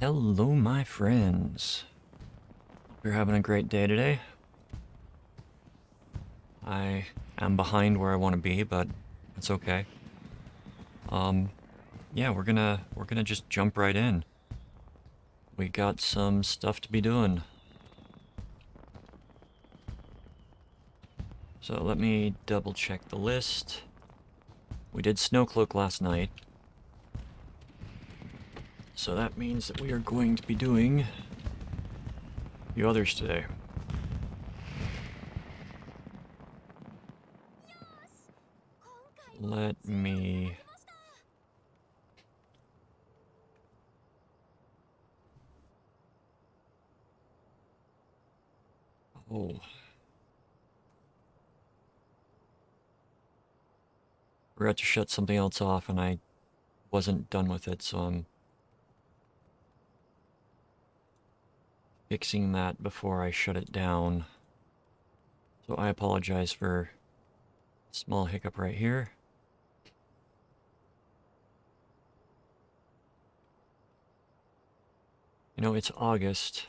Hello, my friends. Hope you're having a great day today. I am behind where I want to be, but it's okay. Yeah, we're gonna just jump right in. We got some stuff to be doing. So let me double check the list. We did Snowcloak last night. So that means that we are going to be doing a few others today. Let me... Oh. Forgot to shut something else off and I wasn't done with it, so I'm fixing that before I shut it down. So I apologize for a small hiccup right here. You know, it's August,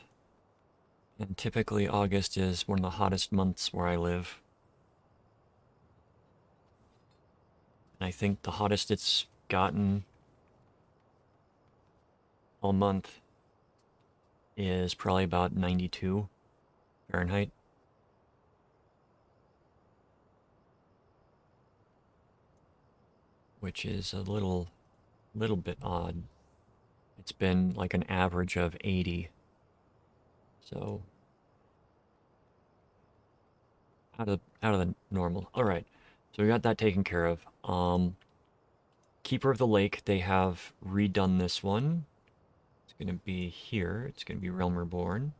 and typically August is one of the hottest months where I live. And I think the hottest it's gotten all month is probably about 92 Fahrenheit. Which is a little bit odd. It's been like an average of 80. So out of the normal. All right. So we got that taken care of. Keeper of the Lake, they have redone this one. It's going to be here. It's going to be Realm Reborn.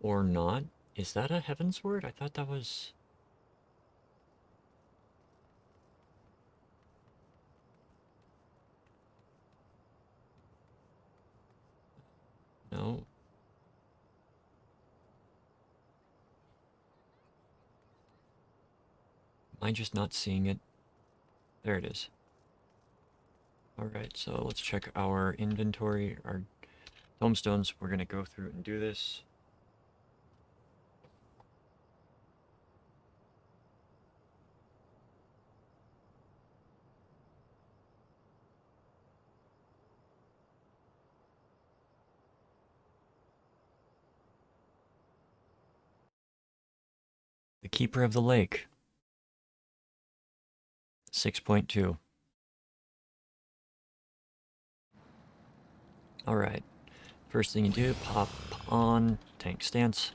Or not. Is that a Heaven's Word? I thought that was... No. Am I just not seeing it? There it is. Alright, so let's check our inventory, our tomestones. We're going to go through and do this. The Keeper of the Lake. 6.2. Alright. First thing you do, pop on tank stance.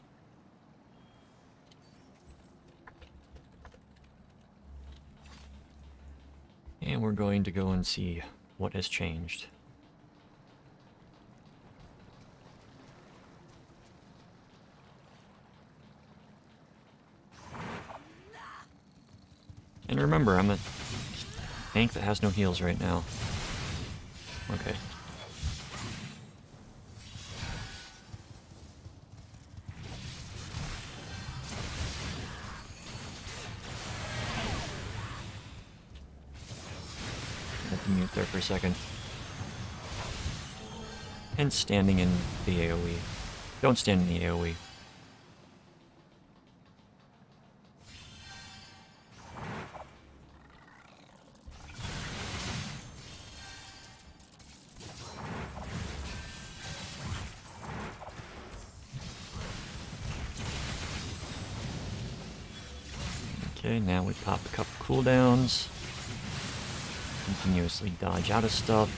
And we're going to go and see what has changed. And remember, I'm a tank that has no heals right now. Okay. I have to mute there for a second. And standing in the AoE. Don't stand in the AoE. Okay, now we pop a couple cooldowns. Continuously dodge out of stuff.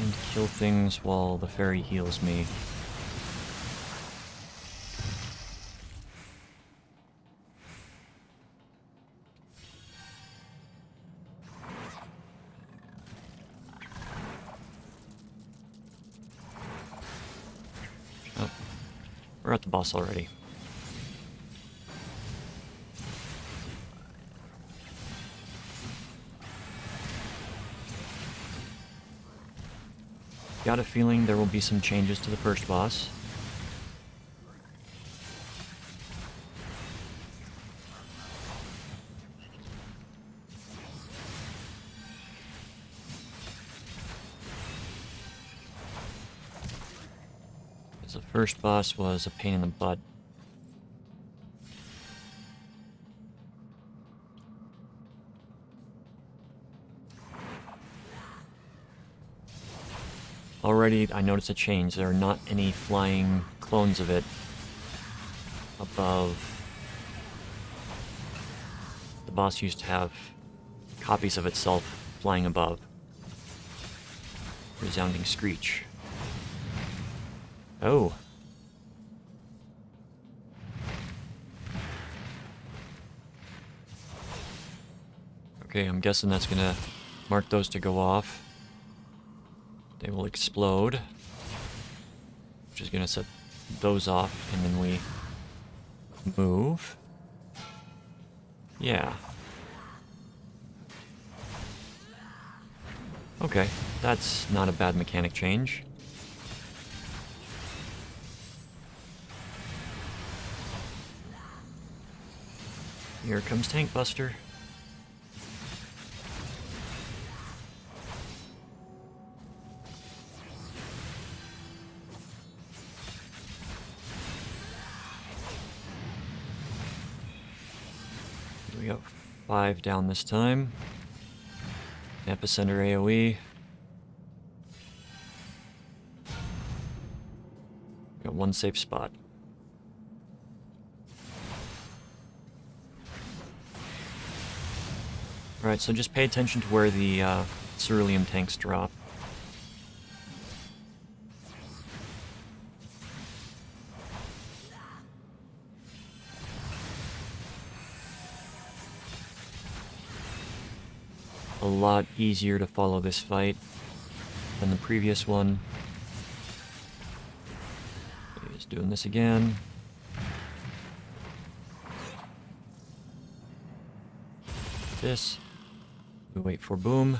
And kill things while the fairy heals me. Oh, we're at the boss already. Got a feeling there will be some changes to the first boss. Because the first boss was a pain in the butt. Already, I noticed a change. There are not any flying clones of it above. The boss used to have copies of itself flying above. Resounding screech. Oh. Okay, I'm guessing that's gonna mark those to go off. They will explode, which is gonna set those off, and then we move. Yeah. Okay, that's not a bad mechanic change. Here comes Tank Buster. We got 5 down this time. Epicenter AoE. Got 1 safe spot. Alright, so just pay attention to where the cerulean tanks drop. A lot easier to follow this fight than the previous one. He's doing this again. This. We wait for boom.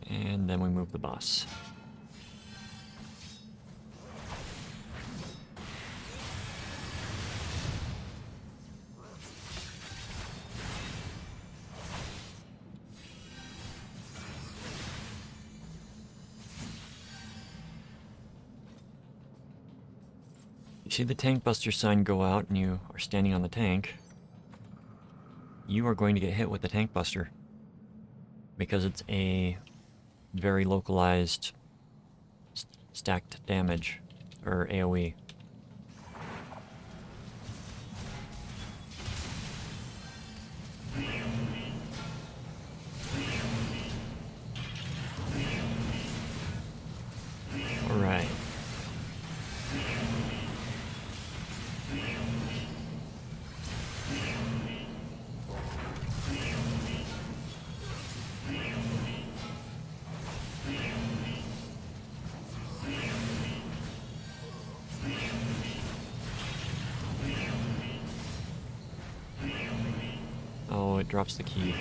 And then we move the boss. You see the tank buster sign go out and you are standing on the tank, you are going to get hit with the tank buster because it's a very localized stacked damage, or AoE. Alright. Oh, it drops the key.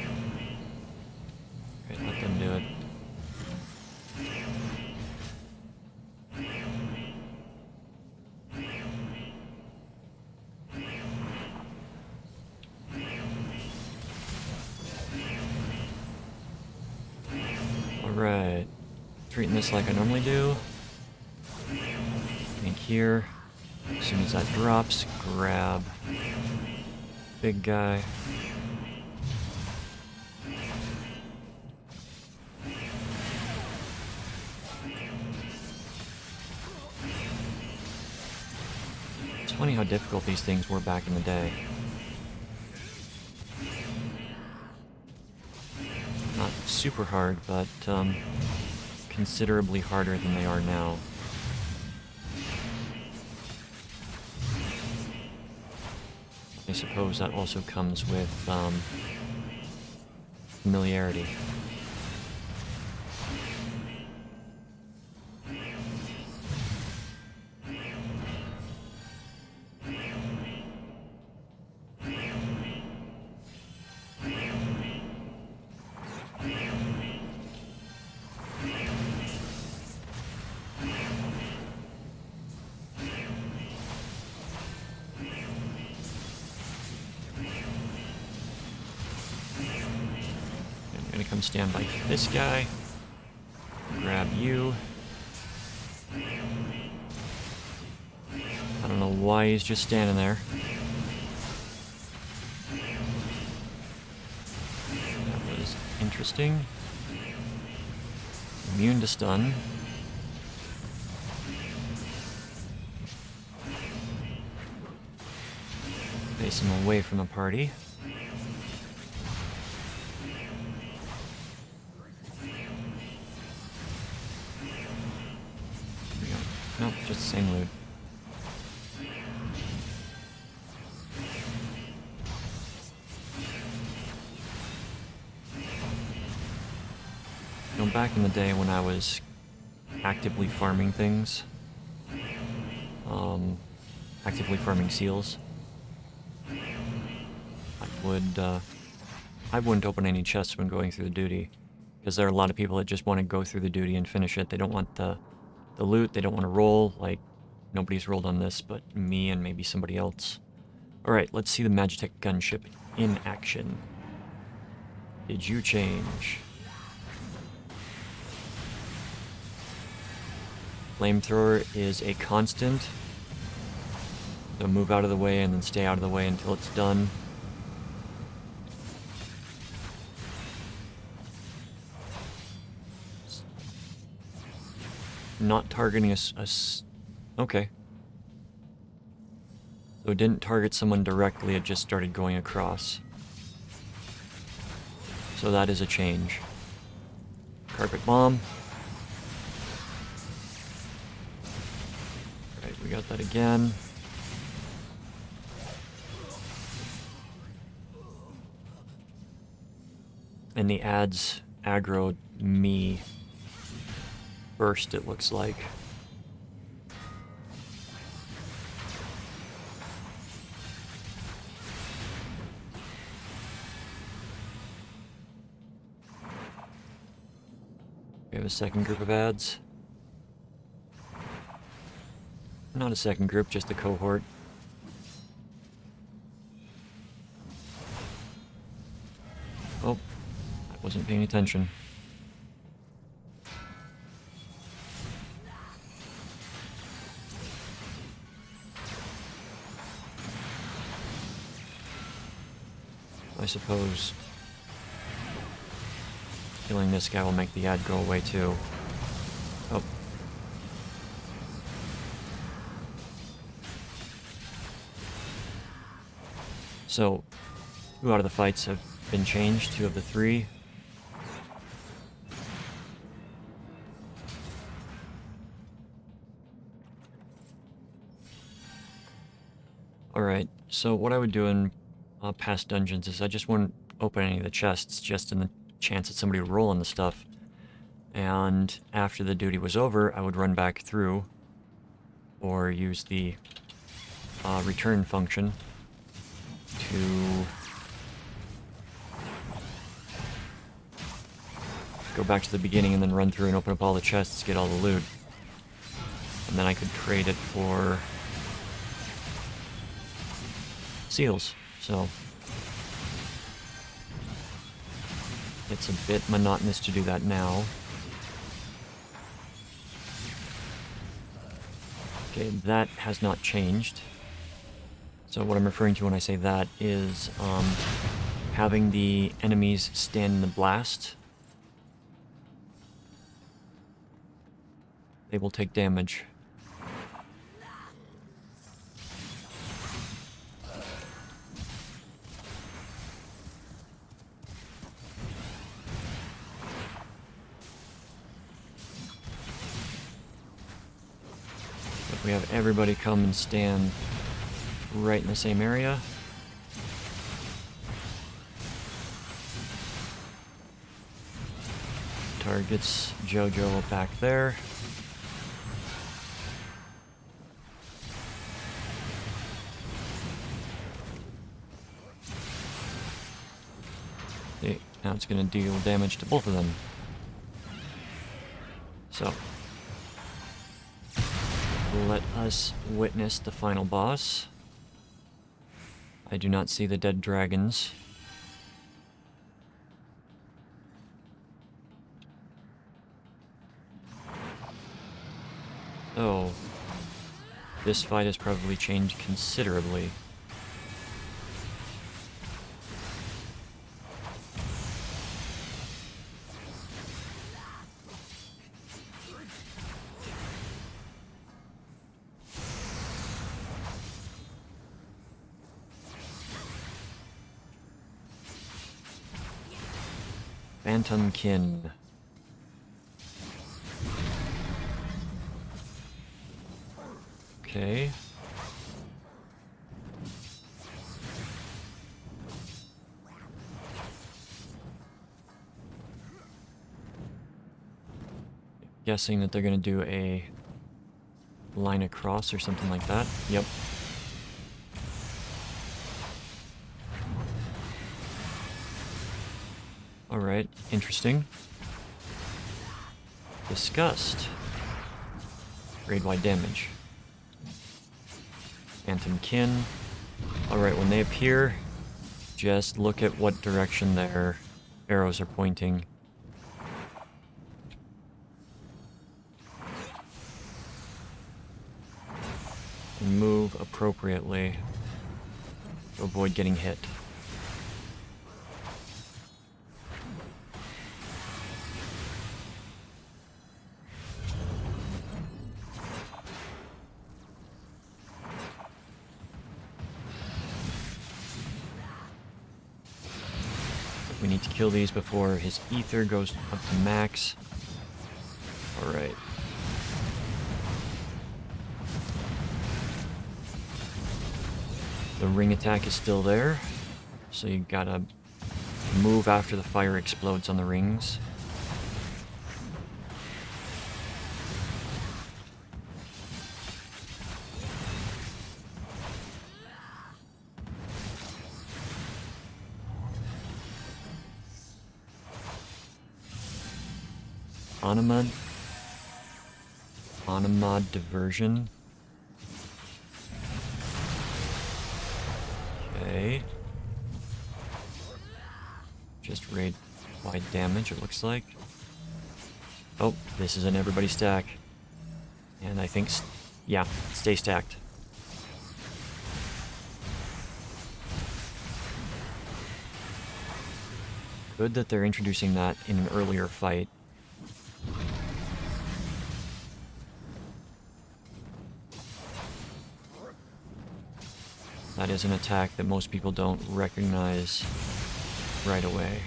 Okay, let them do it. Alright. Treating this like I normally do. Think here. As soon as that drops, grab big guy. It's funny how difficult these things were back in the day. Not super hard, but considerably harder than they are now. I suppose that also comes with familiarity. come stand by this guy. Grab you. I don't know why he's just standing there. That was interesting. Immune to stun. Face him away from the party. Nope, just the same loot. You know, back in the day when I was actively farming things, actively farming seals, I wouldn't open any chests when going through the duty, because there are a lot of people that just want to go through the duty and finish it. They don't want the loot, they don't want to roll. Like, nobody's rolled on this but me and maybe somebody else. Alright, let's see the Magitech gunship in action. Did you change? Flamethrower is a constant, so move out of the way and then stay out of the way until it's done. Not targeting okay. So it didn't target someone directly, it just started going across. So that is a change. Carpet bomb. Right, we got that again. And the ads aggroed me first, it looks like. We have a second group of ads. Not a second group, just a cohort. Oh, I wasn't paying attention. I suppose killing this guy will make the ad go away too. Oh. So, 2 out of the fights have been changed, 2 of the 3. Alright, so what I would do in past dungeons is I just wouldn't open any of the chests, just in the chance that somebody would roll on the stuff. And after the duty was over, I would run back through, or use the return function to go back to the beginning and then run through and open up all the chests, get all the loot. And then I could trade it for seals, so it's a bit monotonous to do that now. Okay, that has not changed. So what I'm referring to when I say that is having the enemies stand in the blast. They will take damage. If we have everybody come and stand right in the same area. Targets Jojo back there. Okay, now it's going to deal damage to both of them. So, let us witness the final boss. I do not see the dead dragons. this fight has probably changed considerably. Phantom Kin. Okay. Guessing that they're gonna do a line across or something like that. Yep. Alright, interesting. Disgust. Grade-wide damage. Phantom Kin. Alright, when they appear, just look at what direction their arrows are pointing. And move appropriately to avoid getting hit. We need to kill these before his ether goes up to max. Alright. The ring attack is still there, so you gotta move after the fire explodes on the rings. Onamad diversion. Okay. Just raid wide damage, it looks like. Oh, this is an everybody stack. And I think, yeah, stay stacked. Good that they're introducing that in an earlier fight. That is an attack that most people don't recognize right away.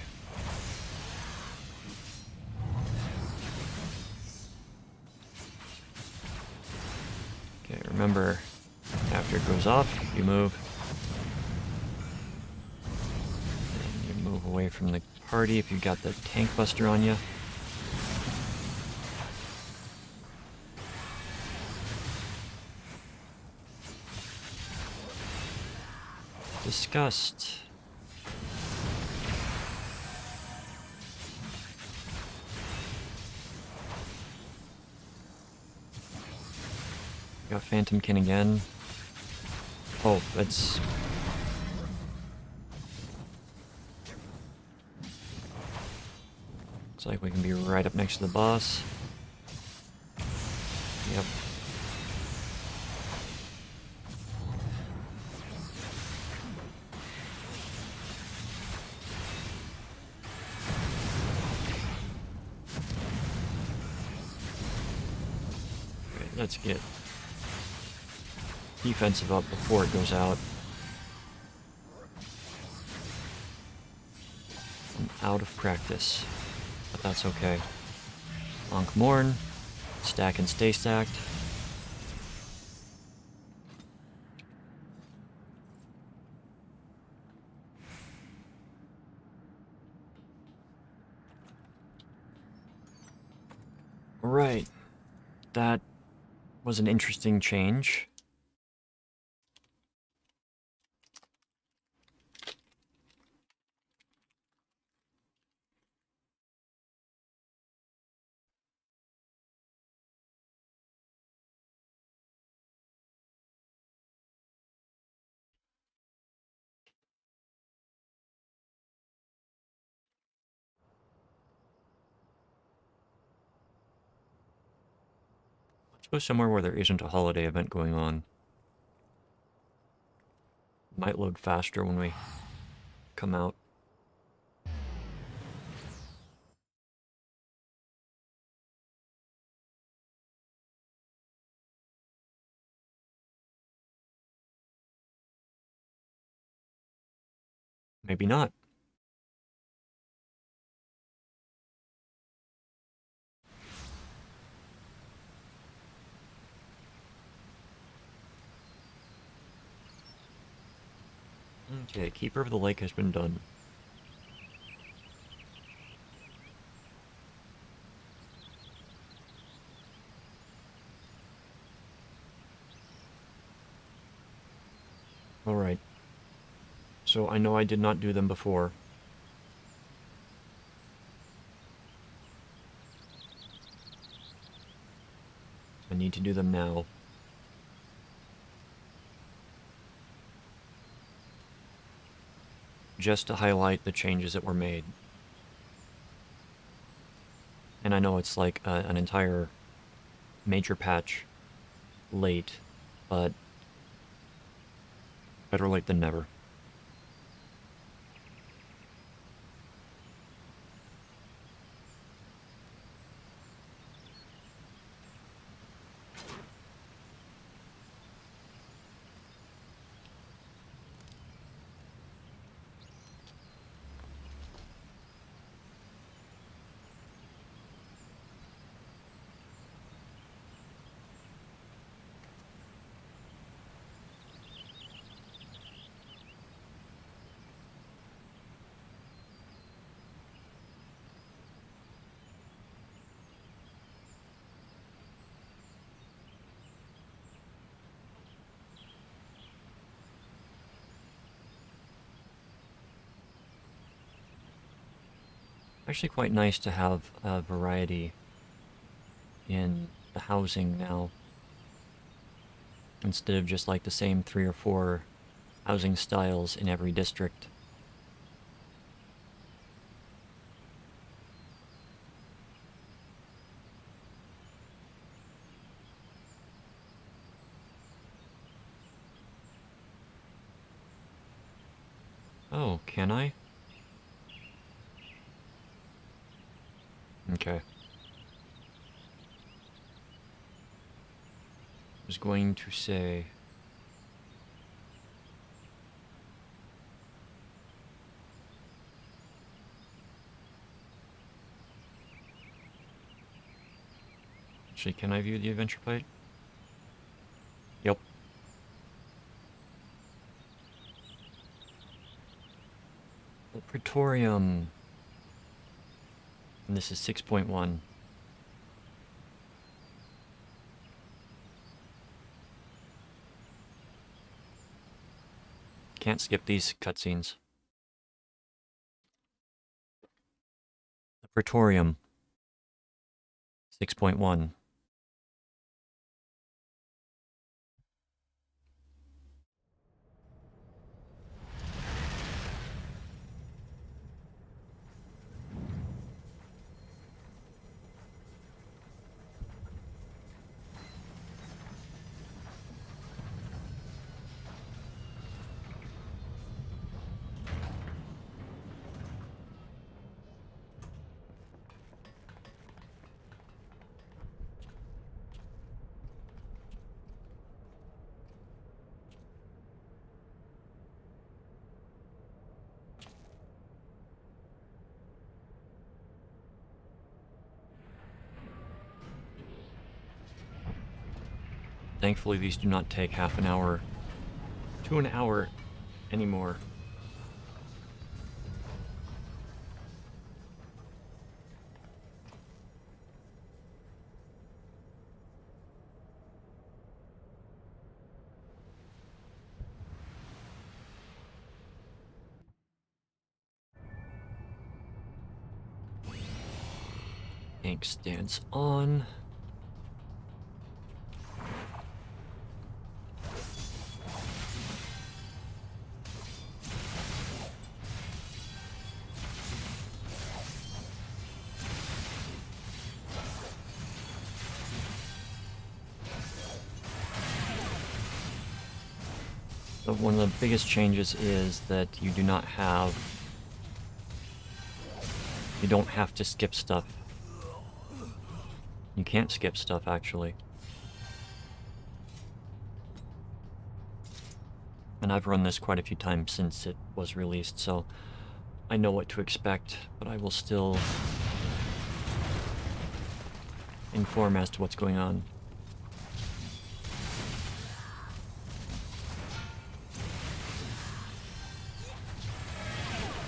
Okay, remember, after it goes off, you move. And you move away from the party if you've got the tank buster on you. Disgust. Got Phantom Kin again. Oh, that's... Looks like we can be right up next to the boss. Yep. Okay, let's get defensive up before it goes out. I'm out of practice, but that's okay. Ankh Morn, stack and stay stacked. Right, that was an interesting change. Let's go somewhere where there isn't a holiday event going on. Might load faster when we come out. Maybe not. Okay, Keeper of the Lake has been done. Alright. So I know I did not do them before. I need to do them now. Just to highlight the changes that were made. And I know it's like an entire major patch late, but better late than never. Actually quite nice to have a variety in the housing now, instead of just like the same 3 or 4 housing styles in every district. Oh, can I? Okay. I was going to say... Actually, can I view the adventure plate? Yep. The Praetorium. And this is 6.1. Can't skip these cutscenes. The Praetorium. 6.1. Thankfully, these do not take half an hour to an hour anymore. Ink stands on. One of the biggest changes is that you don't have to skip stuff. You can't skip stuff, actually. And I've run this quite a few times since it was released, so I know what to expect, but I will still inform as to what's going on.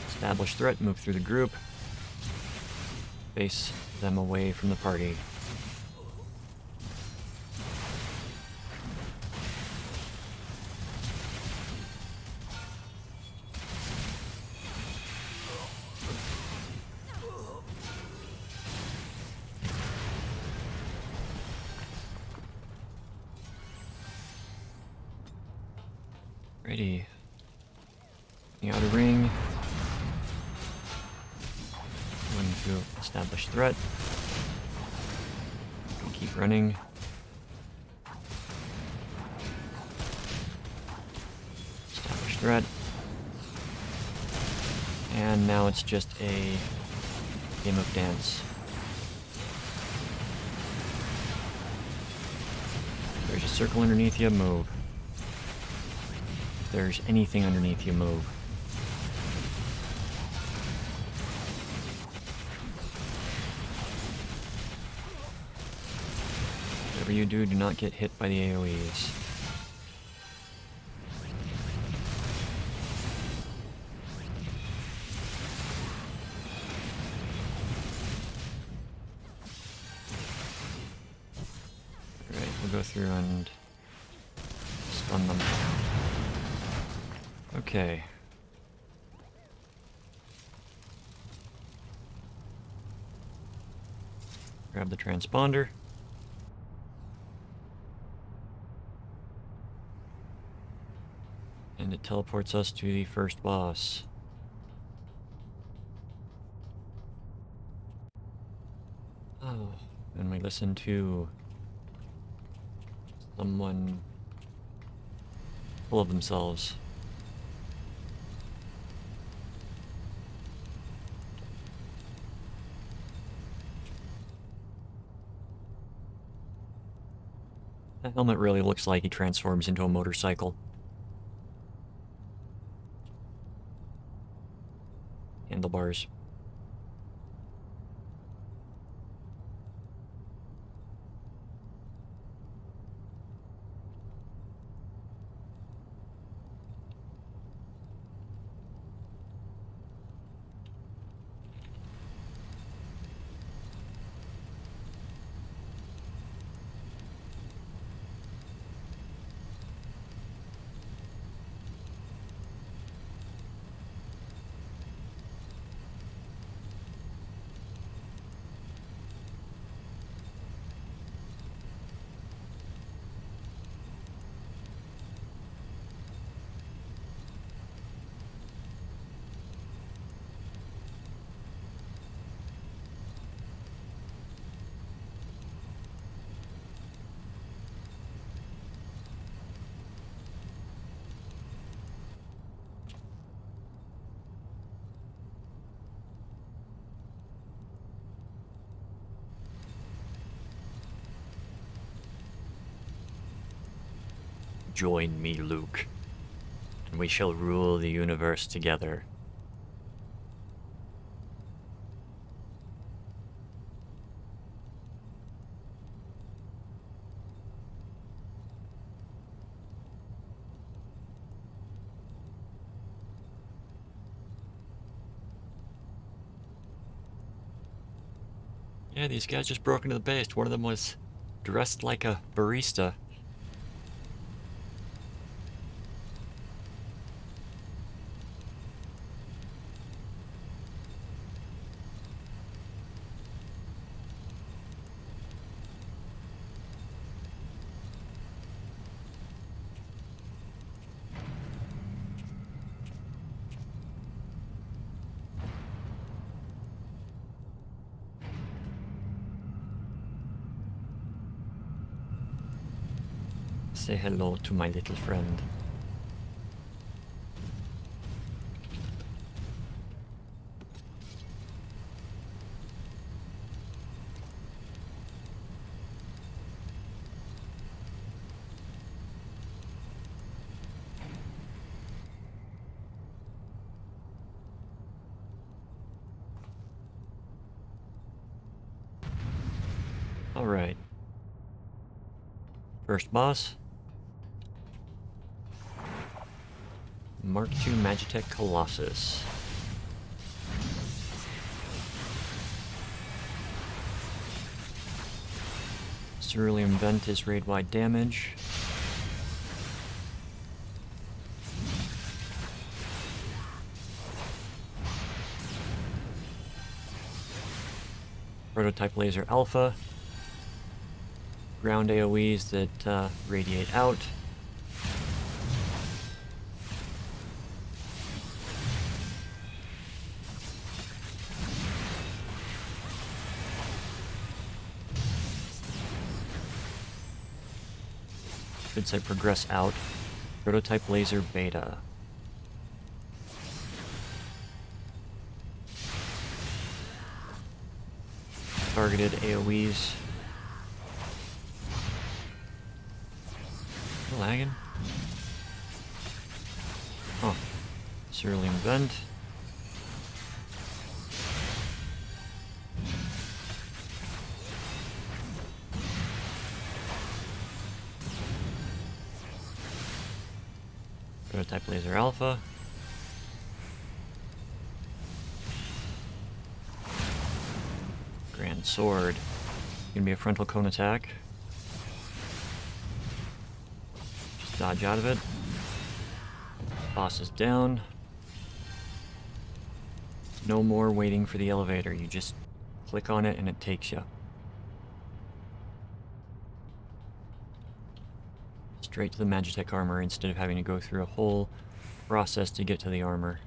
Establish threat, move through the group, face them away from the party. Ready. The outer ring. Going to establish threat. Keep running. Establish threat. And now it's just a game of dance. There's a circle underneath you, move. If there's anything underneath you, move. Whatever you do not get hit by the AoEs. Alright, we'll go through and stun them. Okay. Grab the transponder. And it teleports us to the first boss. Oh, and we listen to someone full of themselves. That helmet really looks like he transforms into a motorcycle. Handlebars. Join me, Luke, and we shall rule the universe together. Yeah, these guys just broke into the base. One of them was dressed like a barista. Say hello to my little friend. Alright. First boss. Mark II Magitech Colossus. Cerulean Vent is raid-wide damage. Prototype Laser Alpha. Ground AoEs that radiate out. Should say progress out. Prototype Laser Beta. Targeted AoEs. Lagging? Huh. Cerulean Vent. Prototype Laser Alpha. Grand Sword. Gonna be a frontal cone attack. Just dodge out of it. Boss is down. No more waiting for the elevator. You just click on it and it takes you. Straight to the Magitech armor instead of having to go through a whole process to get to the armor.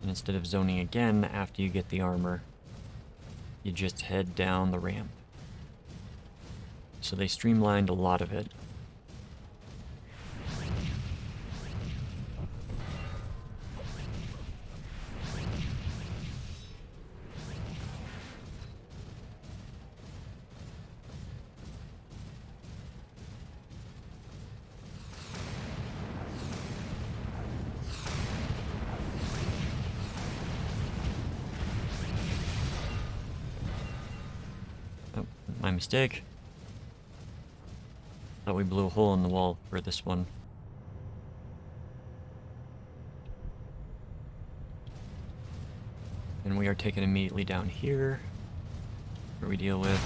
And instead of zoning again after you get the armor, you just head down the ramp. So they streamlined a lot of it. Oh, my mistake. Thought we blew a hole in the wall for this one. And we are taken immediately down here, where we deal with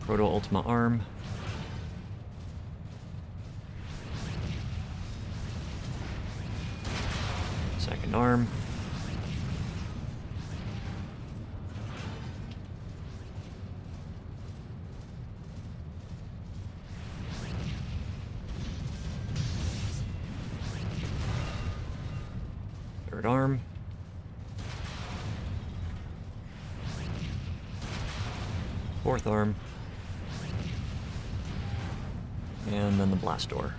Proto Ultima Arm. Second arm. Third arm. Fourth arm. And then the blast door.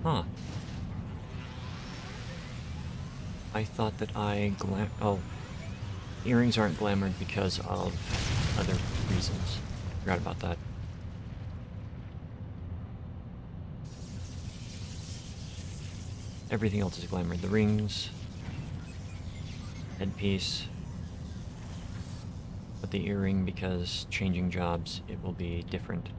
Huh. I thought that oh, earrings aren't glamored because of other reasons. Forgot about that. Everything else is glamored. The rings, headpiece, but the earring, because changing jobs, it will be different.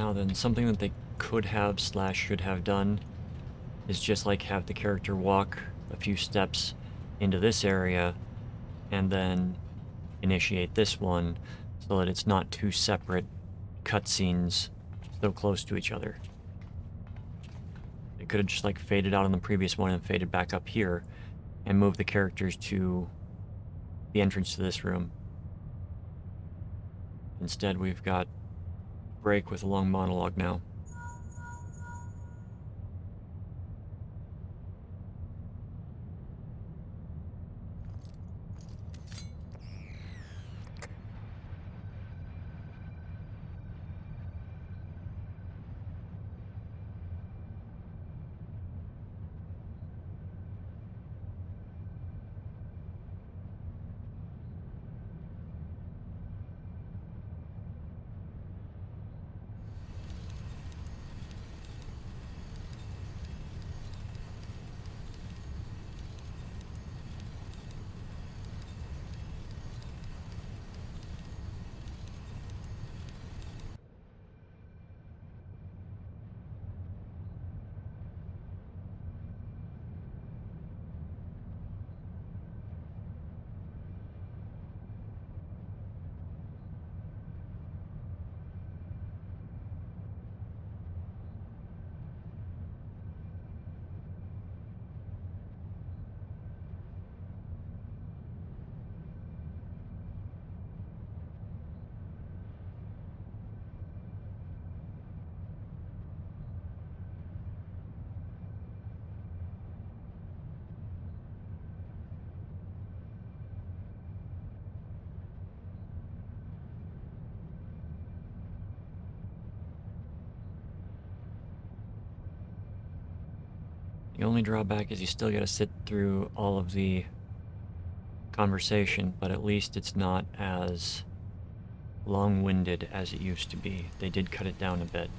Now then, something that they could have / should have done is just like have the character walk a few steps into this area and then initiate this one so that it's not two separate cutscenes so close to each other. They could have just like faded out on the previous one and faded back up here and moved the characters to the entrance to this room. Instead, we've got a break with a long monologue now. The only drawback is you still gotta sit through all of the conversation, but at least it's not as long-winded as it used to be. They did cut it down a bit.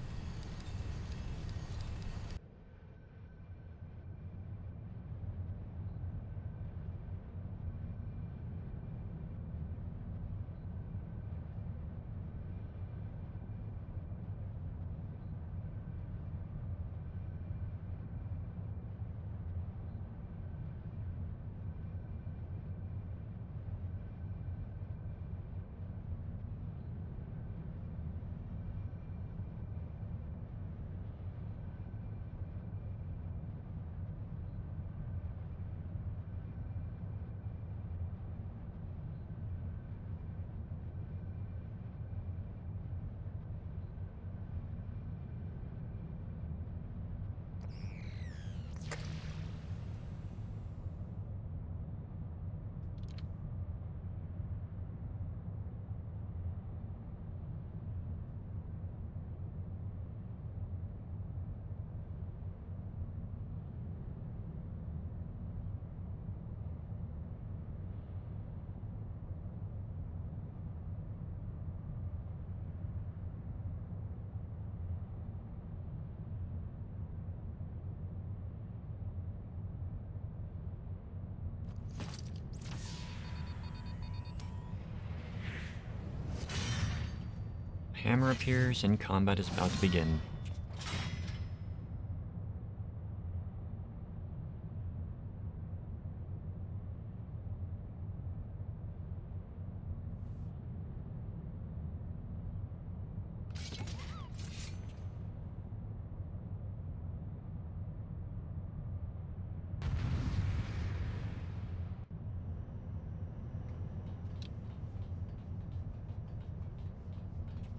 Hammer appears and combat is about to begin.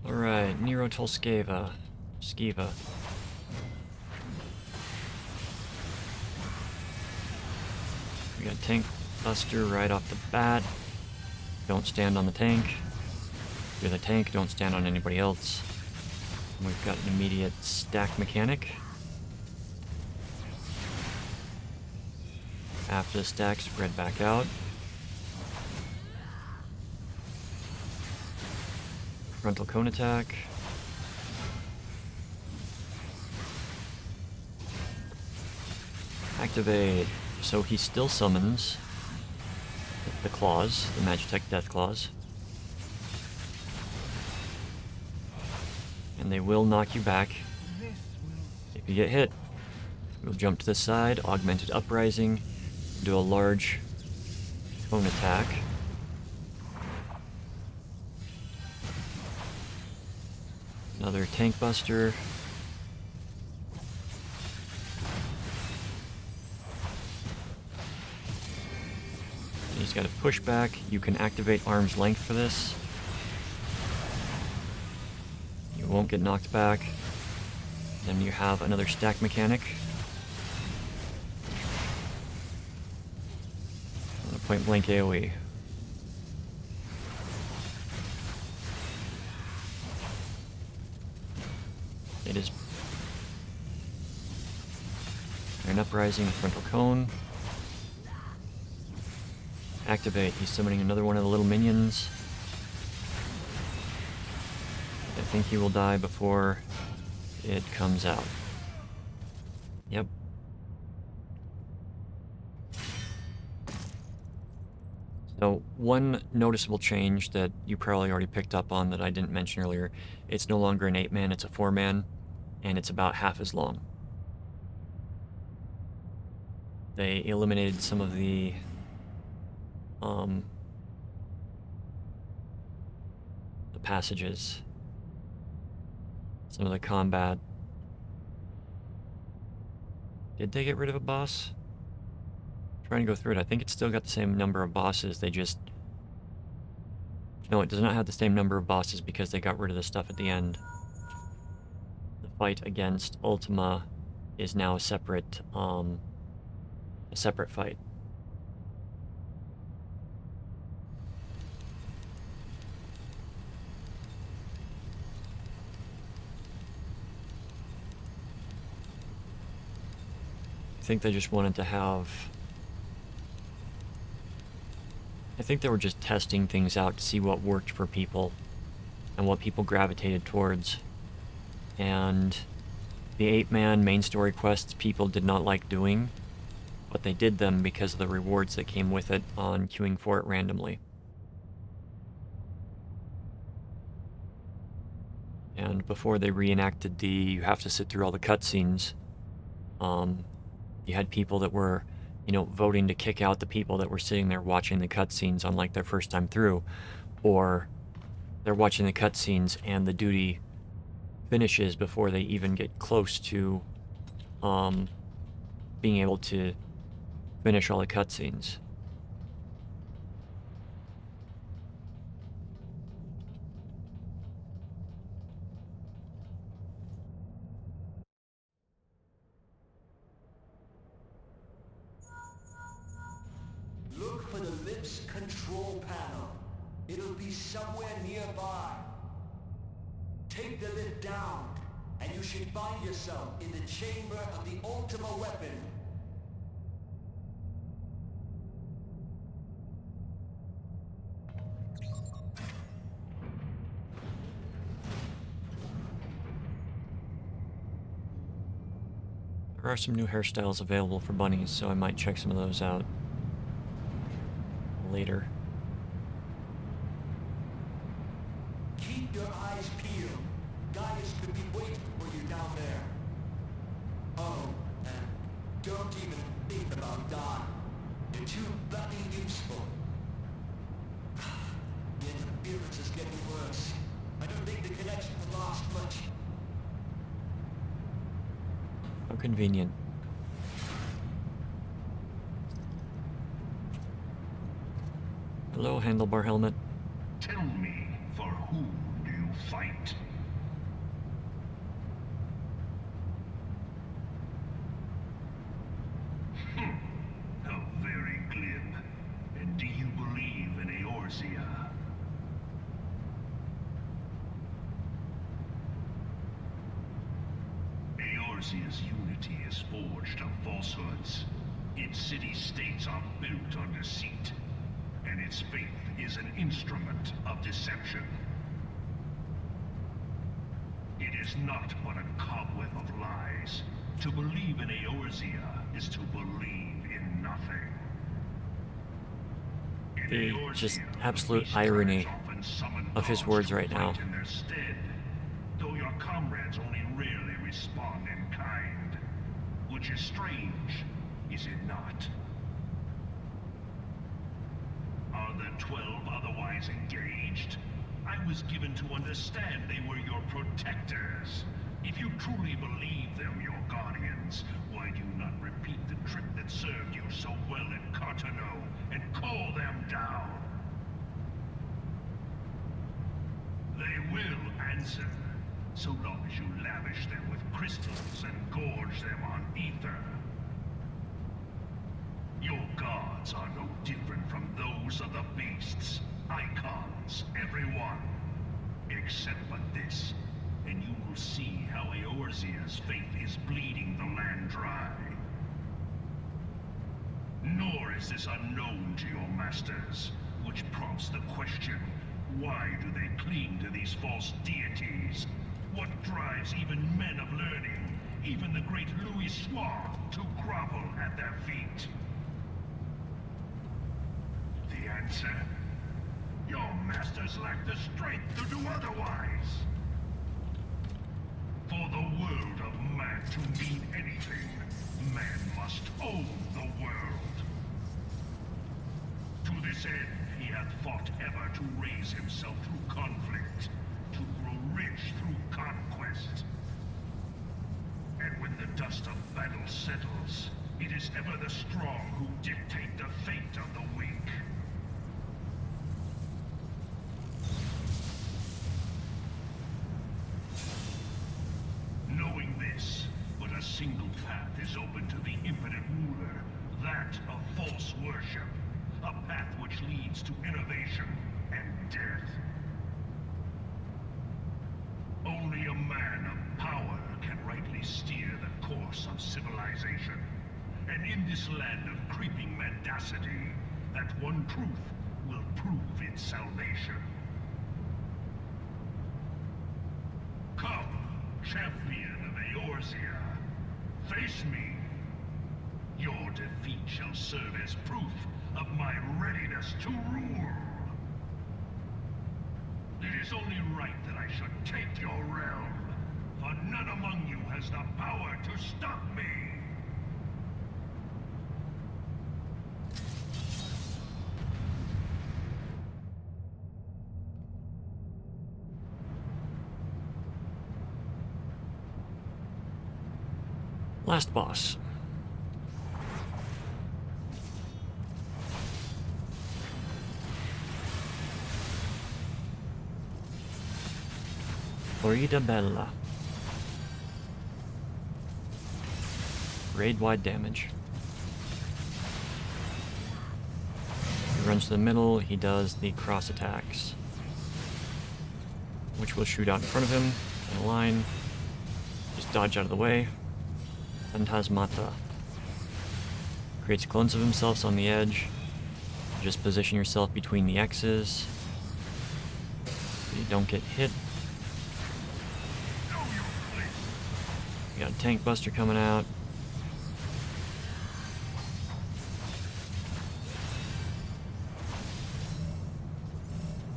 Alright, Nero Tolskeva. Skiva. We got Tank Buster right off the bat. Don't stand on the tank. If you're the tank, don't stand on anybody else. And we've got an immediate stack mechanic. After the stack, spread back out. Frontal cone attack. Activate. So he still summons the claws, the Magitech Death Claws. And they will knock you back. If you get hit, we'll jump to the side, augmented uprising, do a large cone attack. Another tank buster. You just gotta push back. You can activate arm's length for this. You won't get knocked back. Then you have another stack mechanic. And a point blank AoE. It is an uprising, frontal cone. Activate. He's summoning another one of the little minions. I think he will die before it comes out. Yep. So one noticeable change that you probably already picked up on that I didn't mention earlier, it's no longer an 8-man, it's a 4-man, and it's about half as long. They eliminated some of the passages, some of the combat. Did they get rid of a boss? I'm trying to go through it. I think it's still got the same number of bosses. They just... No, it does not have the same number of bosses because they got rid of the stuff at the end. The fight against Ultima is now a separate fight. I think they just wanted to have... I think they were just testing things out to see what worked for people and what people gravitated towards. And the 8-man main story quests people did not like doing, but they did them because of the rewards that came with it on queuing for it randomly. And before they reenacted the you have to sit through all the cutscenes, you had people that were, you know, voting to kick out the people that were sitting there watching the cutscenes on like their first time through, or they're watching the cutscenes and the duty finishes before they even get close to being able to finish all the cutscenes. Look for the lift's control panel. It'll be somewhere nearby. Take the lift down, and you should find yourself in the chamber of the Ultima weapon. There are some new hairstyles available for bunnies, so I might check some of those out later. Keep your eyes peeled. Gaius could be waiting for you down there. Oh, and don't even think about Don. You're too bloody useful. The interference is getting worse. I don't think the connection will last much. How convenient. Hello, handlebar helmet. Tell me, for whom do you fight? How very glib. And do you believe in Eorzea? Eorzea's unity is forged of falsehoods. Its city-states are built on deceit. And its faith is an instrument of deception. It is not but a cobweb of lies. To believe in Eorzea is to believe in nothing. In The Eorzea, just the absolute beast irony tribes often summon of his gods words to right now. fight in their stead. Though your respond in kind. Which is strange, is it not? Are the 12 otherwise engaged? I was given to understand they were your protectors. If you truly believe them your guardians, why do you not repeat the trick that served you so well at Cartano and call them down? They will answer, so long as you lavish them with crystals and gorge them on ether. Your gods are no different from those of the beasts. Icons, everyone. Except for this, and you will see how Eorzea's faith is bleeding the land dry. Nor is this unknown to your masters, which prompts the question, why do they cling to these false deities? What drives even men of learning, even the great Louis Soir, to grovel at their feet? The answer? Your masters lack the strength to do otherwise. For the world of man to mean anything, man must own the world. To this end, he hath fought ever to raise himself through conflict, to grow rich through conquest. And when the dust of battle settles, it is ever the strong who dictate the fate of the weak. Knowing this, but a single path is open to the impotent ruler, that of false worship, a path which leads to innovation and death. Only a man of power can rightly steer the course of civilization. And in this land of creeping mendacity, that one truth will prove its salvation. Come, champion of Eorzea, face me. Your defeat shall serve as proof of my readiness to rule. It is only right that I should take your realm, for none among you has the power to stop me. Last boss. Florida Bella. Raid-wide damage. He runs to the middle, he does the cross attacks, which will shoot out in front of him in a line. Just dodge out of the way. Phantasmata. Creates clones of himself on the edge. Just position yourself between the X's so you don't get hit. You got a tank buster coming out.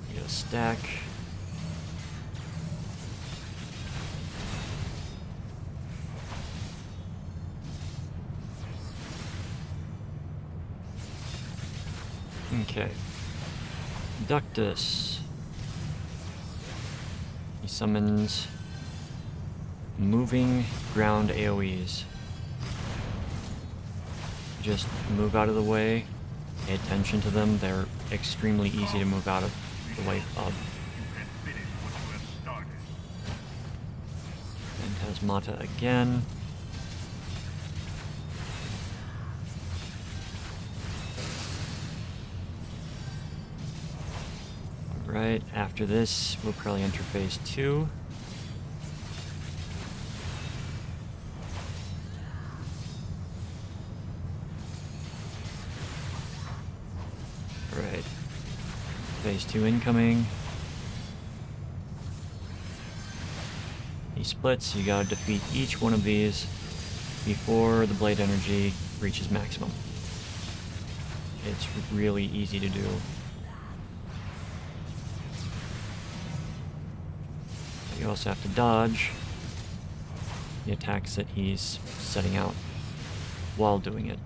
You got a stack. Okay. Ductus. He summons moving ground AoEs. Just move out of the way. Pay attention to them. They're extremely easy to move out of the way of. Phantasmata again. Right, after this, we'll probably enter phase 2. Right. Phase 2 incoming. He splits, you gotta defeat each one of these before the blade energy reaches maximum. It's really easy to do. You also have to dodge. the attacks that he's setting out while doing it.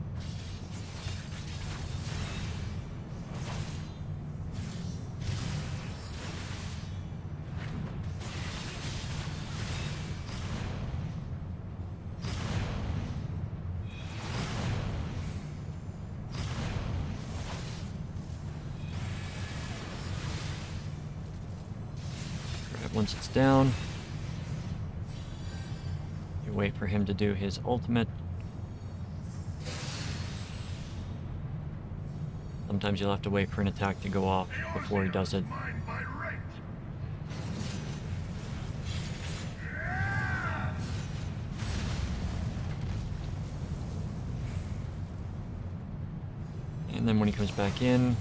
Once it's down, you wait for him to do his ultimate. Sometimes you'll have to wait for an attack to go off before he does it. Mine by right. And then when he comes back in,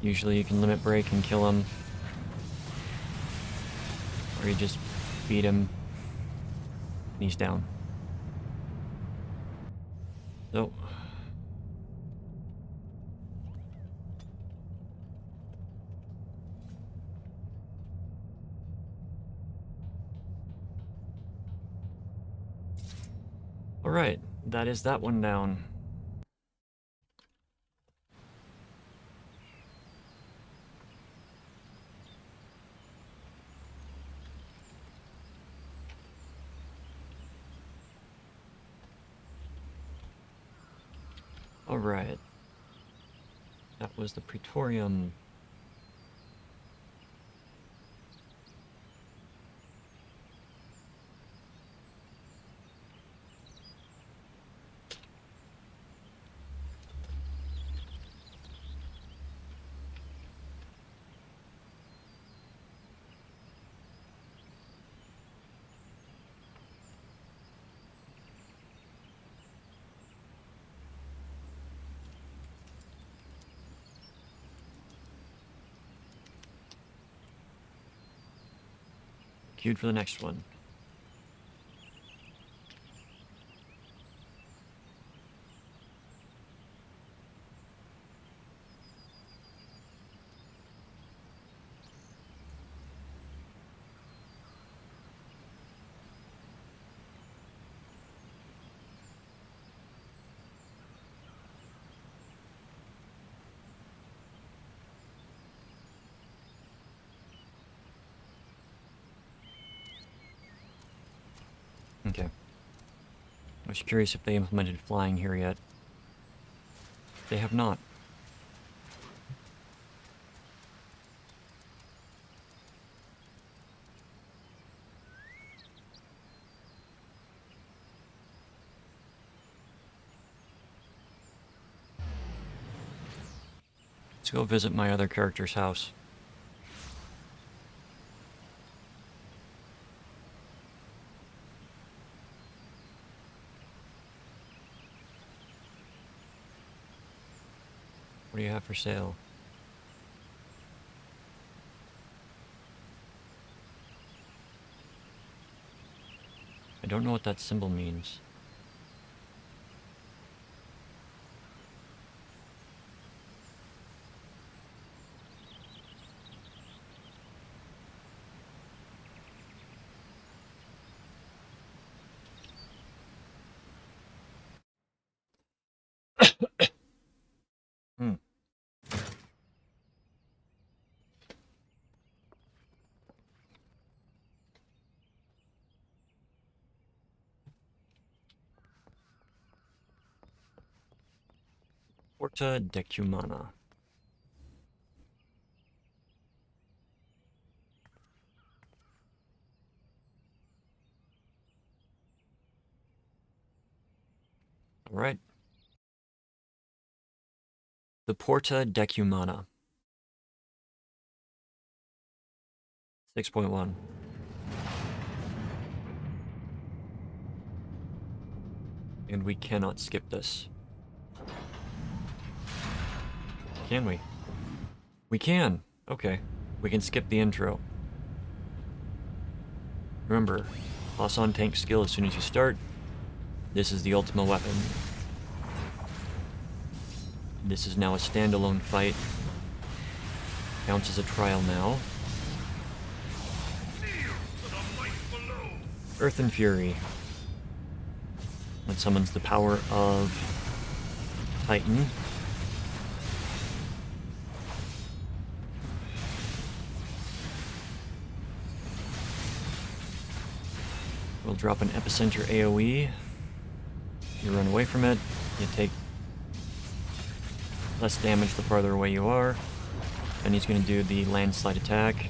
usually you can limit break and kill him. Or you just beat him, and he's down. So, alright, that is that one down. Alright. That was the Praetorium. Queued for the next one. Okay. I was curious if they implemented flying here yet. They have not. Let's go visit my other character's house. What do you have for sale? I don't know what that symbol means. Hmm. Porta Decumana. All right. The Porta Decumana. 6.1. And we cannot skip this. Can we? We can! Okay. We can skip the intro. Remember, toss on tank skill as soon as you start. This is the ultimate weapon. This is now a standalone fight. Counts as a trial now. Earth and Fury. That summons the power of Titan. We'll drop an Epicenter AoE. You run away from it, you take less damage the farther away you are. And he's going to do the landslide attack.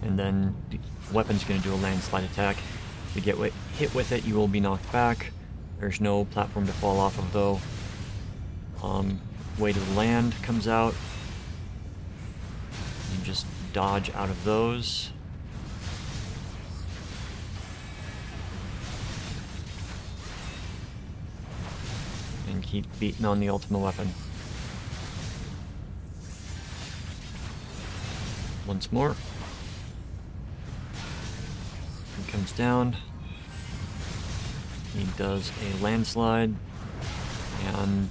And then the weapon's going to do a landslide attack. If you get hit with it, you will be knocked back. There's no platform to fall off of, though. Way to the land comes out. You just dodge out of those. And keep beating on the ultimate weapon. Once more. He comes down. He does a landslide. And...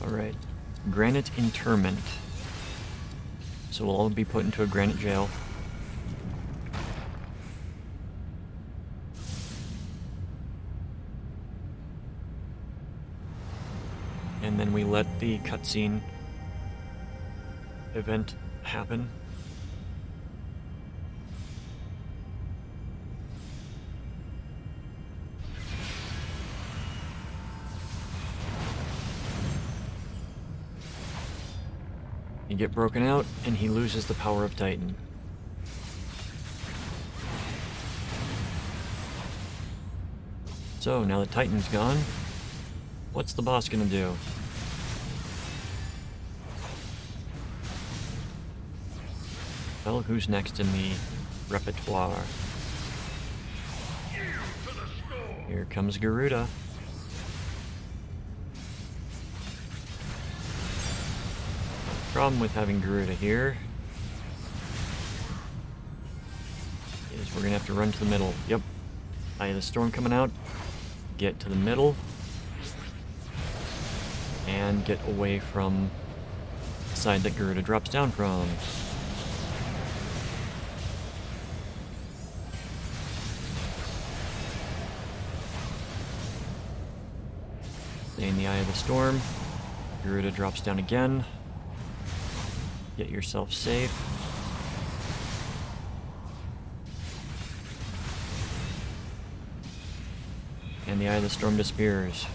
alright. Granite Interment. So we'll all be put into a granite jail. And then we let the cutscene event happen. You get broken out, and he loses the power of Titan. So, now that Titan's gone, what's the boss gonna do? Well, who's next in the repertoire? Here comes Garuda. Problem with having Garuda here is we're gonna have to run to the middle. Yep. Eye of the Storm coming out. Get to the middle. And get away from the side that Garuda drops down from. Stay in the Eye of the Storm. Garuda drops down again. Get yourself safe. And the Eye of the Storm disappears.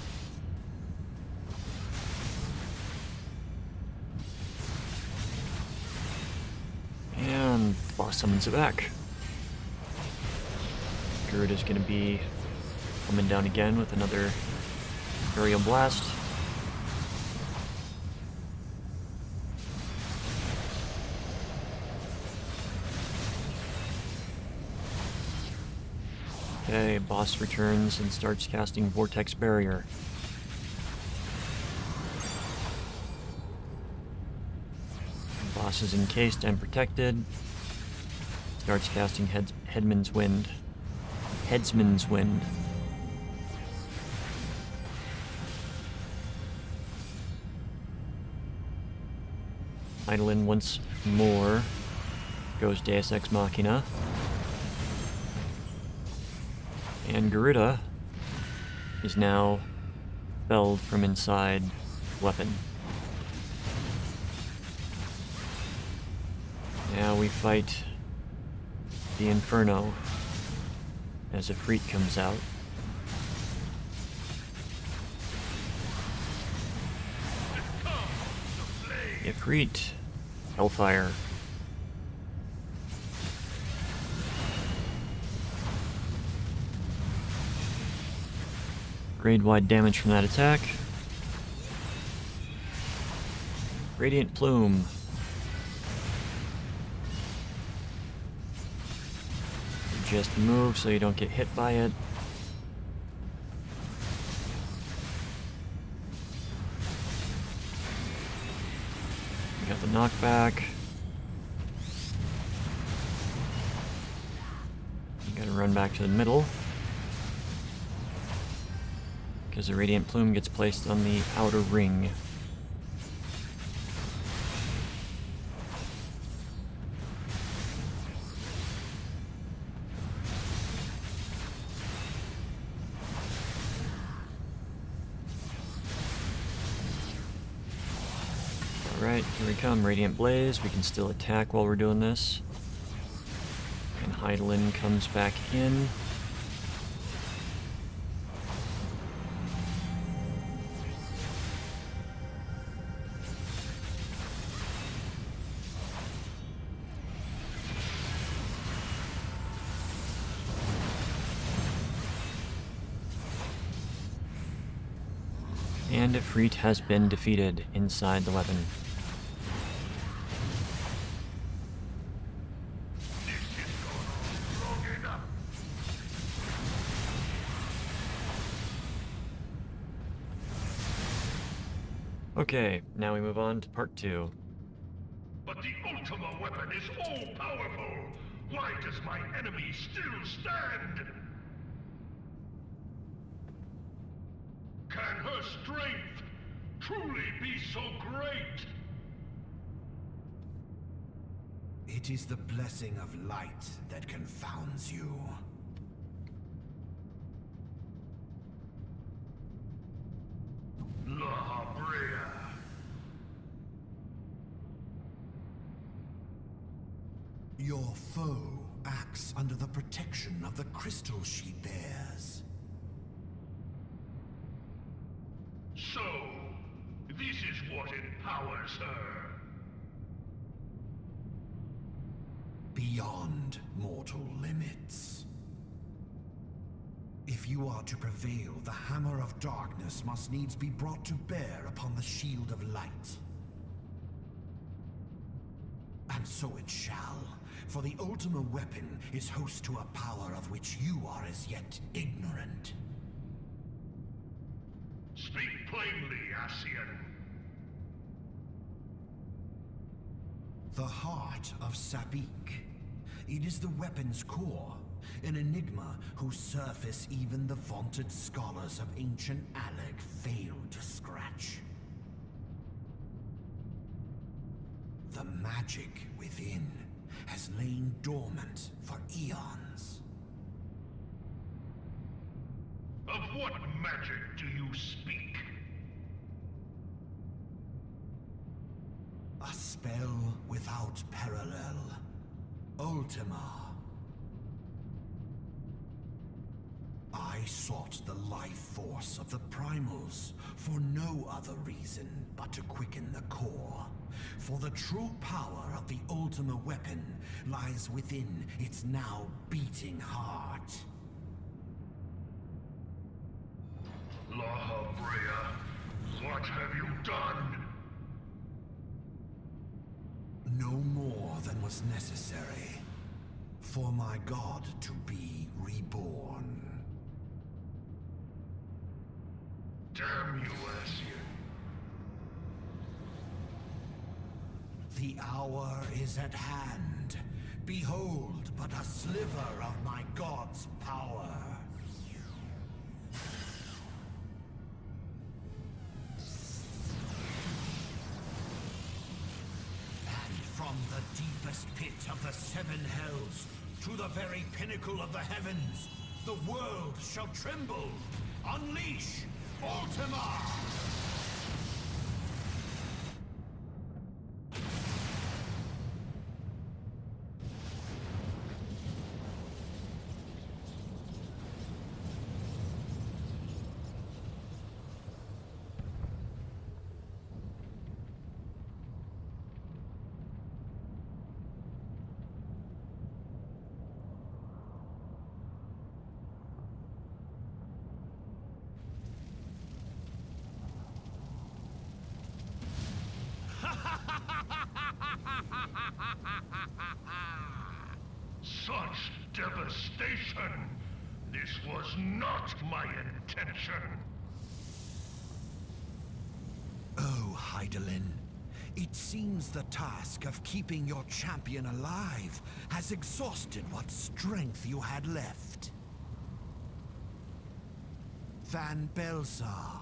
And the boss summons it back. Garuda's gonna be coming down again with another Aerial Blast. Okay, boss returns and starts casting Vortex Barrier. Boss is encased and protected. Starts casting Headsman's Wind. Headsman's Wind. Eidolon once more goes Deus Ex Machina. And Garuda is now felled from inside weapon. Now we fight the Inferno as Ifrit comes out. Ifrit, Hellfire. Grade-wide damage from that attack. Radiant Plume. Just move so you don't get hit by it. We got the knockback. You gotta run back to the middle. Because the Radiant Plume gets placed on the outer ring. Alright, here we come. Radiant Blaze. We can still attack while we're doing this. And Heidelin comes back in. And Ifrit has been defeated inside the weapon. Okay, now we move on to part 2. But the Ultima weapon is all-powerful! Why does my enemy still stand? Can her strength truly be so great? It is the blessing of light that confounds you. La Brea. Your foe acts under the protection of the crystal she bears. So, this is what empowers her. Beyond mortal limits. If you are to prevail, the hammer of darkness must needs be brought to bear upon the shield of light. And so it shall, for the Ultima weapon is host to a power of which you are as yet ignorant. Speak plainly, Ascian. The heart of Sabik. It is the weapon's core, an enigma whose surface even the vaunted scholars of ancient Alec failed to scratch. The magic within has lain dormant for eons. Of what magic do you speak? A spell without parallel. Ultima. I sought the life force of the primals for no other reason but to quicken the core. For the true power of the Ultima weapon lies within its now beating heart. La Brea, what have you done? No more than was necessary for my god to be reborn. Damn you, Ascian. The hour is at hand. Behold but a sliver of my god's power. From the deepest pit of the seven hells to the very pinnacle of the heavens, the world shall tremble. Unleash Ultima! Such devastation! This was not my intention! Oh, Heidelin. It seems the task of keeping your champion alive has exhausted what strength you had left. Van Belsar,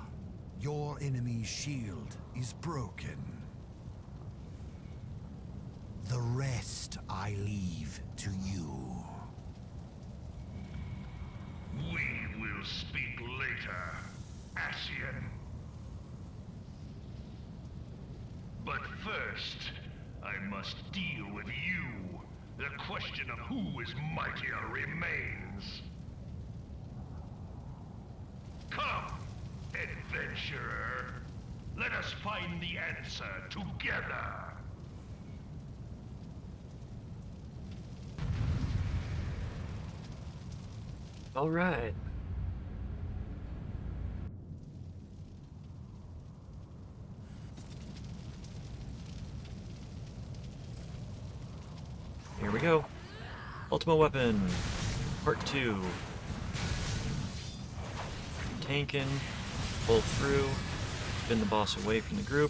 your enemy's shield is broken. The rest I leave to you. We will speak later, Ascian. But first, I must deal with you. The question of who is mightier remains. Come, adventurer. Let us find the answer together. All right. Here we go. Ultimate Weapon, Part 2. Tankin', pull through, spin the boss away from the group.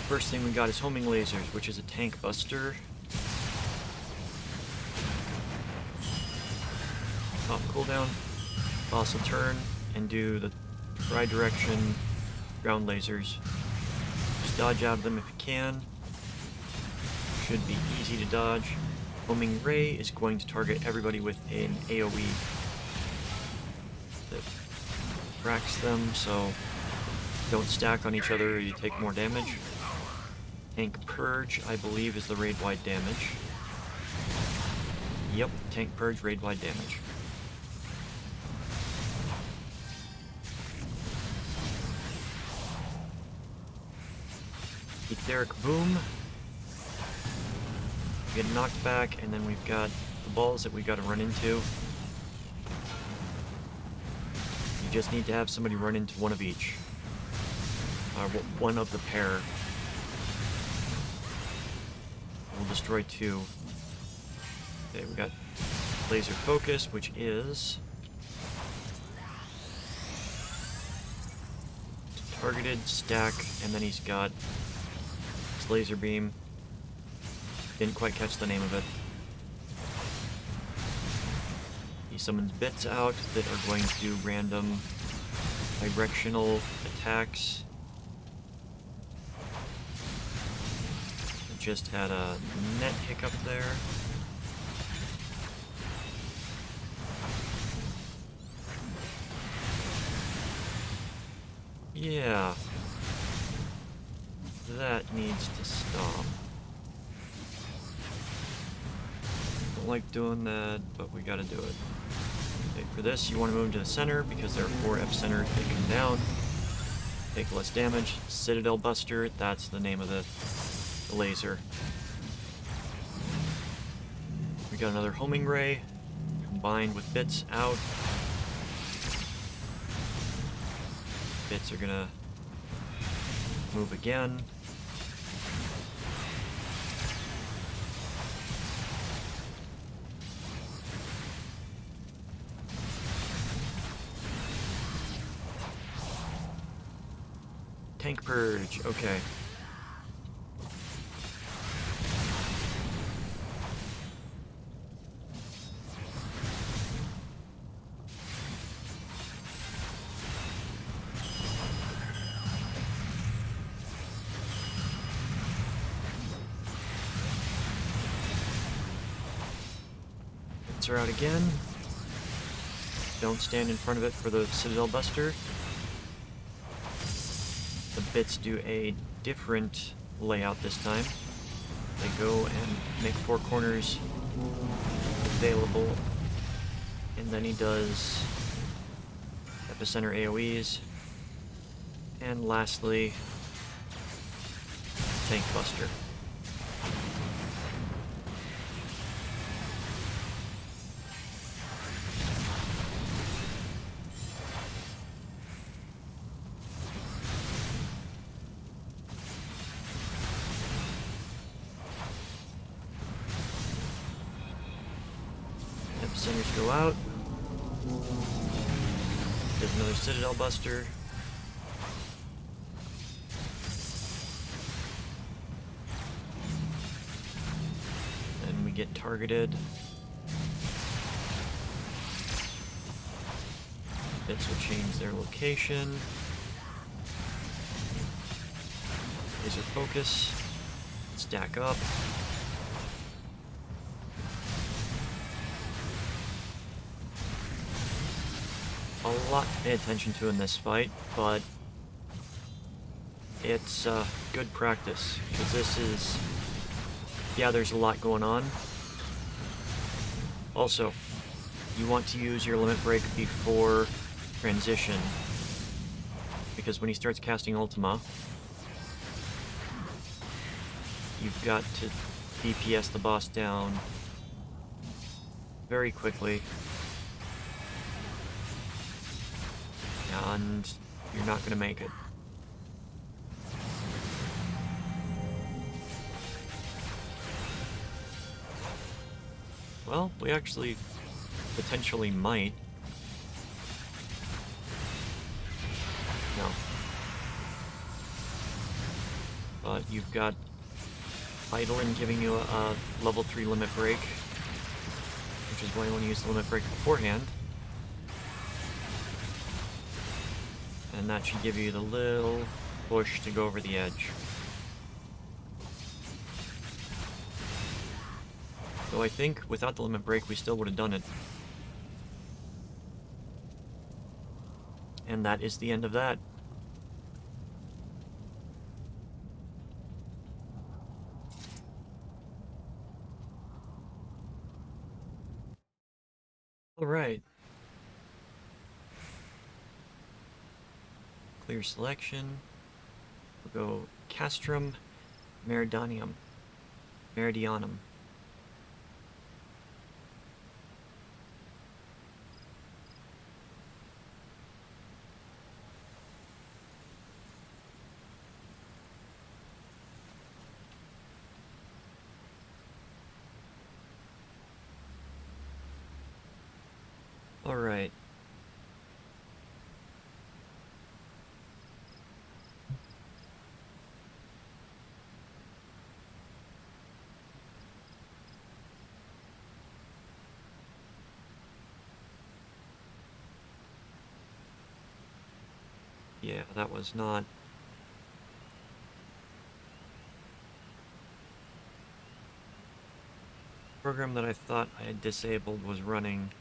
First thing we got is homing lasers, which is a tank buster. Off cooldown. Boss will turn and do the tri-direction ground lasers. Just dodge out of them if you can. Should be easy to dodge. Homing ray is going to target everybody with an AoE that cracks them, so don't stack on each other or you take more damage. Tank purge, I believe, is the raid-wide damage. Yep, tank purge, raid-wide damage. Etheric boom. Get knocked back, and then we've got the balls that we got to run into. You just need to have somebody run into one of each. One of the pair. We'll destroy two. Okay, we got laser focus, which is targeted, stack, and then he's got his laser beam. Didn't quite catch the name of it. He summons bits out that are going to do random directional attacks. I just had a net hiccup there. Yeah. That needs to stop. Don't like doing that, but we gotta do it. Okay, for this, you want to move to the center because there are 4 F centers that come down. Take less damage. Citadel Buster, that's the name of the laser. We got another homing ray combined with bits out. Bits are gonna move again. Tank purge, okay. Hits her out again. Don't stand in front of it for the Citadel Buster. The bits do a different layout this time. They go and make 4 corners available. And then he does epicenter AoEs. And lastly, Tank Buster. Centers go out. There's another Citadel Buster. And we get targeted. Bits will change their location. Laser focus. Stack up. A lot to pay attention to in this fight, but it's good practice, because this is, yeah, there's a lot going on. Also, you want to use your limit break before transition, because when he starts casting Ultima, you've got to DPS the boss down very quickly, and you're not going to make it. Well, we actually potentially might. No. But you've got Eidolon giving you a level 3 limit break, which is why you want to use the limit break beforehand. And that should give you the little push to go over the edge. So I think without the limit break, we still would have done it. And that is the end of that. Alright. Clear selection. We'll go Castrum Meridianum. Meridianum. Alright. Yeah, that was not... The program that I thought I had disabled was running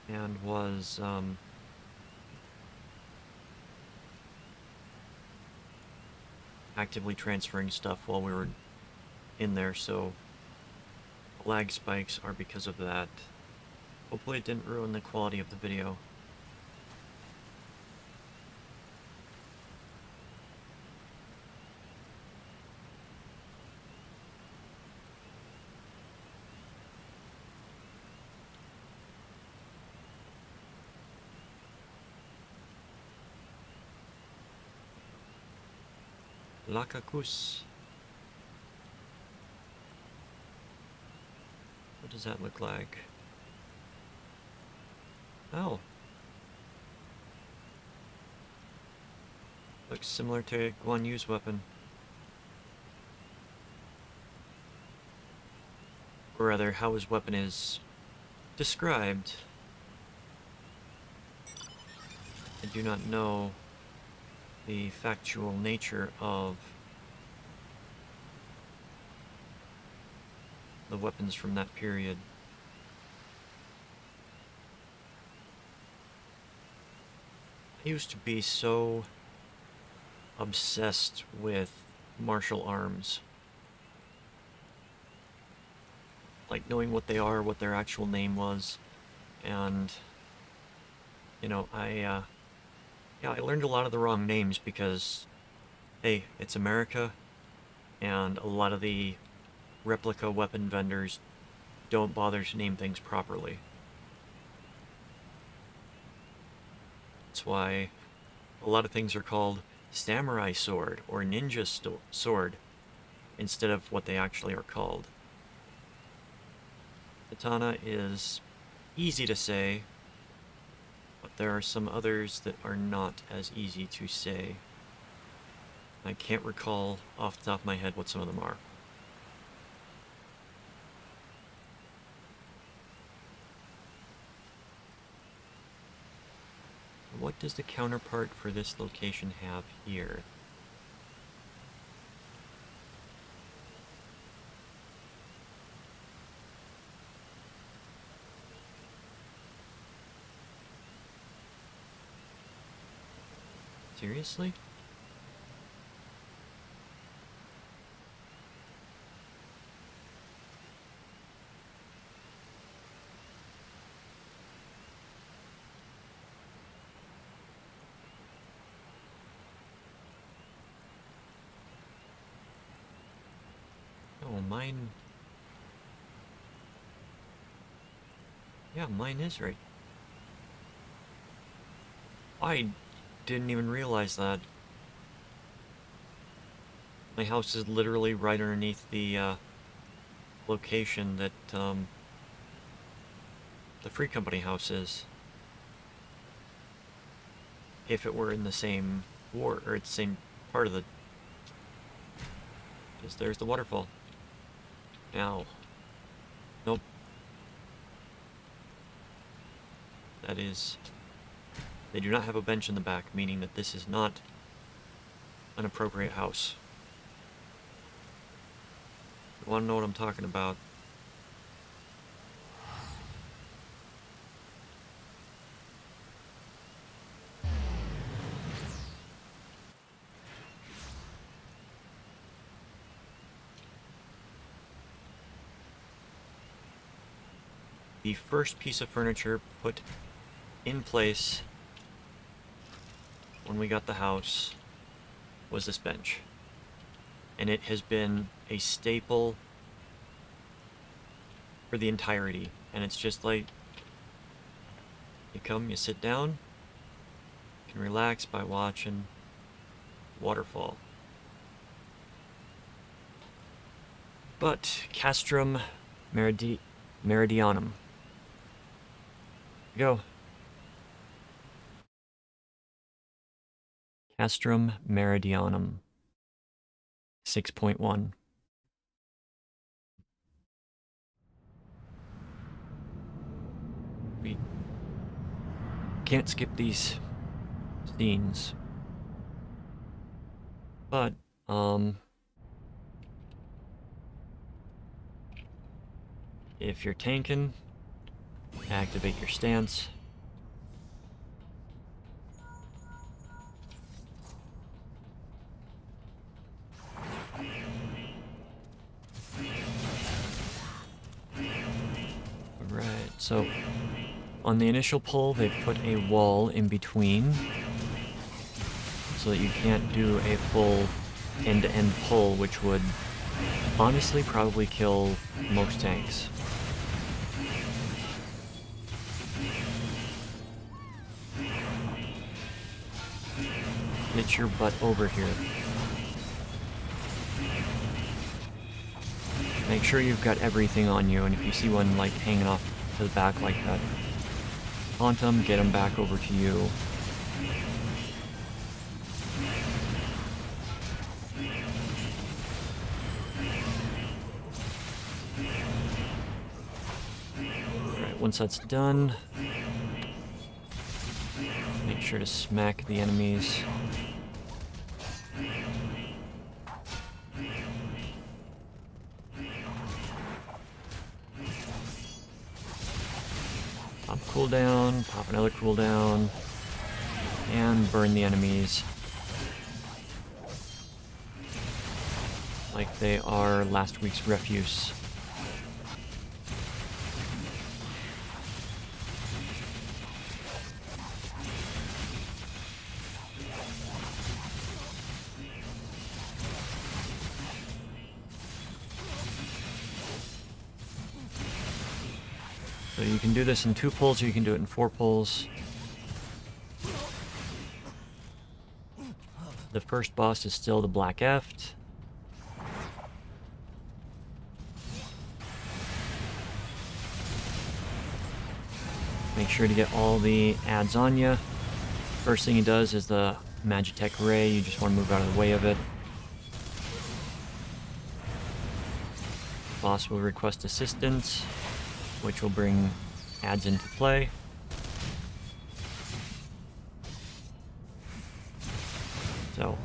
and was, actively transferring stuff while we were in there, so lag spikes are because of that. Hopefully it didn't ruin the quality of the video. Lakakus. What does that look like? Oh. Looks similar to Guan Yu's weapon. Or rather, how his weapon is described. I do not know the factual nature of the weapons from that period. I used to be so obsessed with martial arms. Like knowing what they are, what their actual name was, and, you know, yeah, I learned a lot of the wrong names because, hey, it's America, and a lot of the replica weapon vendors don't bother to name things properly. That's why a lot of things are called samurai sword or ninja sword instead of what they actually are called. Katana is easy to say, but there are some others that are not as easy to say. I can't recall off the top of my head what some of them are. What does the counterpart for this location have here? Seriously? mine... Yeah, mine is right. I didn't even realize that. My house is literally right underneath the location that the Free Company house is. If it were in the same ward, or it's the same part of the... Because there's the waterfall. Now. Nope. That is... They do not have a bench in the back, meaning that this is not an appropriate house. You want to know what I'm talking about? The first piece of furniture put in place when we got the house was this bench. And it has been a staple for the entirety. And it's just like, you come, you sit down, you can relax by watching waterfall. But Castrum Meridianum. Go. Castrum Meridianum 6.1. We can't skip these scenes. But, if you're tanking, activate your stance. Alright, so on the initial pull, they put a wall in between so that you can't do a full end-to-end pull, which would honestly probably kill most tanks. Get your butt over here. Make sure you've got everything on you, and if you see one like hanging off to the back like that, taunt them, get them back over to you. Alright, once that's done, make sure to smack the enemies. Pop cooldown, pop another cooldown, and burn the enemies like they are last week's refuse. So you can do this in 2 pulls, or you can do it in 4 pulls. The first boss is still the Black Eft. Make sure to get all the adds on you. First thing he does is the Magitech Ray. You just want to move out of the way of it. Boss will request assistance, which will bring adds into play. So,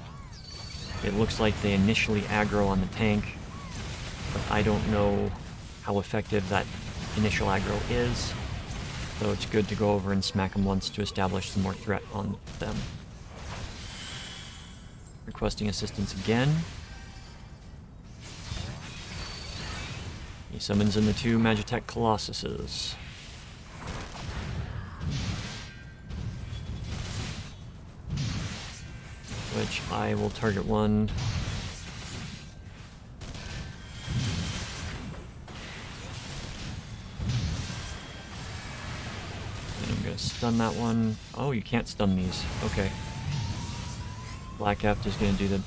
it looks like they initially aggro on the tank, but I don't know how effective that initial aggro is, so it's good to go over and smack them once to establish some more threat on them. Requesting assistance again. He summons in the 2 Magitech Colossuses. Which I will target one. And I'm gonna stun that one. Oh, you can't stun these. Okay. Black F is gonna do the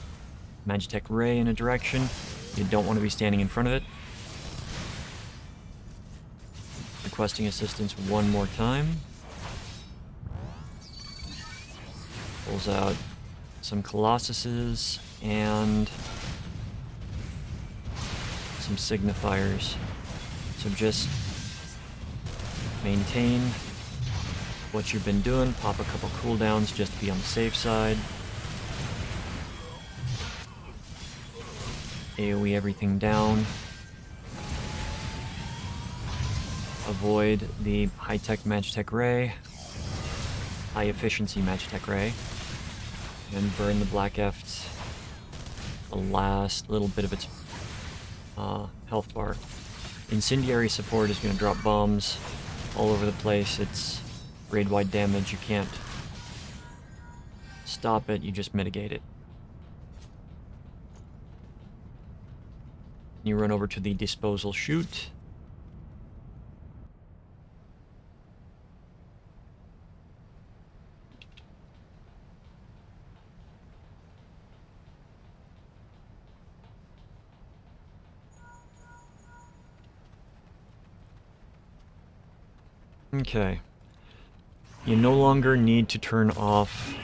Magitech Ray in a direction. You don't want to be standing in front of it. Requesting assistance one more time. Pulls out some Colossuses and some signifiers. So just maintain what you've been doing. Pop a couple cooldowns just to be on the safe side. AoE everything down. Avoid the high-tech Magitech Ray, high-efficiency Magitech Ray, and burn the Black Eft the last little bit of its health bar. Incendiary support is going to drop bombs all over the place. It's raid-wide damage. You can't stop it, you just mitigate it. You run over to the disposal chute. Okay. You no longer need to turn off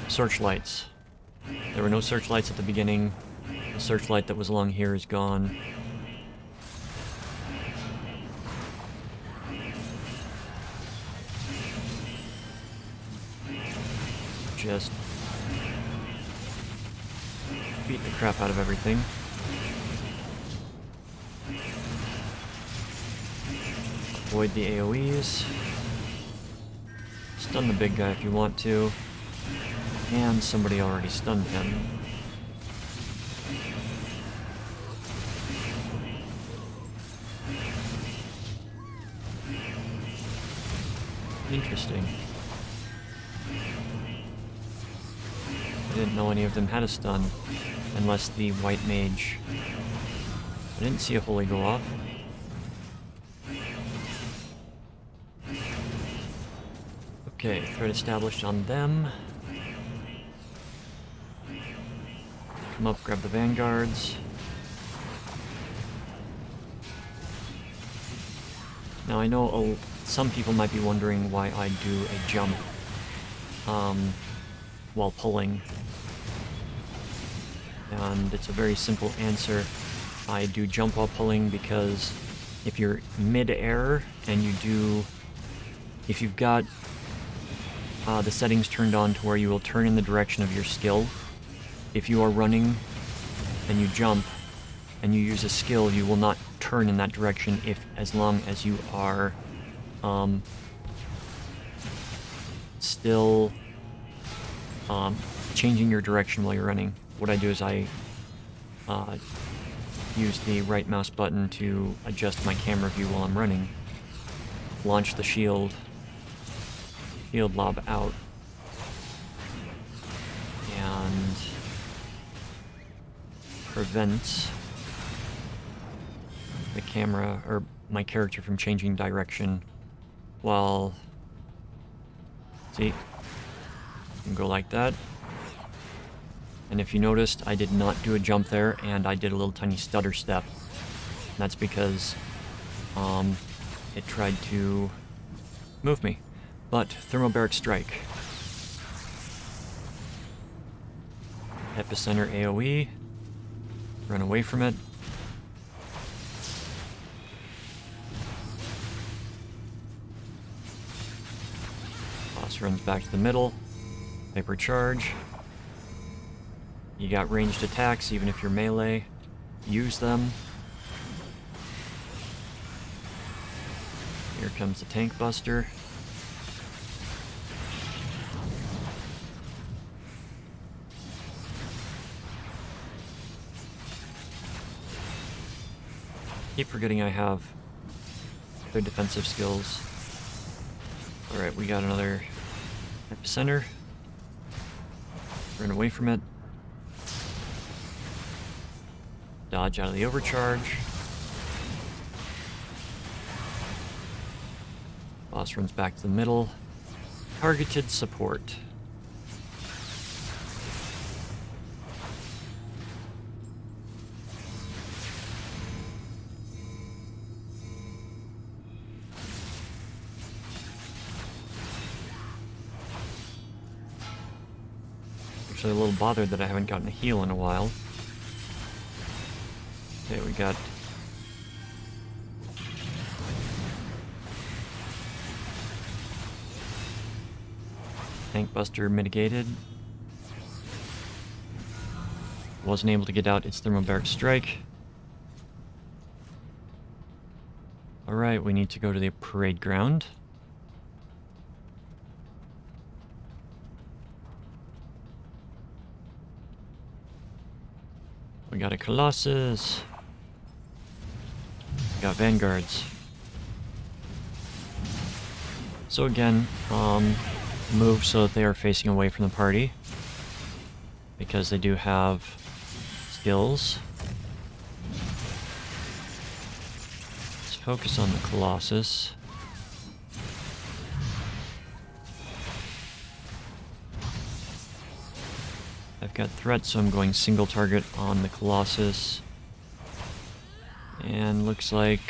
searchlights. There were no searchlights at the beginning. The searchlight that was along here is gone. Just beat the crap out of everything. Avoid the AoEs. Stun the big guy if you want to. And somebody already stunned him. Interesting. I didn't know any of them had a stun, unless the white mage. I didn't see a holy go off. Okay, threat established on them. Come up, grab the vanguards. Now I know some people might be wondering why I do a jump while pulling. And it's a very simple answer. I do jump while pulling because if you're mid-air and if you've got the settings turned on to where you will turn in the direction of your skill, if you are running and you jump and you use a skill, you will not turn in that direction as long as you are still changing your direction while you're running. What I do is I use the right mouse button to adjust my camera view while I'm running. Launch the shield lob out, and prevent the camera or my character from changing direction while, see, you can go like that. And if you noticed, I did not do a jump there, and I did a little tiny stutter step. And that's because it tried to move me. But thermobaric strike. Epicenter AoE. Run away from it. Boss runs back to the middle. Hypercharge. You got ranged attacks even if you're melee. Use them. Here comes the tank buster. Keep forgetting I have their defensive skills. Alright, we got another epicenter. Run away from it. Dodge out of the overcharge. Boss runs back to the middle. Targeted support. Actually a little bothered that I haven't gotten a heal in a while. Okay, we got Tank Buster mitigated. Wasn't able to get out its thermobaric strike. Alright, we need to go to the parade ground. We got a Colossus. We got Vanguards. So again, move so that they are facing away from the party. Because they do have skills. Let's focus on the Colossus. I've got threats, so I'm going single target on the Colossus. And looks like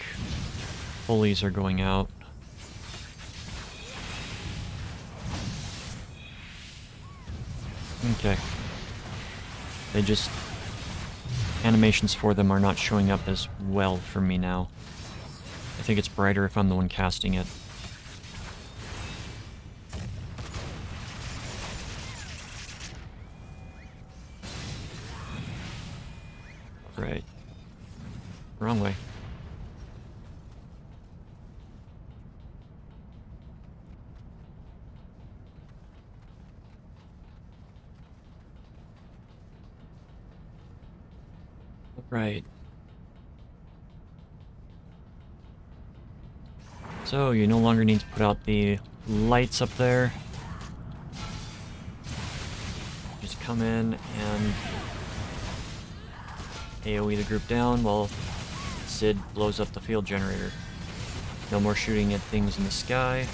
pulleys are going out. Okay. They just... animations for them are not showing up as well for me now. I think it's brighter if I'm the one casting it. Right. Wrong way. Right. So, you no longer need to put out the lights up there. Just come in and AoE the group down while Sid blows up the field generator. No more shooting at things in the sky.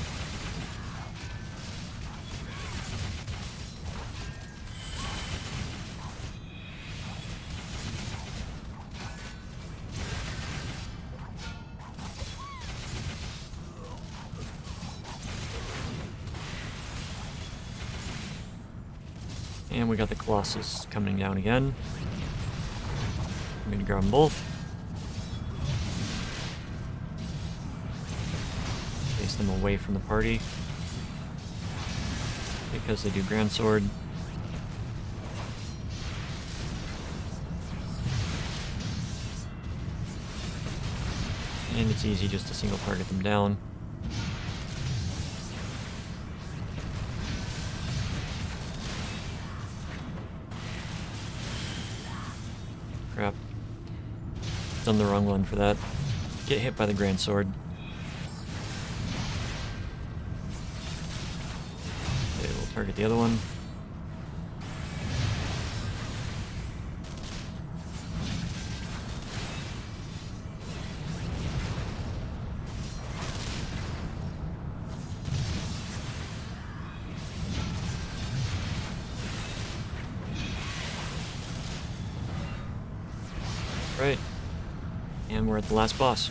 And we got the Colossus coming down again. I'm gonna grab them both. Face them away from the party. Because they do Grand Sword. And it's easy just to single target them down. Crap. Done the wrong one for that. Get hit by the Grand Sword. Okay, we'll target the other one. Right. And we're at the last boss.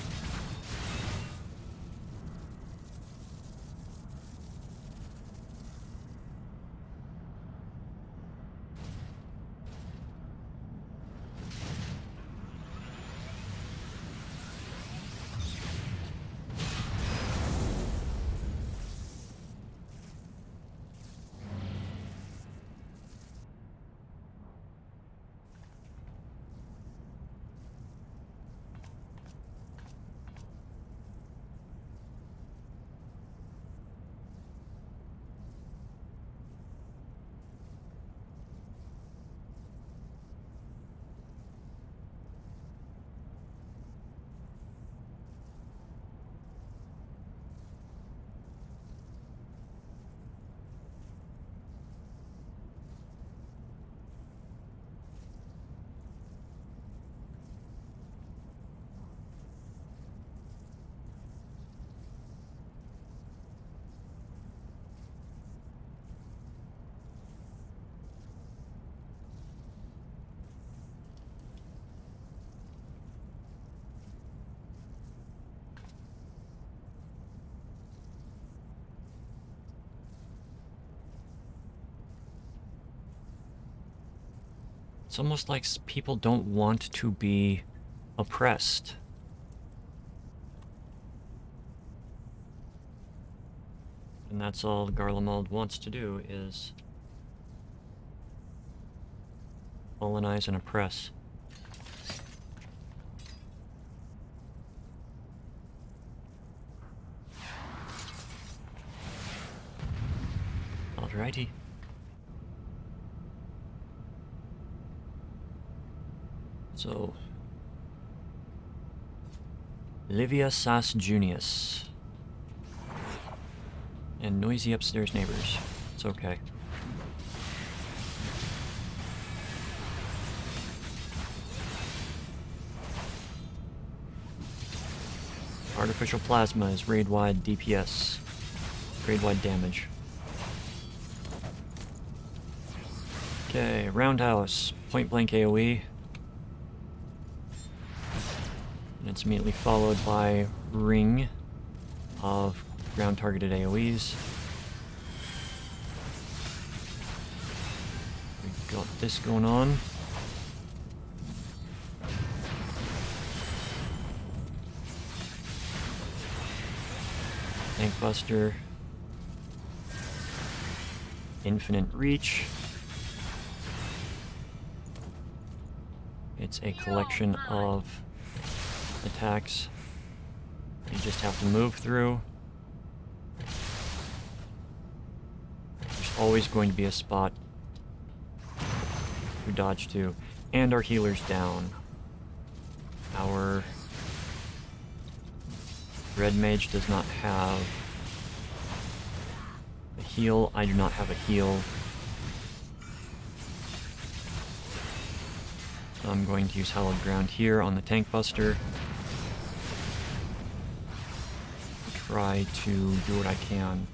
It's almost like people don't want to be oppressed. And that's all Garlemald wants to do, is colonize and oppress. Alrighty. So, Livia Sas Junius. And noisy upstairs neighbors. It's okay. Artificial plasma is raid-wide DPS. Raid-wide damage. Okay, roundhouse. Point-blank AoE. And it's immediately followed by ring of ground-targeted AoEs. We've got this going on. Tank Buster. Infinite Reach. It's a collection of attacks you just have to move through. There's always going to be a spot to dodge to. And our healer's down. Our Red Mage does not have a heal. I do not have a heal. So I'm going to use Hallowed Ground here on the Tank Buster. Try to do what I can.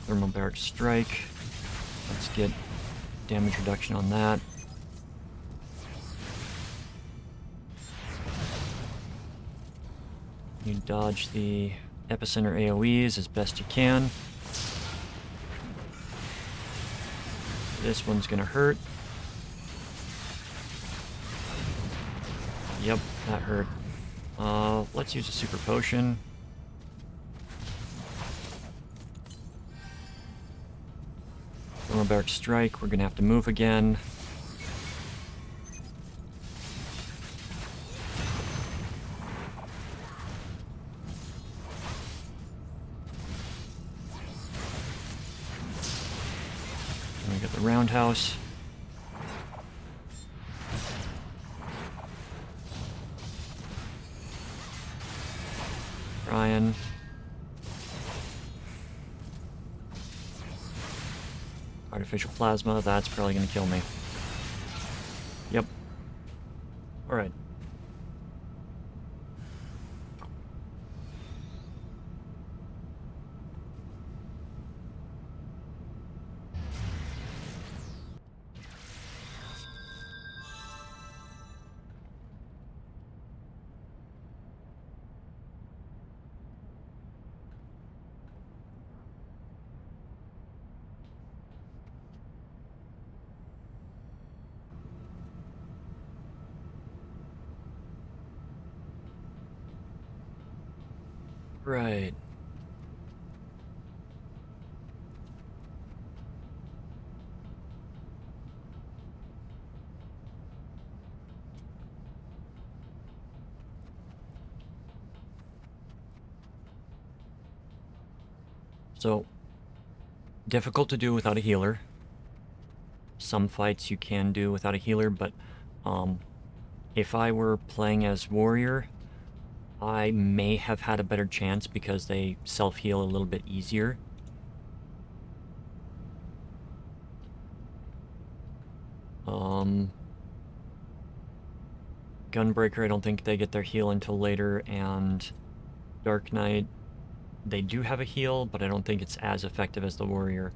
Thermobaric Strike. Let's get damage reduction on that. You dodge the epicenter AoEs as best you can. This one's gonna hurt. Yep, that hurt. Let's use a super potion. Thermobaric Strike, we're gonna have to move again. And we got the roundhouse. Ryan. Artificial plasma, that's probably gonna kill me. Yep. Alright. Right. So, difficult to do without a healer. Some fights you can do without a healer, but if I were playing as warrior, I may have had a better chance because they self-heal a little bit easier. Gunbreaker, I don't think they get their heal until later, and Dark Knight, they do have a heal, but I don't think it's as effective as the warrior.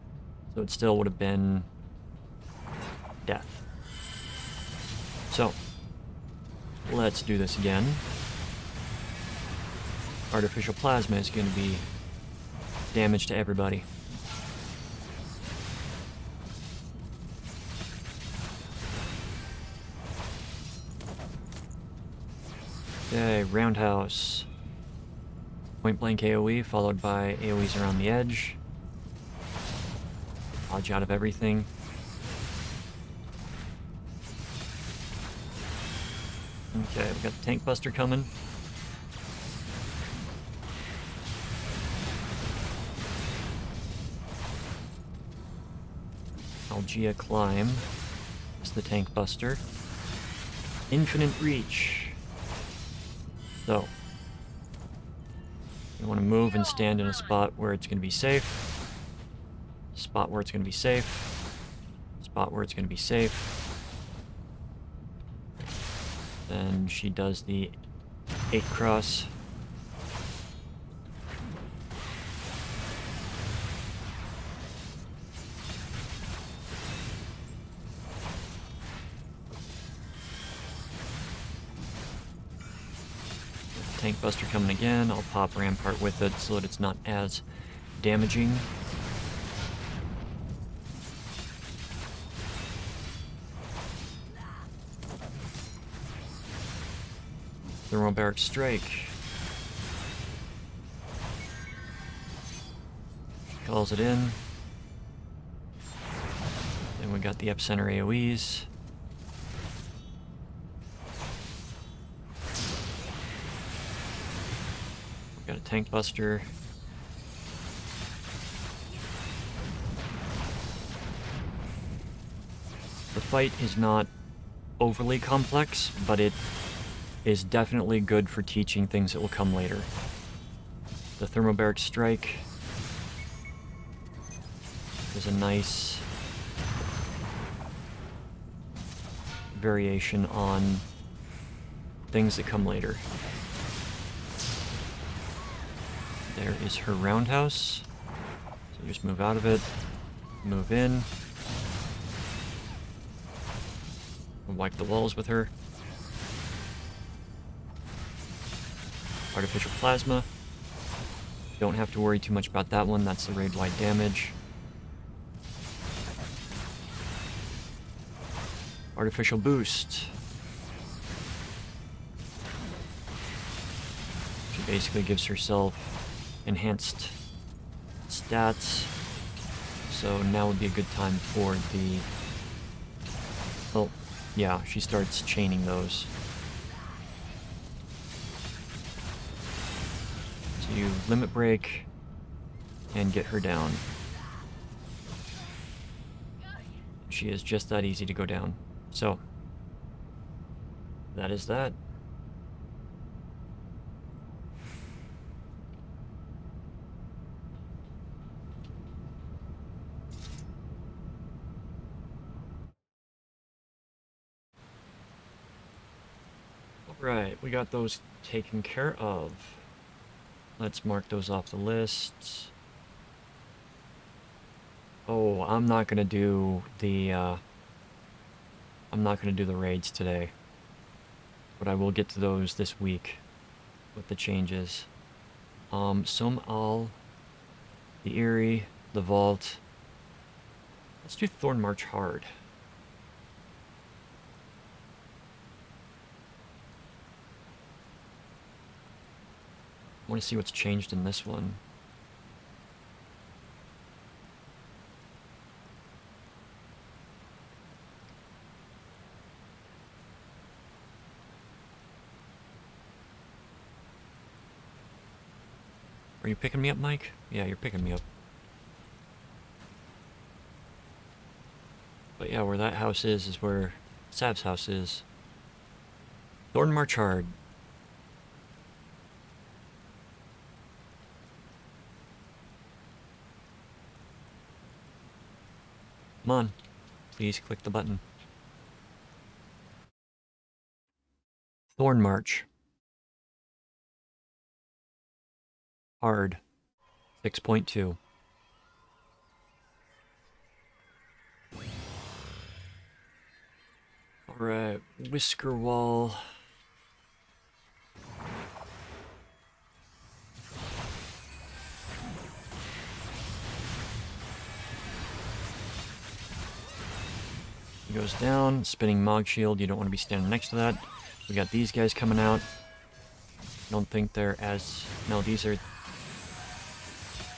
So it still would have been death. So, let's do this again. Artificial plasma is going to be damage to everybody. Okay, roundhouse. Point blank AoE followed by AoEs around the edge. Dodge out of everything. Okay, we got the tank buster coming. Algia climb. It's the tank buster. Infinite reach. So, you want to move and stand in a spot where it's going to be safe. Spot where it's going to be safe. Spot where it's going to be safe. Then she does the 8 cross. Tank buster coming again. I'll pop Rampart with it so that it's not as damaging. Thermobaric strike. Calls it in. Then we got the epicenter AoEs. Got a tank buster. The fight is not overly complex, but it is definitely good for teaching things that will come later. The thermobaric strike is a nice variation on things that come later. There is her roundhouse. So just move out of it, move in, wipe the walls with her. Artificial plasma. Don't have to worry too much about that one, that's the raid-wide damage. Artificial boost. She basically gives herself enhanced stats, so now would be a good time for the... Oh, yeah, she starts chaining those. So you limit break and get her down. She is just that easy to go down. So, that is that. Alright, we got those taken care of. Let's mark those off the list. Oh, I'm not gonna do the raids today. But I will get to those this week with the changes. Some the Eerie, the Vault. Let's do Thorn March Hard. I want to see what's changed in this one. Are you picking me up, Mike? Yeah, you're picking me up. But yeah, where that house is where Sav's house is. Thorn March Hard. Come on. Please click the button. Thorn March. Hard. 6.2. Alright, Whisker Wall. He goes down, spinning Mog Shield, you don't want to be standing next to that. We got these guys coming out. don't think they're as... No, these are...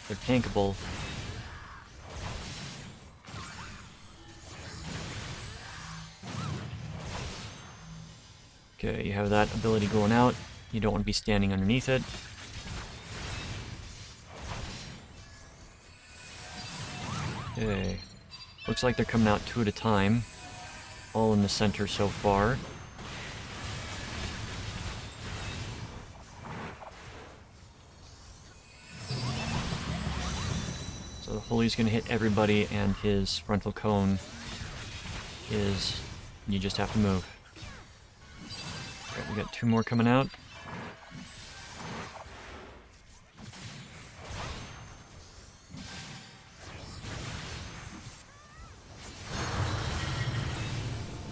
They're tankable. Okay, you have that ability going out. You don't want to be standing underneath it. Okay. Looks like they're coming out 2 at a time. All in the center so far. So the Holy's gonna hit everybody, and his frontal cone is... You just have to move. Alright, we got 2 more coming out.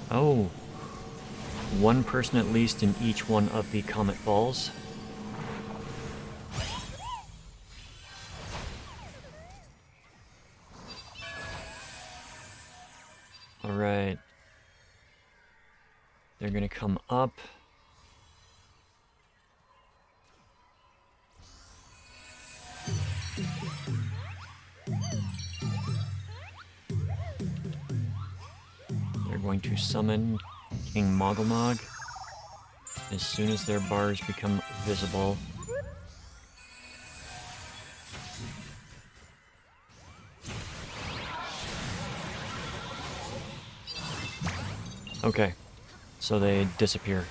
Oh. 1 person at least in each one of the comet balls. Alright. They're gonna come up. They're going to summon King Mogglemog as soon as their bars become visible. Okay, so they disappear.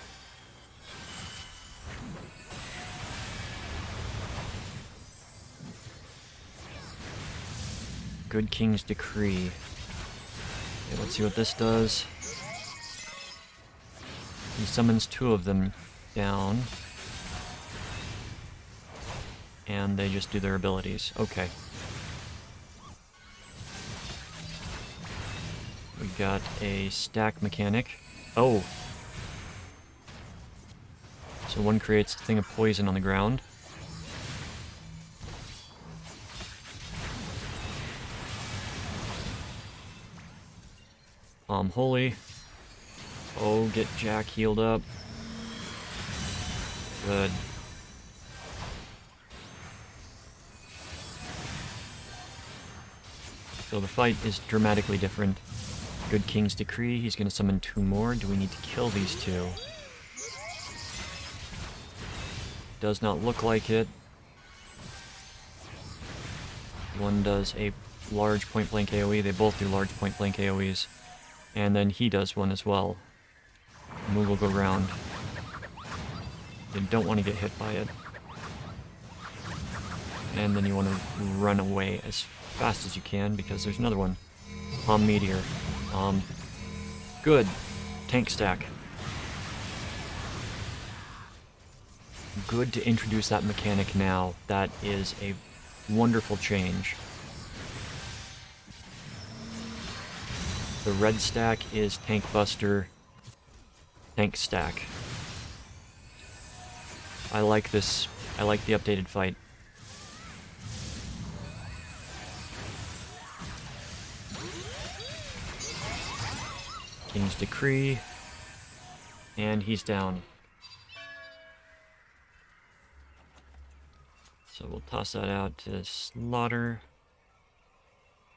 Good King's Decree. Okay, let's see what this does. He summons 2 of them down. And they just do their abilities. Okay. We got a stack mechanic. Oh! So one creates a thing of poison on the ground. Holy. Oh, get Jack healed up. Good. So the fight is dramatically different. Good King's Decree, he's gonna summon 2 more. Do we need to kill these 2? Does not look like it. One does a large point-blank AoE, they both do large point-blank AoEs. And then he does one as well. Move will go round. You don't want to get hit by it. And then you want to run away as fast as you can, because there's another one. Meteor. Good. Tank stack. Good to introduce that mechanic now. That is a wonderful change. The red stack is Tank Buster, Tank Stack. I like this. I like the updated fight. King's Decree. And he's down. So we'll toss that out to Slaughter.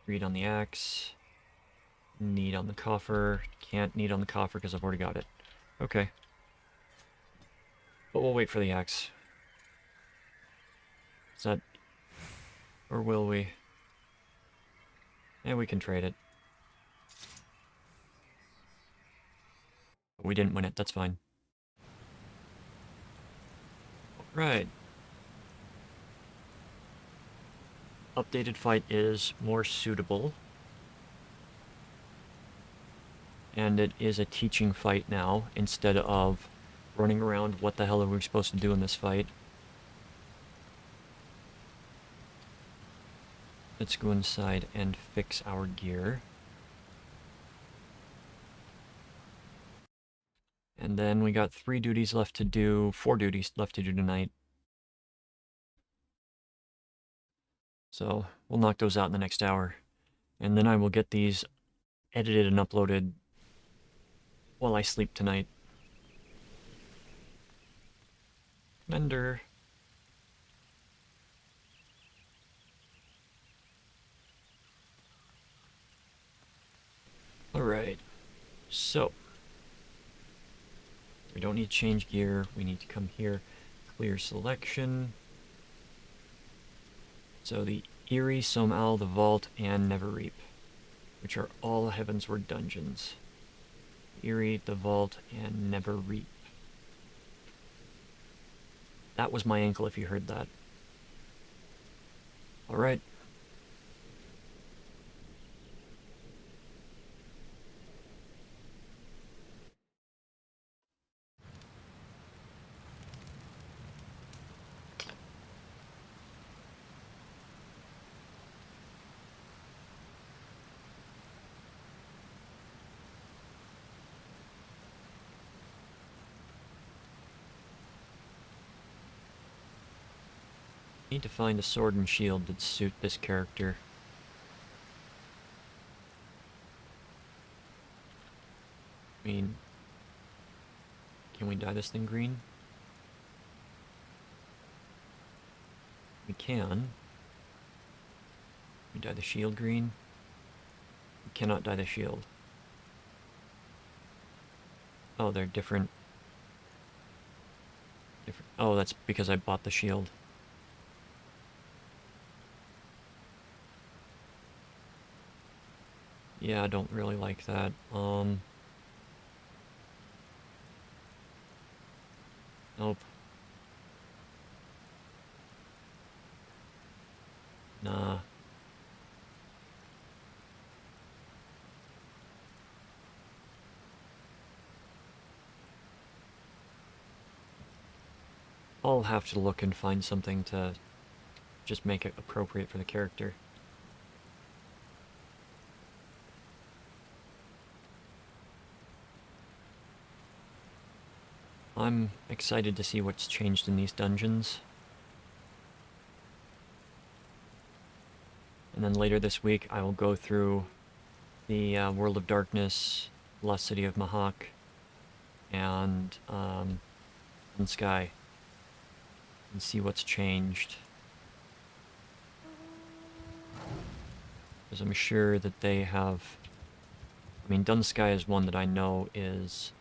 Read on the axe. Need on the coffer. Can't need on the coffer because I've already got it. Okay. But we'll wait for the axe. Is that... Or will we? Yeah, we can trade it. We didn't win it, that's fine. Right. Updated fight is more suitable. And it is a teaching fight now, instead of running around what the hell are we supposed to do in this fight. Let's go inside and fix our gear. And then we got 3 duties left to do, 4 duties left to do tonight. So we'll knock those out in the next hour. And then I will get these edited and uploaded while I sleep tonight. defender. Alright, so we don't need to change gear, we need to come here, clear selection. So the Eerie, Somal, the Vault, and Neverreap, which are all Heavensward dungeons. Eerie, the Vault, and Neverreap. That was my ankle if you heard that. Alright. Need to find a sword and shield that suit this character. I mean, can we dye this thing green? We can. We dye the shield green. We cannot dye the shield. Oh, they're different. Oh, that's because I bought the shield. Yeah, I don't really like that. Nope. Nah. I'll have to look and find something to just make it appropriate for the character. I'm excited to see what's changed in these dungeons. And then later this week I will go through the World of Darkness, Lost City of Mahak, and Sky, and see what's changed. Because I'm sure that they have... I mean, Dun Sky is one that I know is...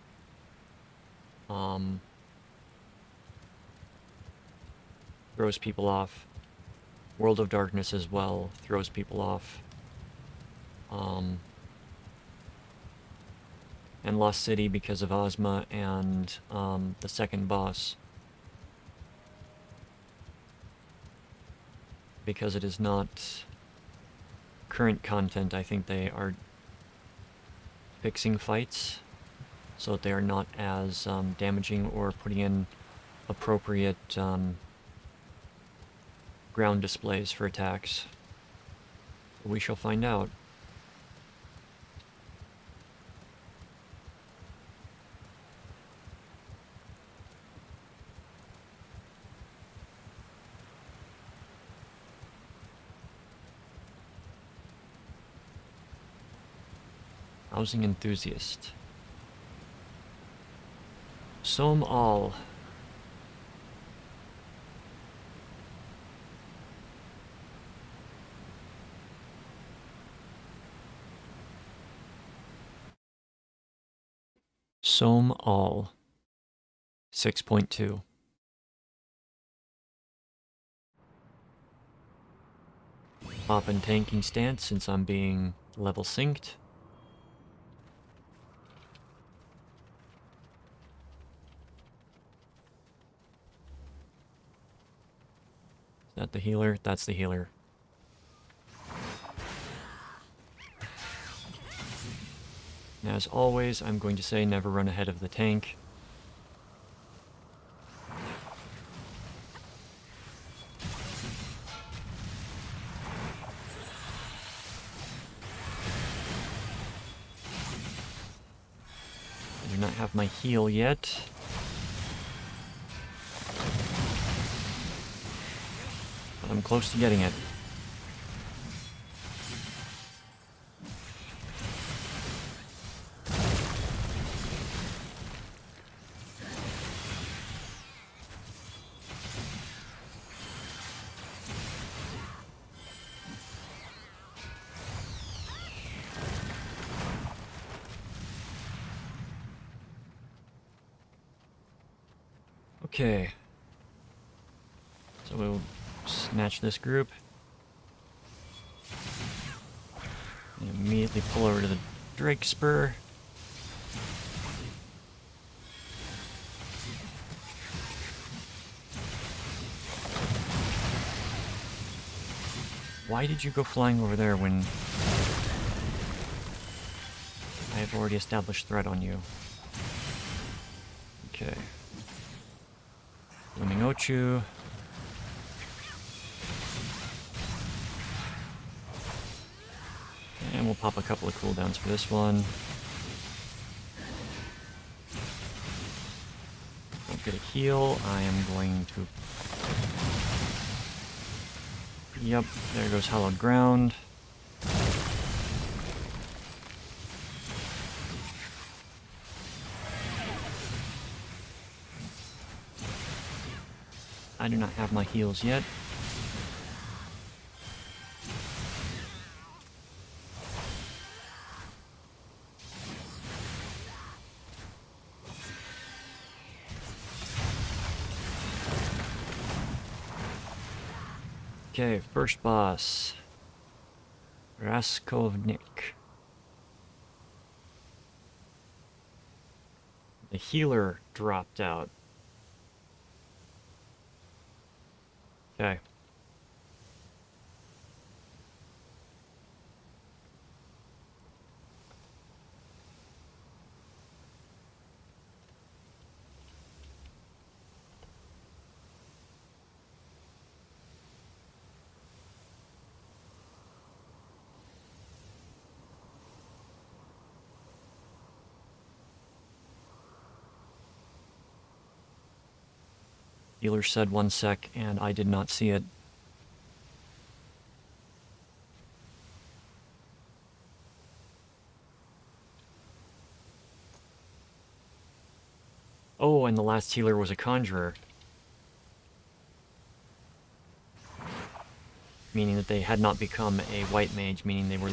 throws people off. World of Darkness as well throws people off. And Lost City because of Ozma and the second boss. Because it is not current content, I think they are fixing fights so that they are not as damaging or putting in appropriate ground displays for attacks. We shall find out. Housing enthusiast. Som all. Som all. 6.2. Pop and tanking stance since I'm being level synced. Is that the healer? That's the healer. And as always, I'm going to say never run ahead of the tank. I do not have my heal yet. But I'm close to getting it. Okay. So we'll snatch this group. And immediately pull over to the Drake Spur. Why did you go flying over there when I have already established threat on you? Okay. Blooming Ochu. And we'll pop a couple of cooldowns for this one. Don't get a heal. I am going to... Yep, there goes Hallowed Ground. I do not have my heals yet. Okay, first boss. Raskovnik. The healer dropped out. Okay. Healer said 1 sec, and I did not see it. Oh, and the last healer was a conjurer. Meaning that they had not become a white mage, meaning they were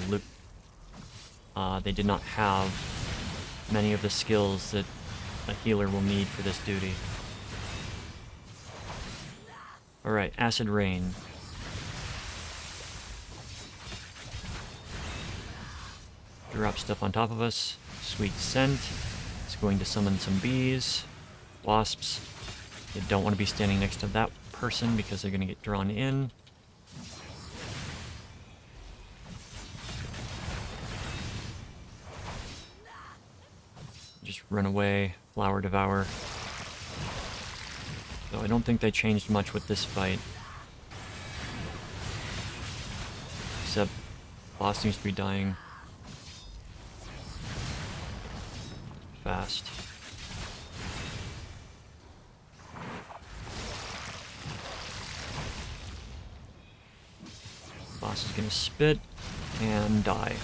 they did not have many of the skills that a healer will need for this duty. Alright, Acid Rain. Drop stuff on top of us. Sweet Scent. It's going to summon some bees. Wasps. You don't want to be standing next to that person because they're going to get drawn in. Just run away. Flower Devour. So I don't think they changed much with this fight. Except boss seems to be dying fast. Boss is gonna spit and die.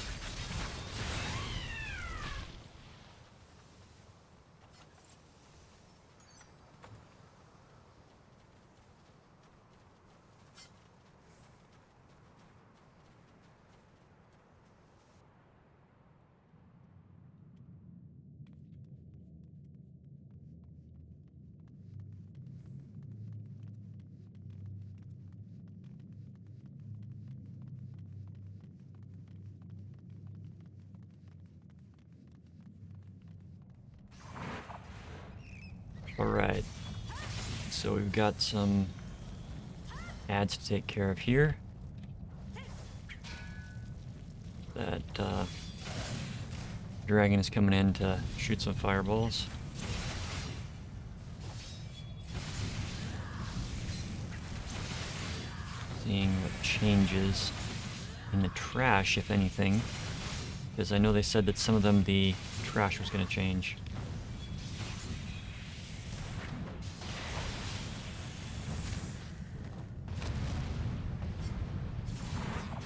Alright, so we've got some ads to take care of here. That dragon is coming in to shoot some fireballs. Seeing what changes in the trash, if anything. Because I know they said that some of them, the trash was going to change.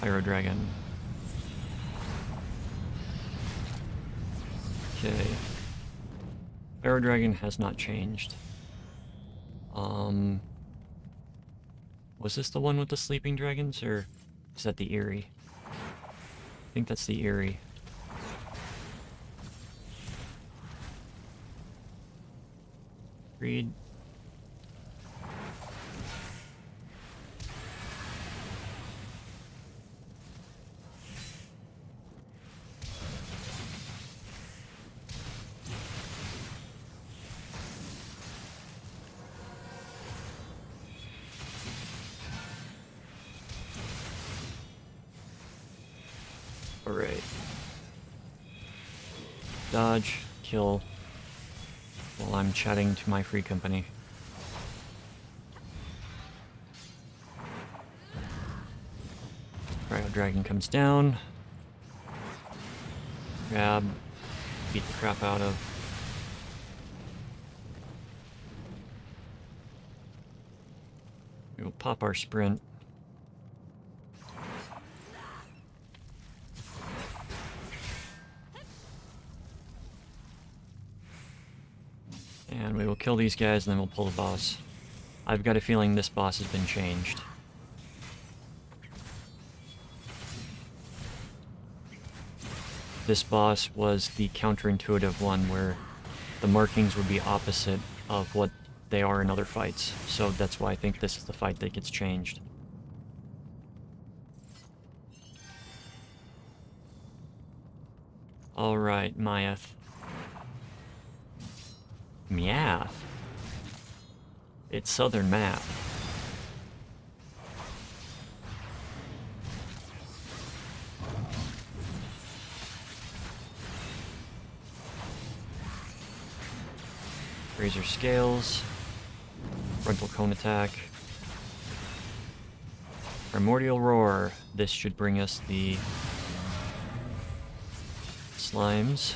Pyro Dragon. Okay. Pyro Dragon has not changed. Was this the one with the sleeping dragons, or is that the Eerie? I think that's the Eerie. Read. dodge, kill, while I'm chatting to my free company. Cryo Dragon comes down. Grab, beat the crap out of. We will pop our sprint. And we will kill these guys and then we'll pull the boss. I've got a feeling this boss has been changed. This boss was the counterintuitive one where the markings would be opposite of what they are in other fights. So that's why I think this is the fight that gets changed. Alright, Mayath. Meath? It's Southern Math. Razor Scales. Frontal Cone Attack. Primordial Roar. This should bring us the slimes.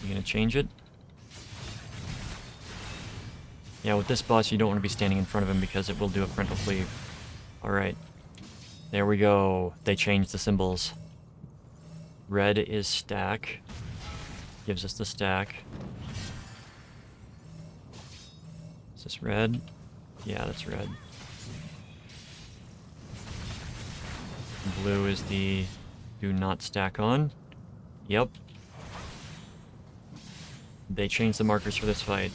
You gonna change it? Yeah, with this boss you don't want to be standing in front of him because it will do a frontal cleave. Alright. There we go. They changed the symbols. Red is stack. Gives us the stack. Is this red? Yeah, that's red. Blue is the do not stack on. Yep. They changed the markers for this fight.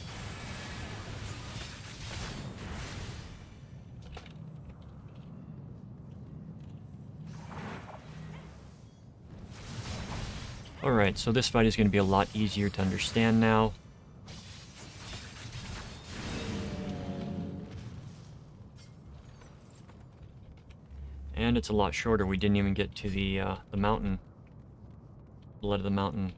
Alright, so this fight is going to be a lot easier to understand now. And it's a lot shorter. We didn't even get to the mountain. Blood of the mountain.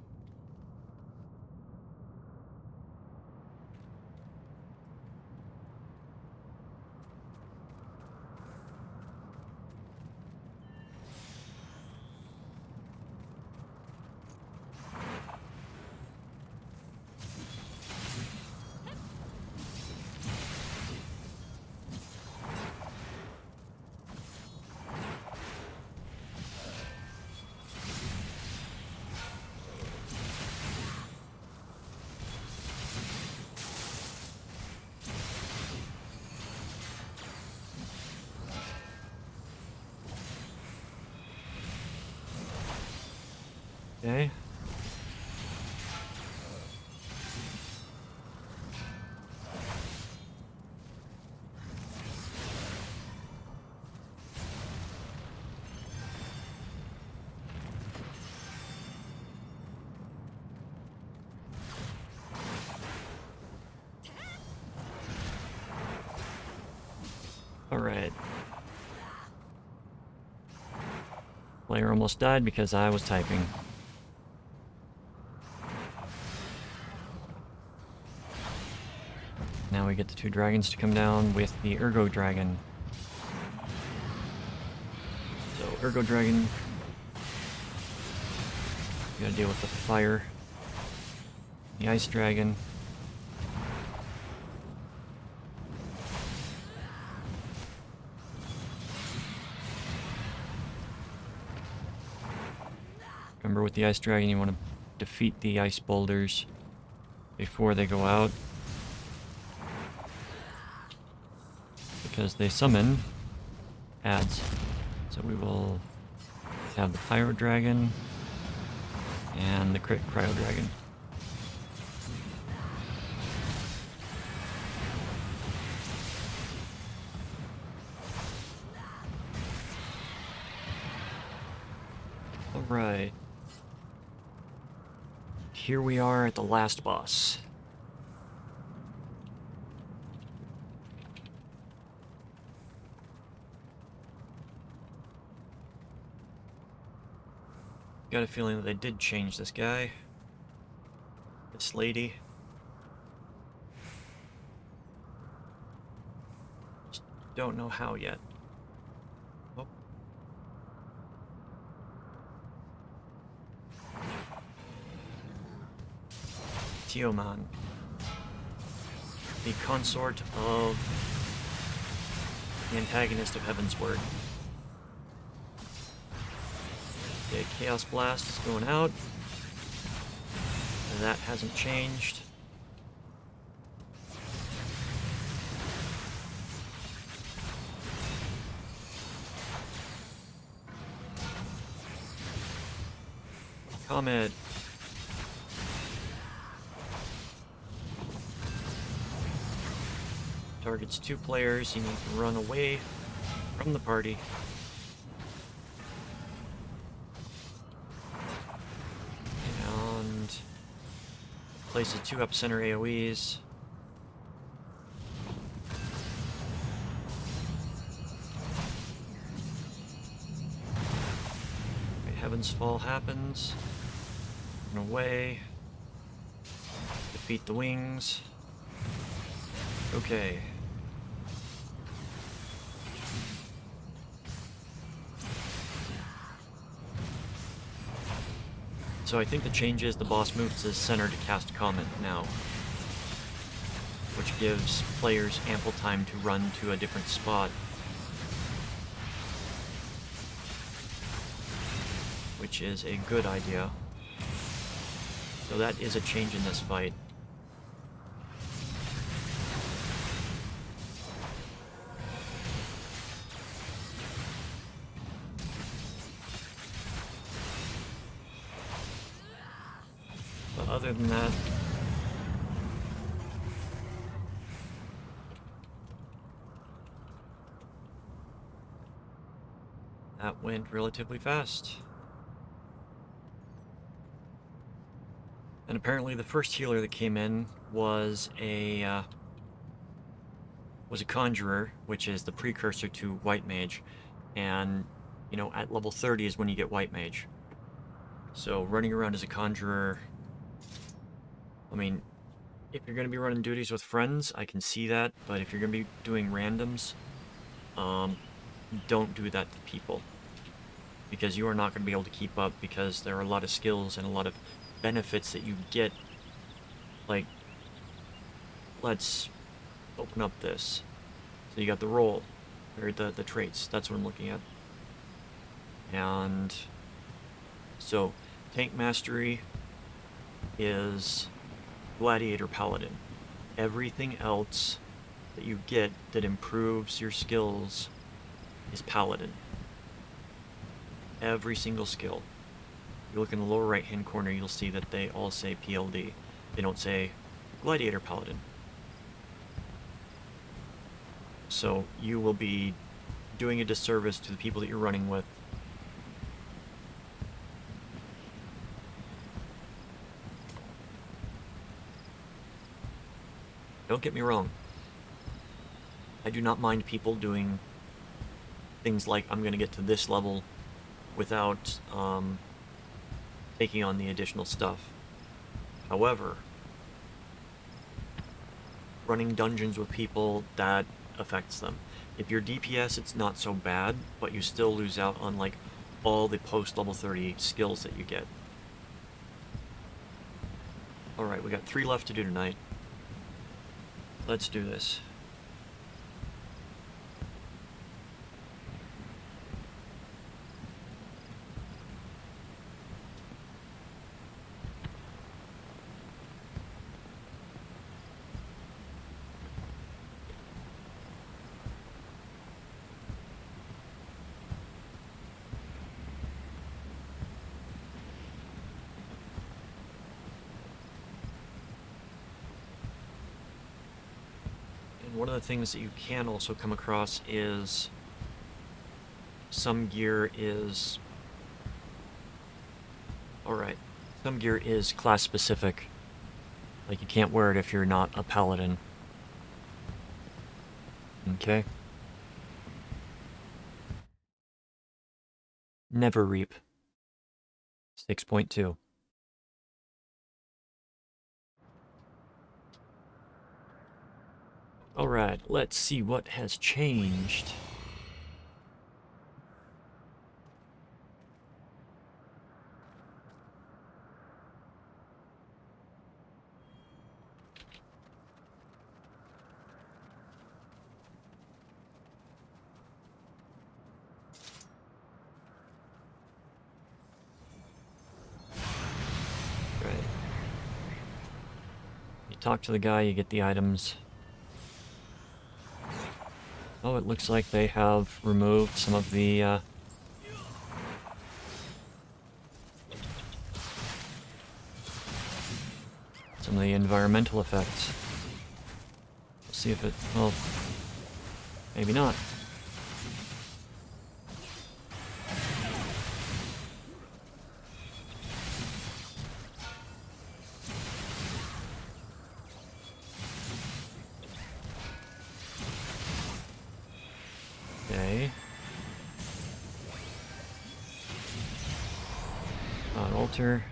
Okay. Alright. Player almost died because I was typing. Now we get the two dragons to come down with the Ergo Dragon. So, Ergo Dragon. We gotta deal with the fire. The Ice Dragon. Remember, with the Ice Dragon, you want to defeat the ice boulders before they go out. Because they summon adds. So we will have the Pyro Dragon and the Cryo Dragon. Alright. Here we are at the last boss. Got a feeling that they did change this guy. This lady. Just don't know how yet. Oh. Tioman. The consort of the antagonist of Heaven's Word. Okay, Chaos Blast is going out. And that hasn't changed. Comet. Targets 2 players. You need to run away from the party. And places 2 epicenter AoEs. Okay, Heaven's Fall happens. Run away. Defeat the wings. Okay. So I think the change is the boss moves to center to cast Comet now, which gives players ample time to run to a different spot, which is a good idea. So that is a change in this fight. But other than that, that went relatively fast. And apparently the first healer that came in was a conjurer, which is the precursor to white mage. And, you know, at level 30 is when you get white mage. So running around as a conjurer, I mean, if you're going to be running duties with friends, I can see that. But if you're going to be doing randoms, don't do that to people. Because you are not going to be able to keep up, because there are a lot of skills and a lot of benefits that you get. Like, let's open up this. So you got the role, or the traits, that's what I'm looking at. And so tank mastery is gladiator paladin. Everything else that you get that improves your skills is paladin. Every single skill. If you look in the lower right hand corner, you'll see that they all say PLD. They don't say gladiator paladin. So you will be doing a disservice to the people that you're running with. Don't get me wrong. I do not mind people doing things like, I'm going to get to this level without taking on the additional stuff. However, running dungeons with people, that affects them. If you're DPS, it's not so bad, but you still lose out on like all the post level 30 skills that you get. Alright, we got 3 left to do tonight. Let's do this. One of the things that you can also come across is some gear is... Alright, some gear is class specific. Like, you can't wear it if you're not a paladin. Okay. Never reap. 6.2. Alright, let's see what has changed. Right. You talk to the guy, you get the items. Oh, it looks like they have removed some of the, some of the environmental effects. We'll see if it... well, maybe not. Okay. Alter.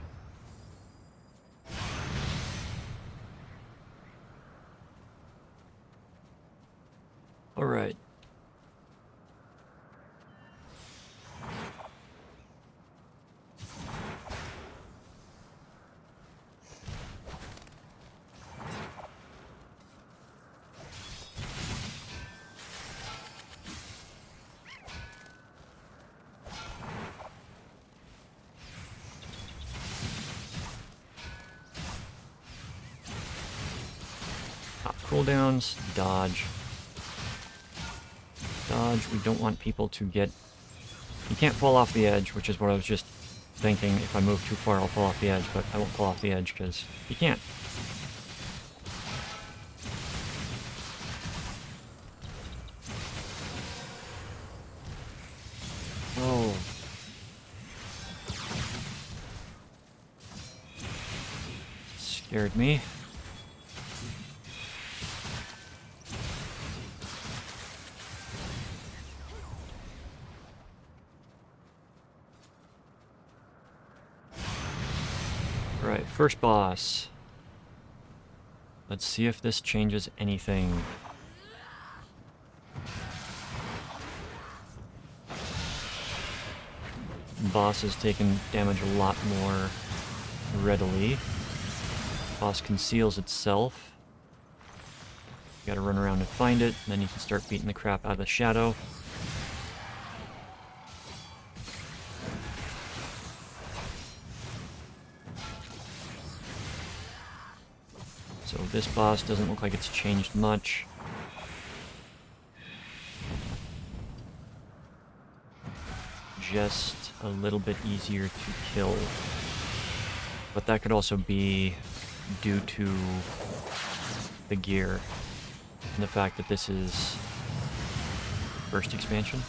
Alright. Cooldowns, dodge. Dodge, we don't want people to get... You can't fall off the edge, which is what I was just thinking. If I move too far, I'll fall off the edge, but I won't fall off the edge, because you can't. Oh. Scared me. Alright, first boss. Let's see if this changes anything. Boss is taking damage a lot more readily. Boss conceals itself. You gotta run around and find it, and then you can start beating the crap out of the shadow. So this boss doesn't look like it's changed much. Just a little bit easier to kill. But that could also be due to the gear and the fact that this is first expansion.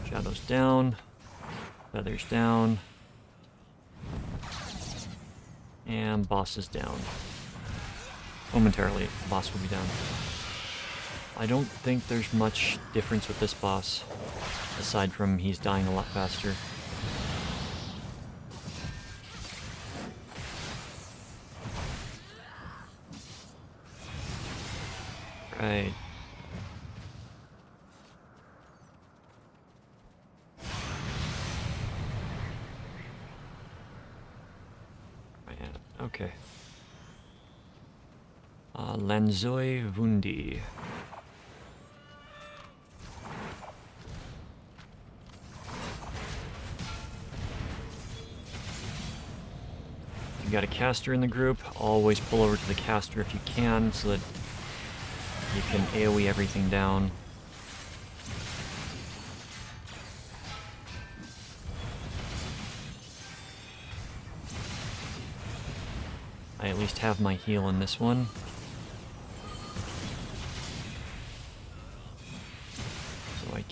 Shadows down, feathers down, and boss is down. Momentarily, boss will be down. I don't think there's much difference with this boss, aside from he's dying a lot faster. Right. Okay. Lanzoi Vundi. You got a caster in the group, always pull over to the caster if you can, so that you can AoE everything down. I at least have my heal in this one.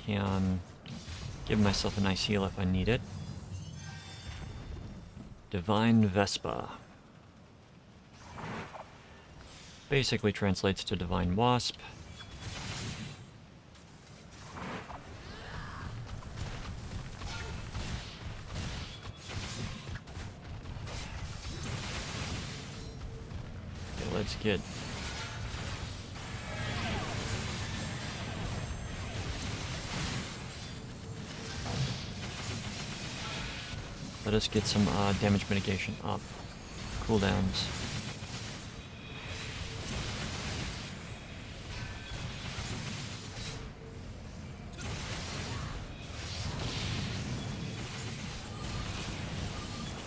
can give myself a nice heal if I need it. Divine Vespa. Basically translates to Divine Wasp. Okay, let's get... Let us get some damage mitigation up. Cooldowns.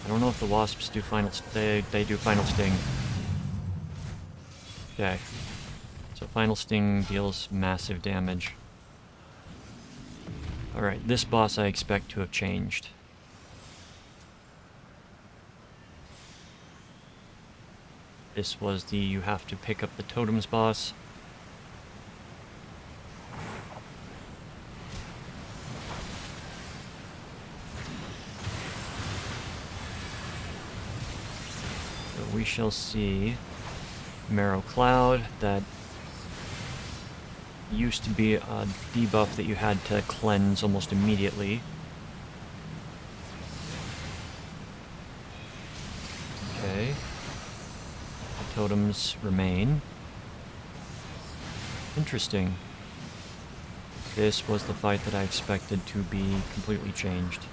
I don't know if the wasps do final... They do final sting. Okay. So final sting deals massive damage. Alright, this boss I expect to have changed. This was the you have to pick up the totems boss. So we shall see Marrow Cloud. That used to be a debuff that you had to cleanse almost immediately. Okay. The totems remain. Interesting. This was the fight that I expected to be completely changed.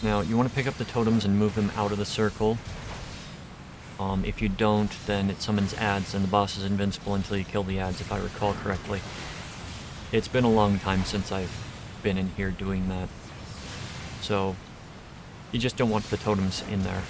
Now, you want to pick up the totems and move them out of the circle. If you don't, then it summons ads, and the boss is invincible until you kill the ads, if I recall correctly. It's been a long time since I've been in here doing that. So, you just don't want the totems in there.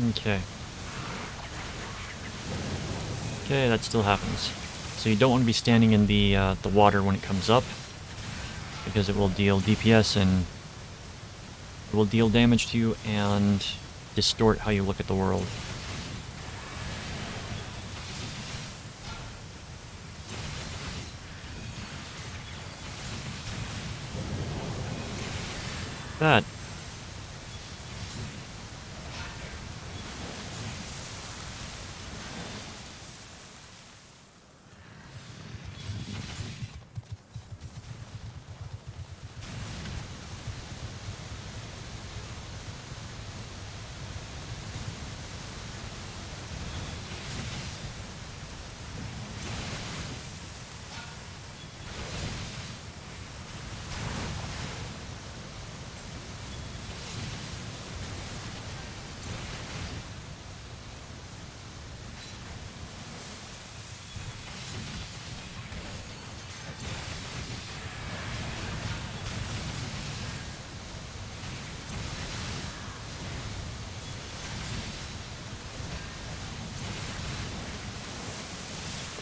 Okay. Okay, that still happens. So you don't want to be standing in the water when it comes up, because it will deal DPS and it will deal damage to you and distort how you look at the world. That.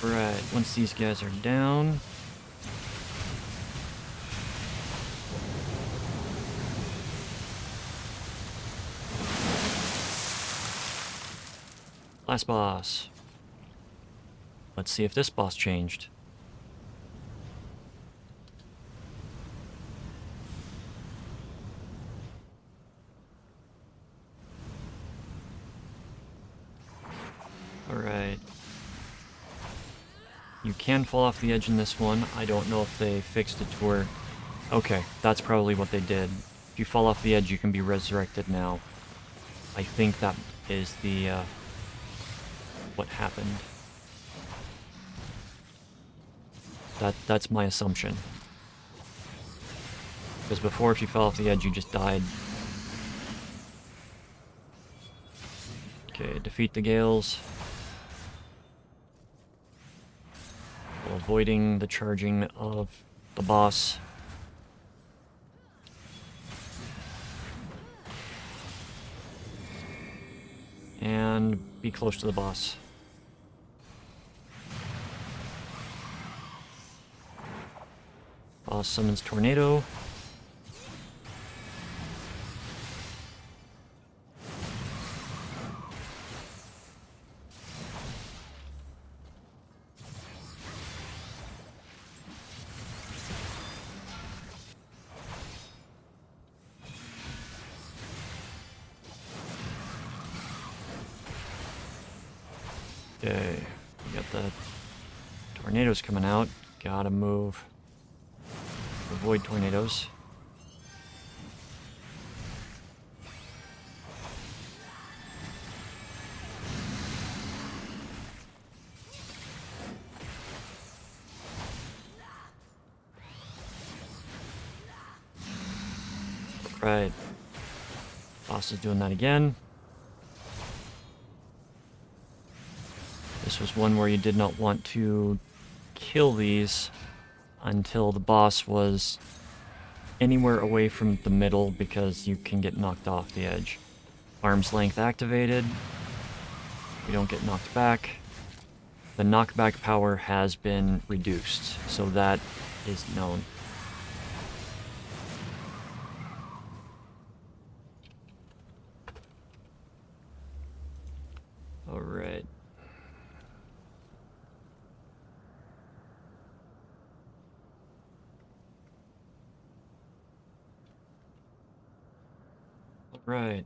Right, once these guys are down... Last boss. Let's see if this boss changed. Alright. You can fall off the edge in this one. I don't know if they fixed it to where... Okay, that's probably what they did. If you fall off the edge, you can be resurrected now. I think that is the, what happened. That's my assumption. Because before, if you fell off the edge, you just died. Okay, defeat the Gales. While avoiding the charging of the boss. And be close to the boss. Boss summons Tornado. Okay, we got the tornadoes coming out. Gotta move. Avoid tornadoes. Right. Boss is doing that again. This was one where you did not want to kill these until the boss was anywhere away from the middle because you can get knocked off the edge. Arm's length activated. We don't get knocked back. The knockback power has been reduced, so that is known. Alright. Alright.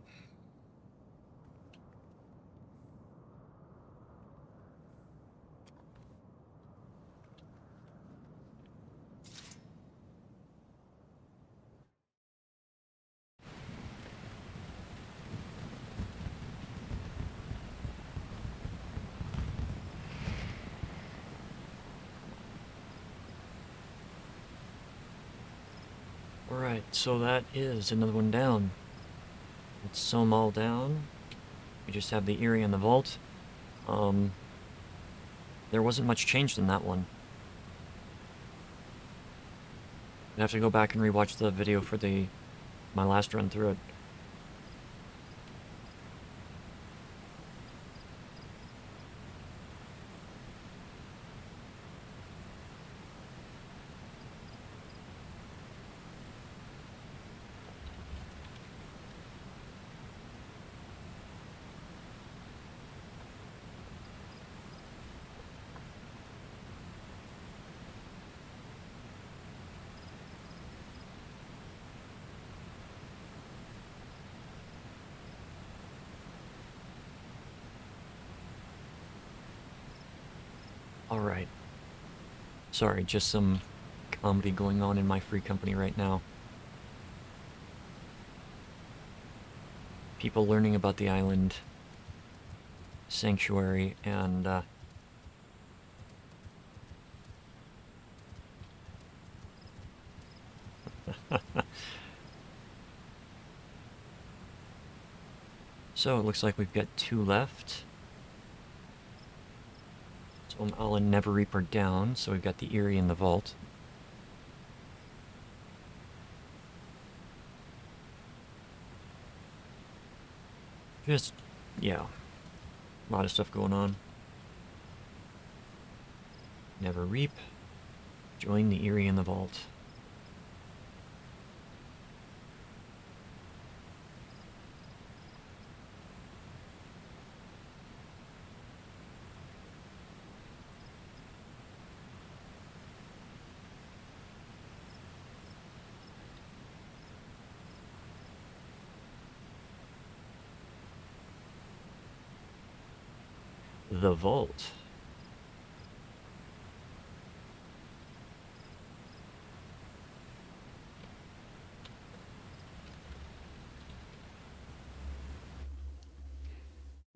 Alright, so that is another one down. Let's sew them all down. We just have the Eerie and the Vault. There wasn't much changed in that one. I have to go back and rewatch the video for my last run through it. Alright. Sorry, just some comedy going on in my free company right now. People learning about the island sanctuary and so it looks like we've got 2 left. So I'll never Reaper down, so we've got the Eerie in the Vault. Just, yeah, a lot of stuff going on. Never Reap. Join the Eerie in the Vault. The Vault.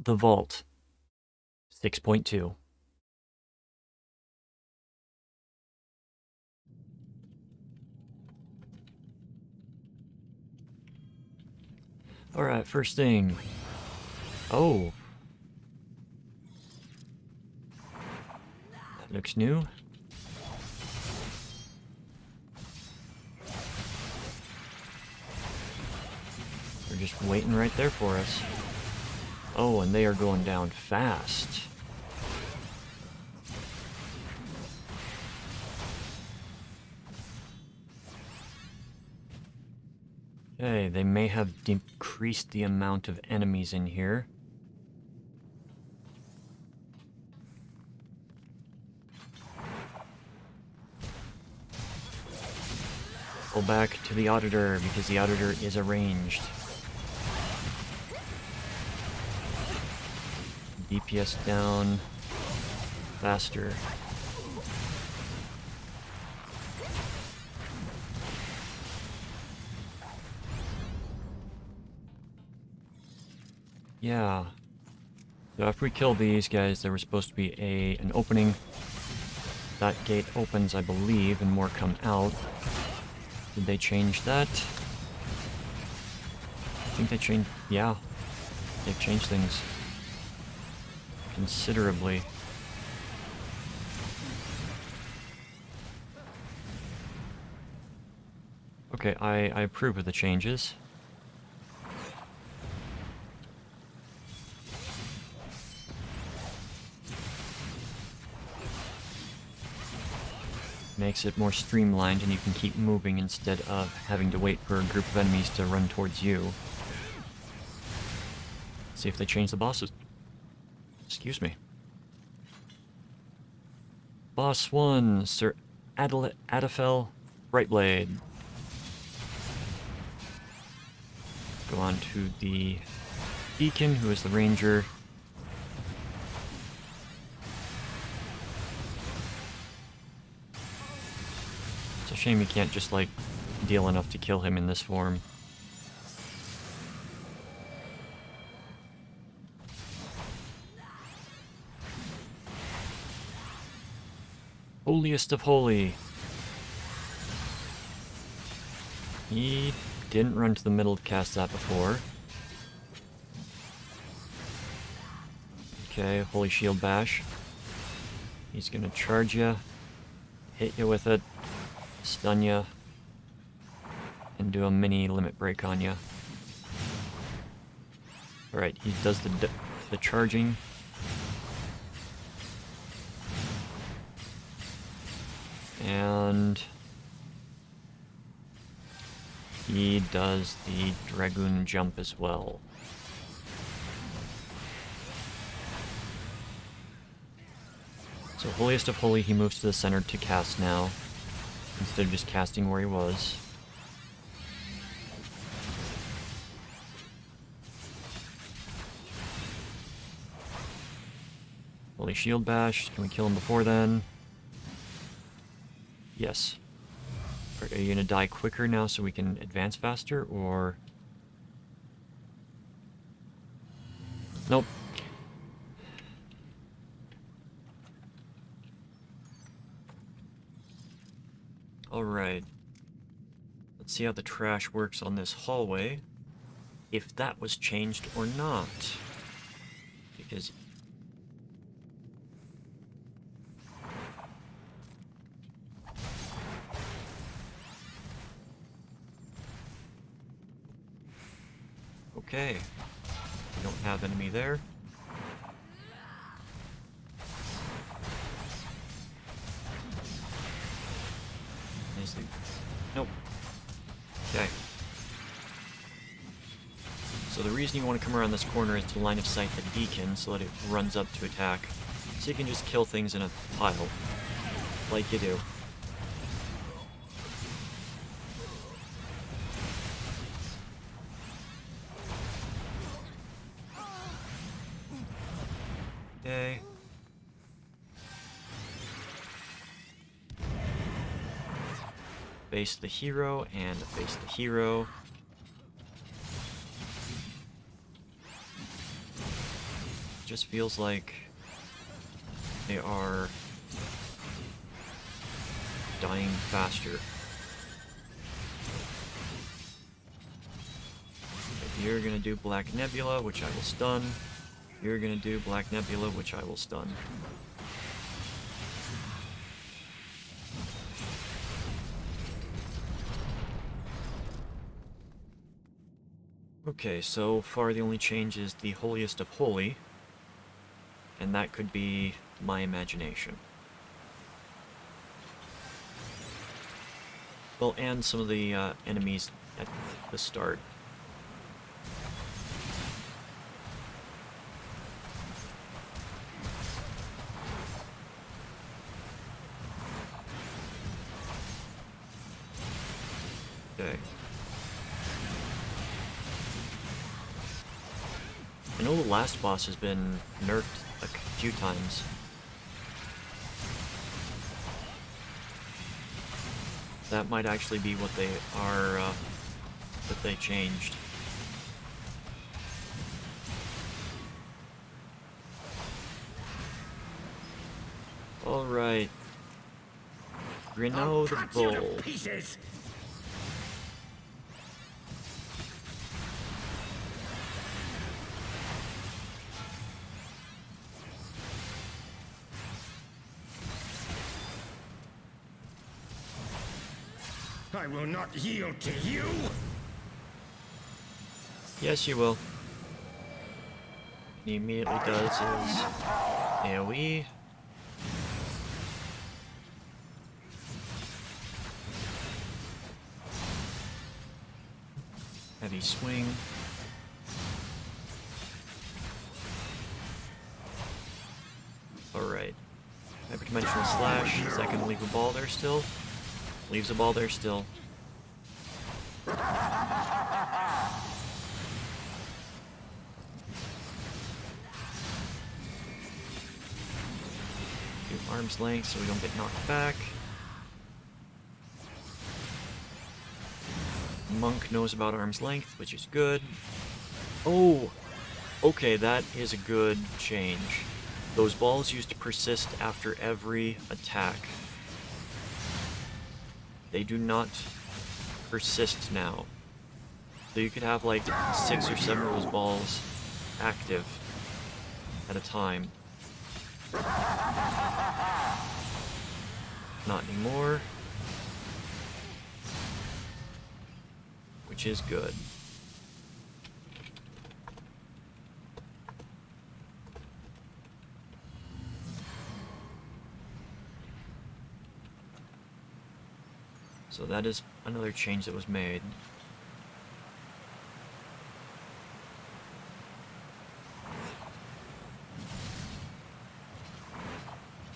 the vault. 6.2. Alright, first thing. Oh. That looks new. They're just waiting right there for us. Oh, and they are going down fast. Okay, they may have decreased the amount of enemies in here. Pull back to the auditor because the auditor is arranged. DPS down faster. Yeah. So if we kill these guys, there was supposed to be an opening. That gate opens, I believe, and more come out. Did they change that? I think they changed... Yeah. They've changed things considerably. Okay, I approve of the changes. Makes it more streamlined and you can keep moving instead of having to wait for a group of enemies to run towards you. See if they change the bosses. Excuse me. Boss 1, Sir Adafel Brightblade. Go on to the Deacon, who is the Ranger. It's a shame you can't just, like, deal enough to kill him in this form. Holiest of Holy. He didn't run to the middle to cast that before. Okay, Holy Shield Bash. He's gonna charge you, hit you with it, stun you, and do a mini limit break on you. Alright, he does the charging. And he does the Dragoon jump as well. So Holiest of Holy, he moves to the center to cast now, instead of just casting where he was. Holy Shield Bash, can we kill him before then? Yes. Are you gonna die quicker now so we can advance faster, or... Nope. Alright. Let's see how the trash works on this hallway. If that was changed or not. Because... Okay. We don't have enemy there. Is the... Nope. Okay. So the reason you want to come around this corner is to line of sight the Deacon so that it runs up to attack. So you can just kill things in a pile. Like you do. Okay. Face the hero and face the hero. Just feels like they are dying faster. You're gonna do Black Nebula, which I will stun. You're gonna do Black Nebula, which I will stun. Okay, so far the only change is the Holiest of Holy, and that could be my imagination. Well, and some of the enemies at the start. Okay. I know the last boss has been nerfed a few times. That might actually be what they are, that they changed. Alright. Renault the Bull. I will not yield to you! Yes, you will. He immediately does his AoE. Heavy swing. Alright. Hyperdimensional slash. Is that gonna leave a ball there still? Leaves a ball there still. Do arm's length so we don't get knocked back. Monk knows about arm's length, which is good. Oh! Okay, that is a good change. Those balls used to persist after every attack. They do not persist now. So you could have like 6 or 7 of those balls active at a time. Not anymore. Which is good. So that is another change that was made.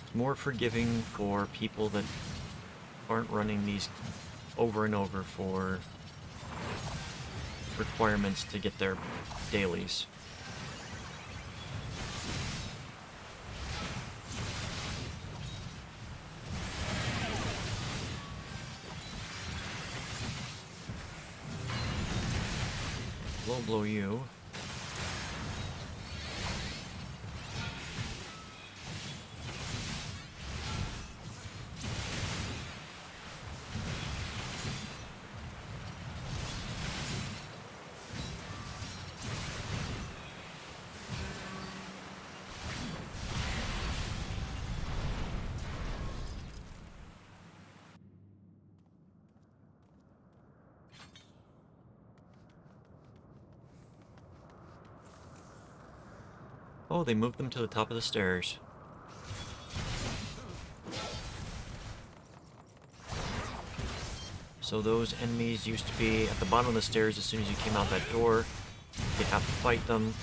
It's more forgiving for people that aren't running these over and over for requirements to get their dailies. Low blow you. Oh, they moved them to the top of the stairs. So those enemies used to be at the bottom of the stairs as soon as you came out that door. You'd have to fight them.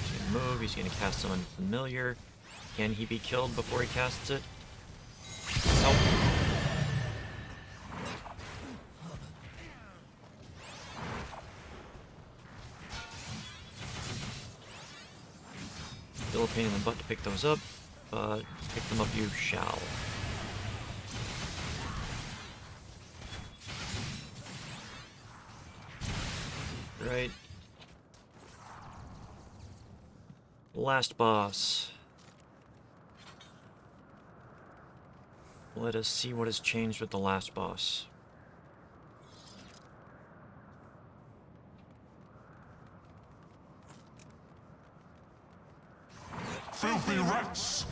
He's gonna move, he's gonna cast someone familiar. Can he be killed before he casts it? Nope. Still a pain in the butt to pick those up. pick them up you shall. Right. Last boss. Let us see what has changed with the last boss. Filthy rats!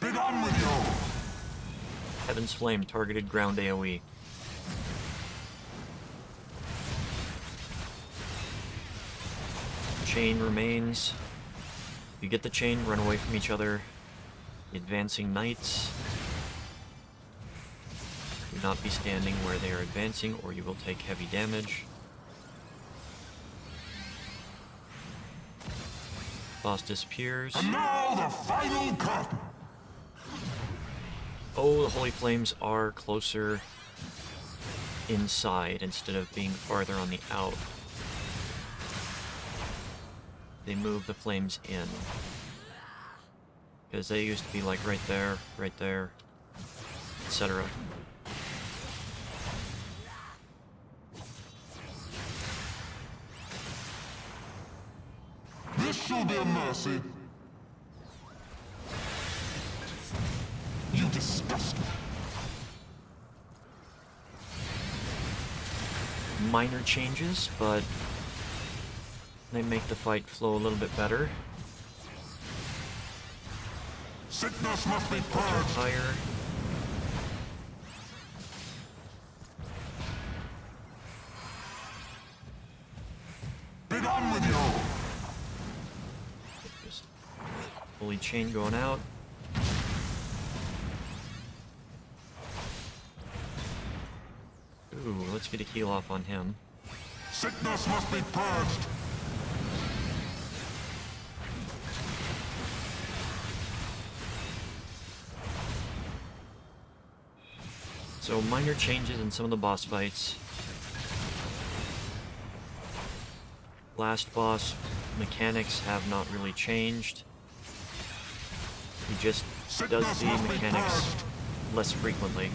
Be done with you! Heaven's Flame, targeted ground AoE. Chain remains. You get the chain, run away from each other. The advancing knights. Do not be standing where they are advancing, or you will take heavy damage. Boss disappears. And now the final curtain! Oh, the Holy Flames are closer inside instead of being farther on the out. They move the flames in. Because they used to be like right there, etc. This shall be a mercy. You disgust me. Minor changes, but they make the fight flow a little bit better. Sickness must be Turn purged. higher. Be done with you! Just holy chain going out. Ooh, let's get a heal off on him. Sickness must be purged. So minor changes in some of the boss fights. Last boss mechanics have not really changed. He just does the mechanics less frequently.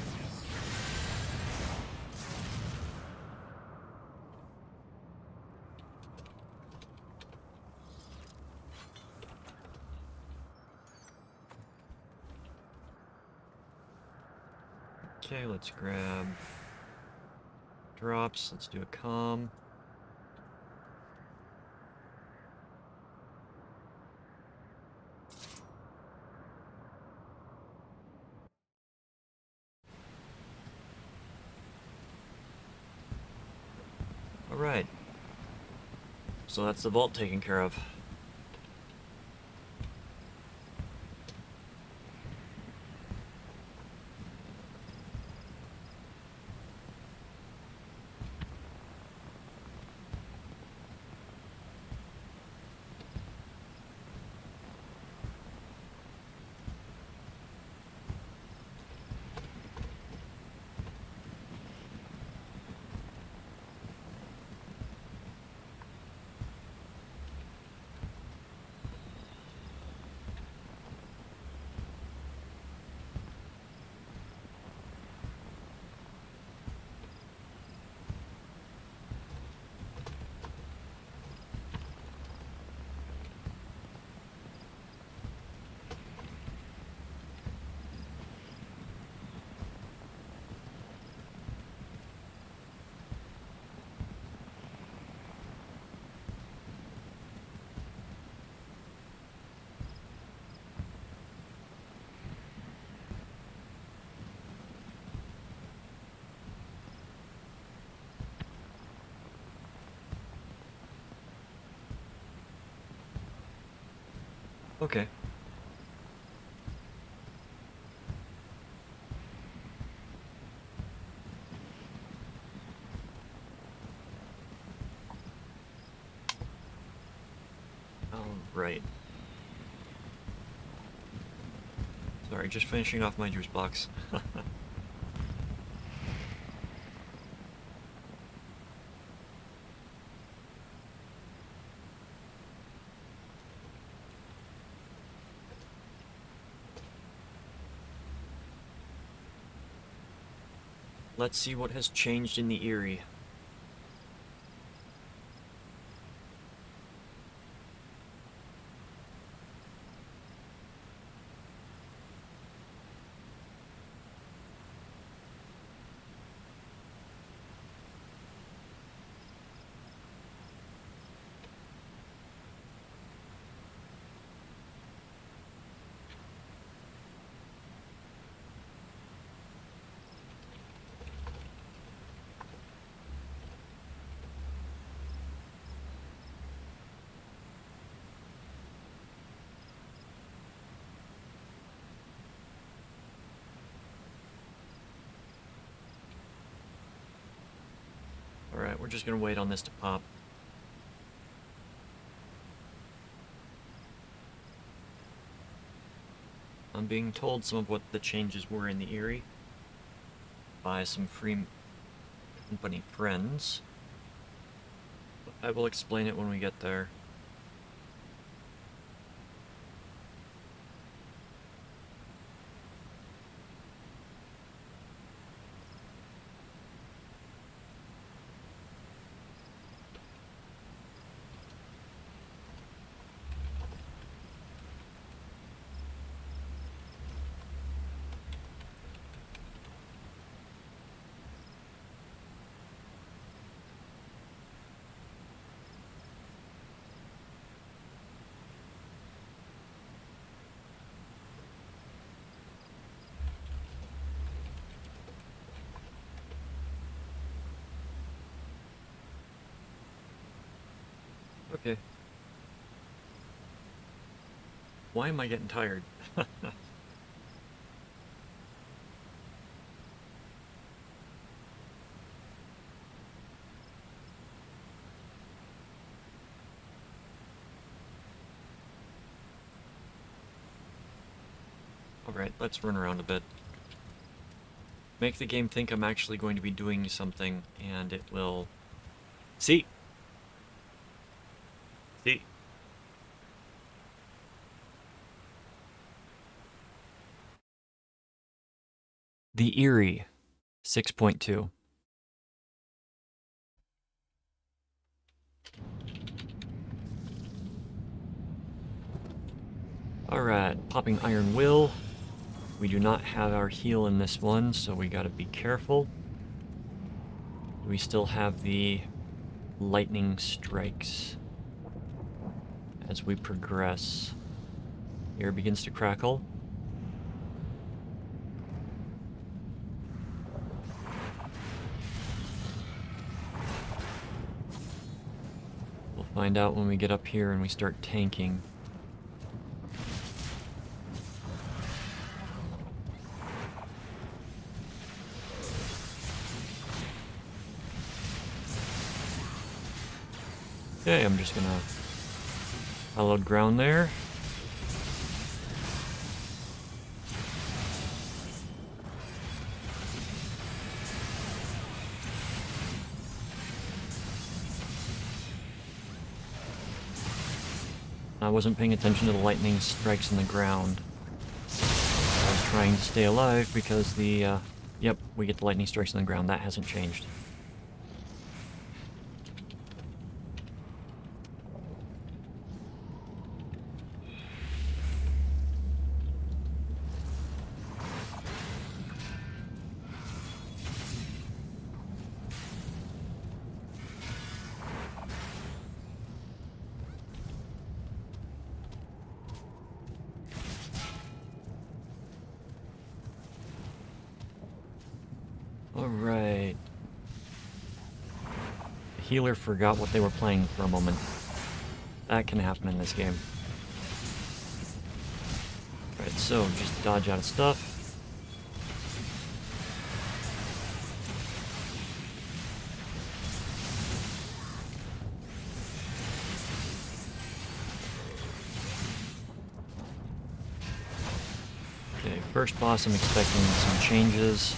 Okay, let's grab drops. Let's do a calm. Alright. So that's the vault taken care of. Okay. All right. Sorry, just finishing off my juice box. Let's see what has changed in the Eyrie. Alright, we're just gonna wait on this to pop. I'm being told some of what the changes were in the Eyrie by some free company friends. But I will explain it when we get there. Okay. Why am I getting tired? Alright, let's run around a bit. Make the game think I'm actually going to be doing something, and it will... See? See? The Eyrie, 6.2. Alright, popping Iron Will. We do not have our heal in this one, so we gotta be careful. We still have the lightning strikes as we progress. Air begins to crackle. We'll find out when we get up here and we start tanking. Okay, I'm just gonna hallowed ground there. I wasn't paying attention to the lightning strikes in the ground. I was trying to stay alive because the, yep, we get the lightning strikes in the ground. That hasn't changed. Alright. The healer forgot what they were playing for a moment. That can happen in this game. Alright, so just dodge out of stuff. Okay, first boss, I'm expecting some changes.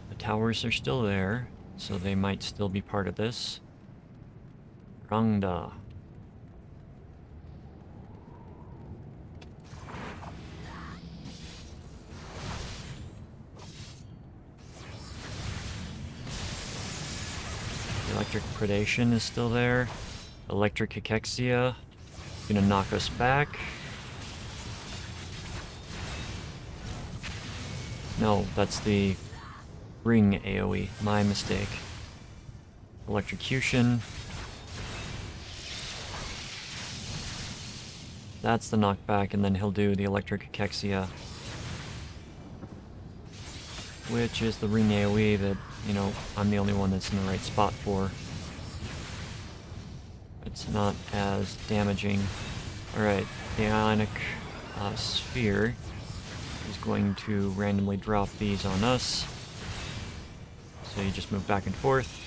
The towers are still there, so they might still be part of this. Rangda. Electric Predation is still there. Electric Cachexia. Gonna knock us back. No, that's the ring AoE. My mistake. Electrocution. That's the knockback, and then he'll do the Electric Cachexia. Which is the ring AoE that, you know, I'm the only one that's in the right spot for. It's not as damaging. Alright, the Ionic Sphere is going to randomly drop these on us. So you just move back and forth.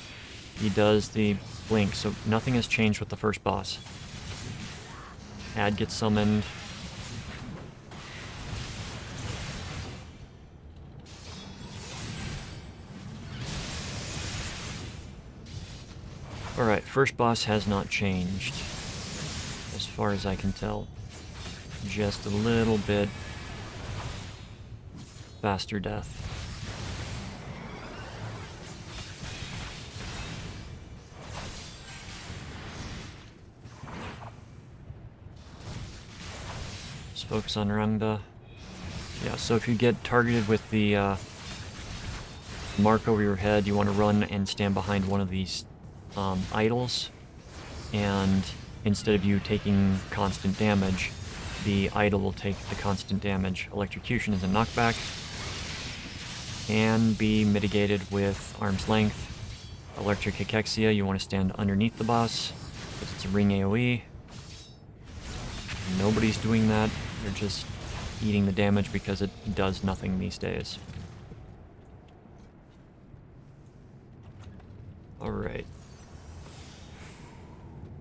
He does the blink, so nothing has changed with the first boss. Ad gets summoned. Alright, first boss has not changed, as far as I can tell. Just a little bit faster death. Just focus on Rangda. Yeah, so if you get targeted with the mark over your head, you want to run and stand behind one of these idols, and instead of you taking constant damage, the idol will take the constant damage. Electrocution is a knockback, can be mitigated with arm's length. Electric Cachexia, you want to stand underneath the boss, because it's a ring AoE. Nobody's doing that, they're just eating the damage because it does nothing these days. Alright.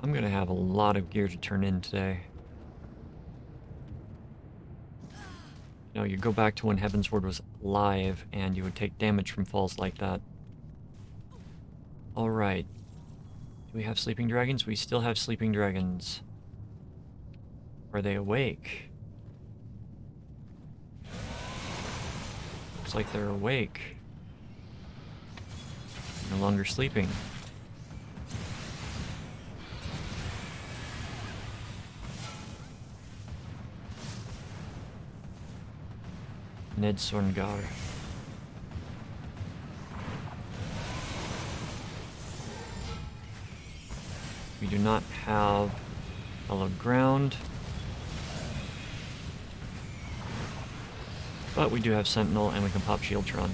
I'm gonna have a lot of gear to turn in today. You know, you go back to when Heavensward was live, and you would take damage from falls like that. Alright. Do we have sleeping dragons? We still have sleeping dragons. Are they awake? Looks like they're awake. No longer sleeping. Ned Sorngar. We do not have hallowed ground, but we do have Sentinel, and we can pop Shieldtron.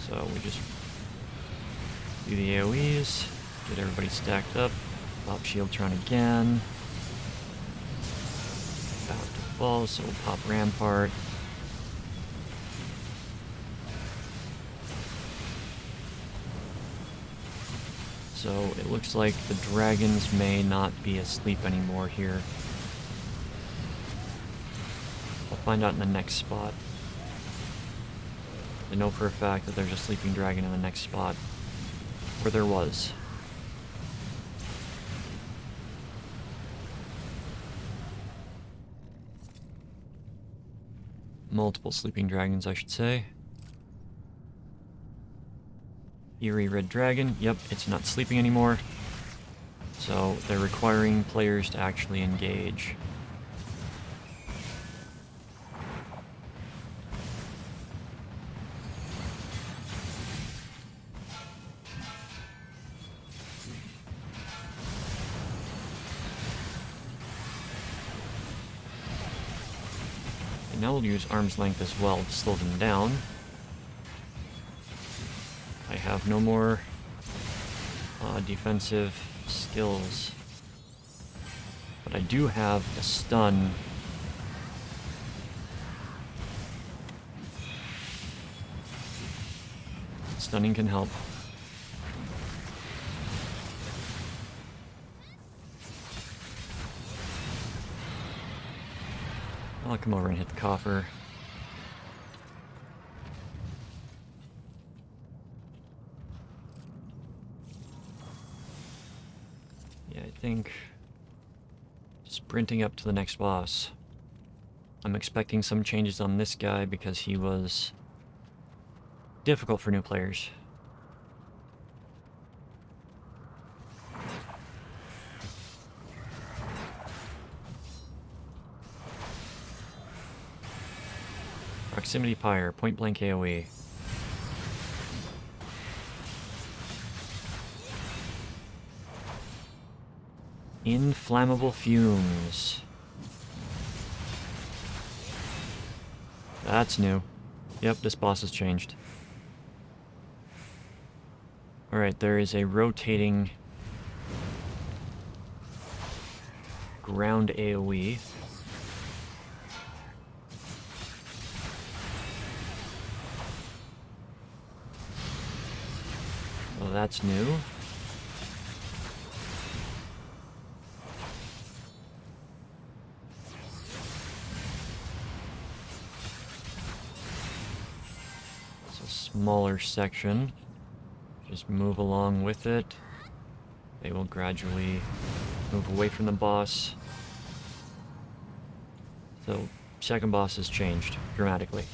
So we just do the AoEs, get everybody stacked up, pop Shieldtron again. Back to fall, so we'll pop Rampart. So it looks like the dragons may not be asleep anymore here. I'll find out in the next spot. I know for a fact that there's a sleeping dragon in the next spot. Where there was. Multiple sleeping dragons, I should say. Eerie Red Dragon. Yep, it's not sleeping anymore. So they're requiring players to actually engage. And now we'll use Arm's Length as well to slow them down. I have no more defensive skills, but I do have a stun. Stunning can help. I'll come over and hit the coffer. Yeah, I think sprinting up to the next boss. I'm expecting some changes on this guy because he was difficult for new players. Proximity Pyre, point blank AoE. Inflammable fumes. That's new. Yep, this boss has changed. Alright, there is a rotating ground AoE. Well, that's new. It's a smaller section. Just move along with it. They will gradually move away from the boss. So, second boss has changed dramatically.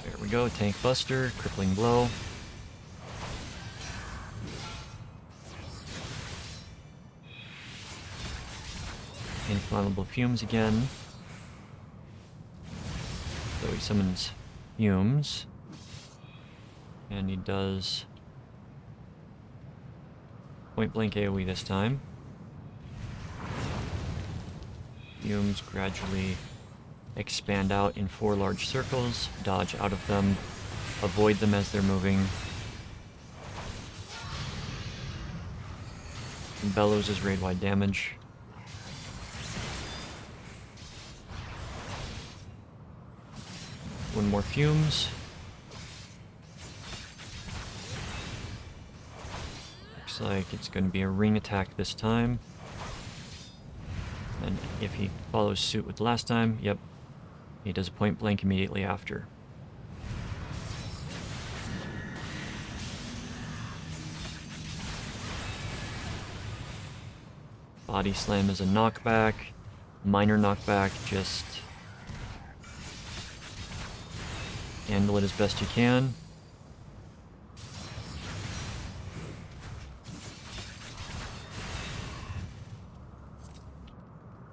There we go, Tank Buster, Crippling Blow. Inflammable Fumes again. So he summons Fumes. And he does point blank AoE this time. Fumes gradually expand out in 4 large circles, dodge out of them, avoid them as they're moving. Bellows is raid-wide damage. One more Fumes. Looks like it's going to be a ring attack this time. And if he follows suit with last time, yep, he does a point blank immediately after. Body Slam is a knockback. Minor knockback, just handle it as best you can.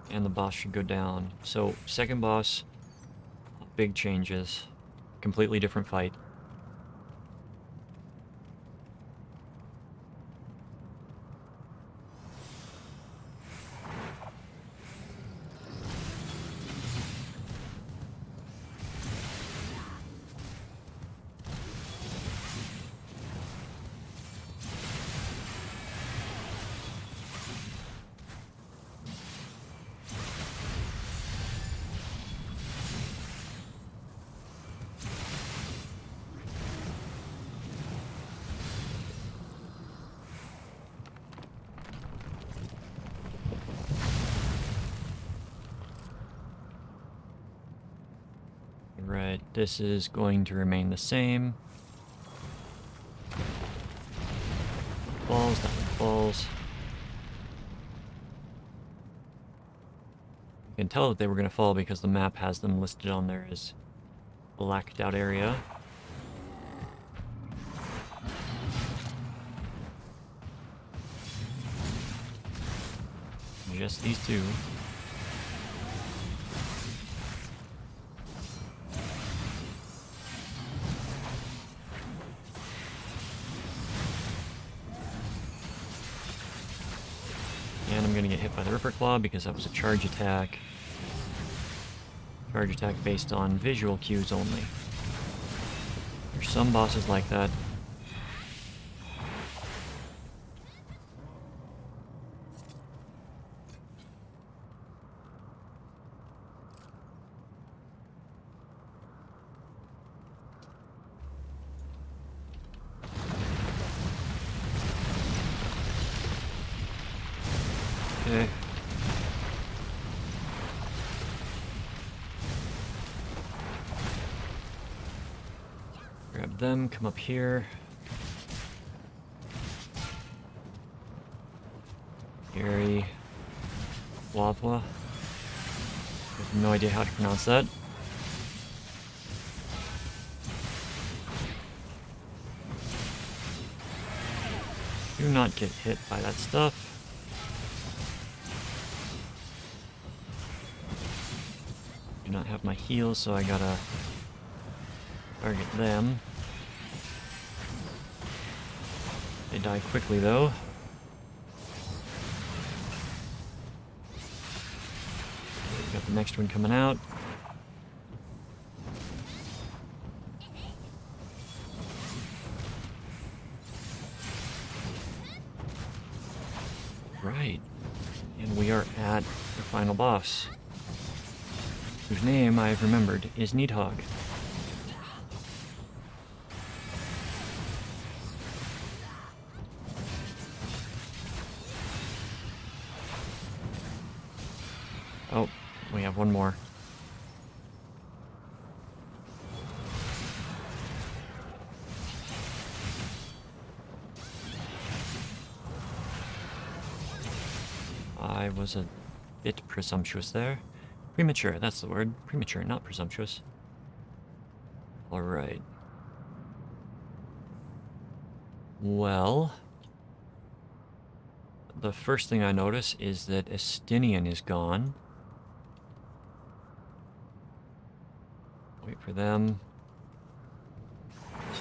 And the boss should go down. So, second boss, big changes. Completely different fight. Right, this is going to remain the same. Falls, that one falls. You can tell that they were going to fall because the map has them listed on there as blacked out area. Just these two. And I'm going to get hit by the Ripper Claw because that was a charge attack. Charge attack based on visual cues only. There's some bosses like that. Okay. Grab them, come up here. Gary Wavwa. I have no idea how to pronounce that. Do not get hit by that stuff. Do not have my heals, so I gotta target them. They die quickly though. Got the next one coming out. Right. And we are at the final boss, whose name I've remembered is Needhog. Oh, we have one more. I was a bit presumptuous there. Premature, that's the word. Premature, not presumptuous. Alright. Well, the first thing I notice is that Estinian is gone. Wait for them.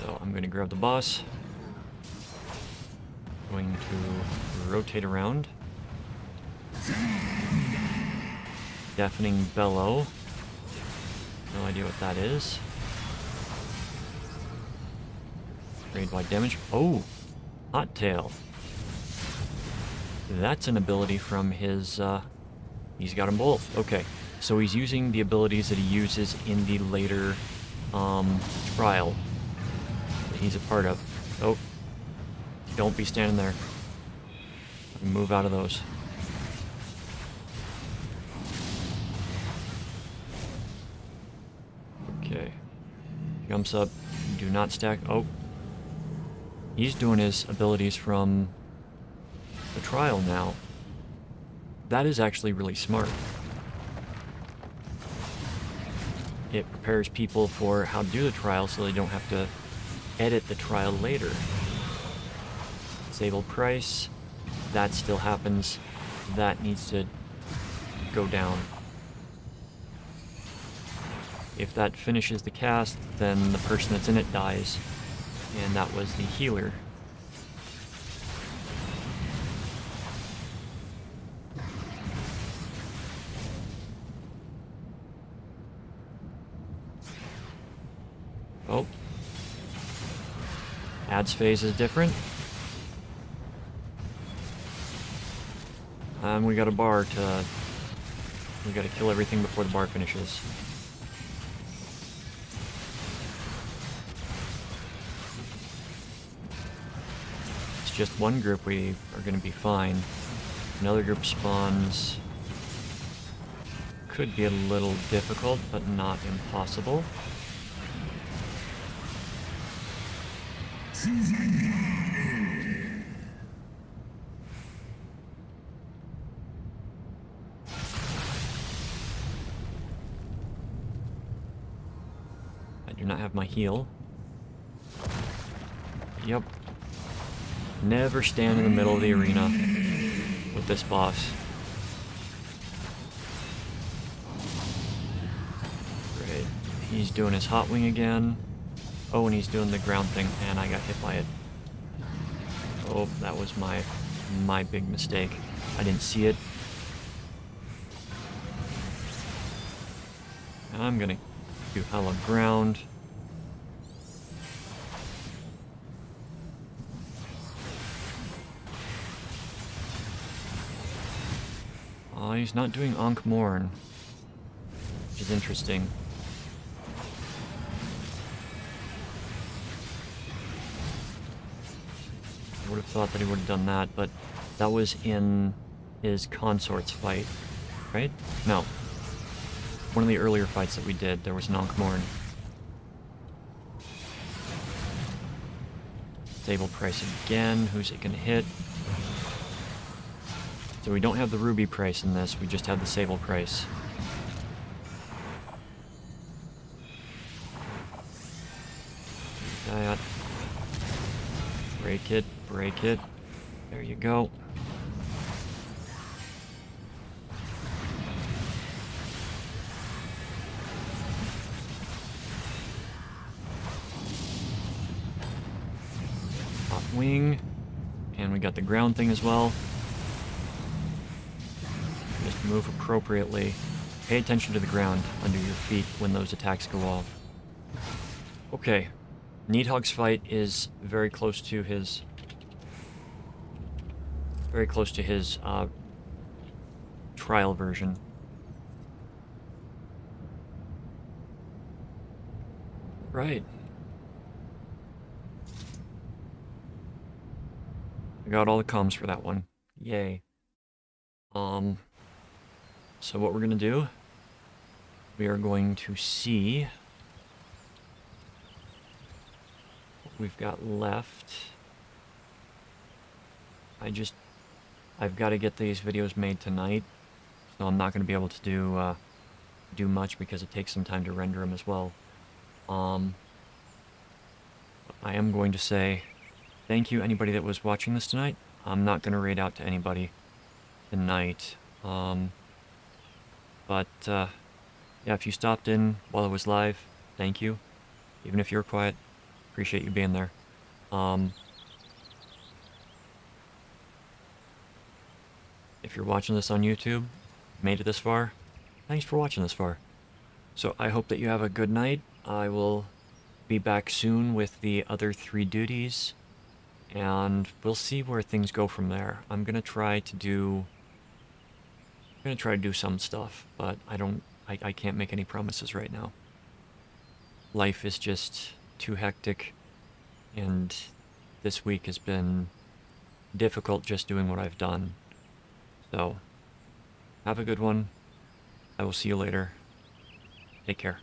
So I'm going to grab the boss. Going to rotate around. Deafening bellow. No idea what that is. Grade-wide damage. Oh! Hot Tail. That's an ability from his, he's got them both. Okay, so he's using the abilities that he uses in the later, trial that he's a part of. Oh. Don't be standing there. Move out of those. Okay. Jumps up. Do not stack. Oh. He's doing his abilities from the trial now. That is actually really smart. It prepares people for how to do the trial so they don't have to edit the trial later. Disable price. That still happens. That needs to go down. If that finishes the cast, then the person that's in it dies. And that was the healer. Oh. Ads phase is different. And we got a bar to... We gotta kill everything before the bar finishes. It's just one group, we are gonna be fine. Another group spawns. Could be a little difficult, but not impossible. I do not have my heal. Yep. Never stand in the middle of the arena with this boss. Great. He's doing his hot wing again. Oh, and he's doing the ground thing, and I got hit by it. Oh, that was my big mistake. I didn't see it. I'm gonna do hollow ground. Oh, he's not doing Ankh Morn, which is interesting. I would have thought that he would have done that, but that was in his consort's fight, right? No. One of the earlier fights that we did, there was an Ankh-Morn. Stable price again. Who's it gonna hit? So we don't have the ruby price in this, we just have the sable price. That. Break it, break it. There you go. Top wing. And we got the ground thing as well. Just move appropriately. Pay attention to the ground under your feet when those attacks go off. Okay. Needhog's fight is very close to his... trial version. Right. I got all the comms for that one. Yay. So what we're gonna do, we are going to see what we've got left. I've got to get these videos made tonight, so I'm not going to be able to do much because it takes some time to render them as well. I am going to say thank you anybody that was watching this tonight. I'm not going to raid out to anybody tonight. Yeah, if you stopped in while it was live, thank you. Even if you're quiet, appreciate you being there. If you're watching this on YouTube, made it this far, thanks for watching this far. So I hope that you have a good night. I will be back soon with the other 3 duties, and we'll see where things go from there. I'm gonna try to do some stuff, but I can't make any promises right now. Life is just too hectic, and this week has been difficult just doing what I've done. So, have a good one. I will see you later. Take care.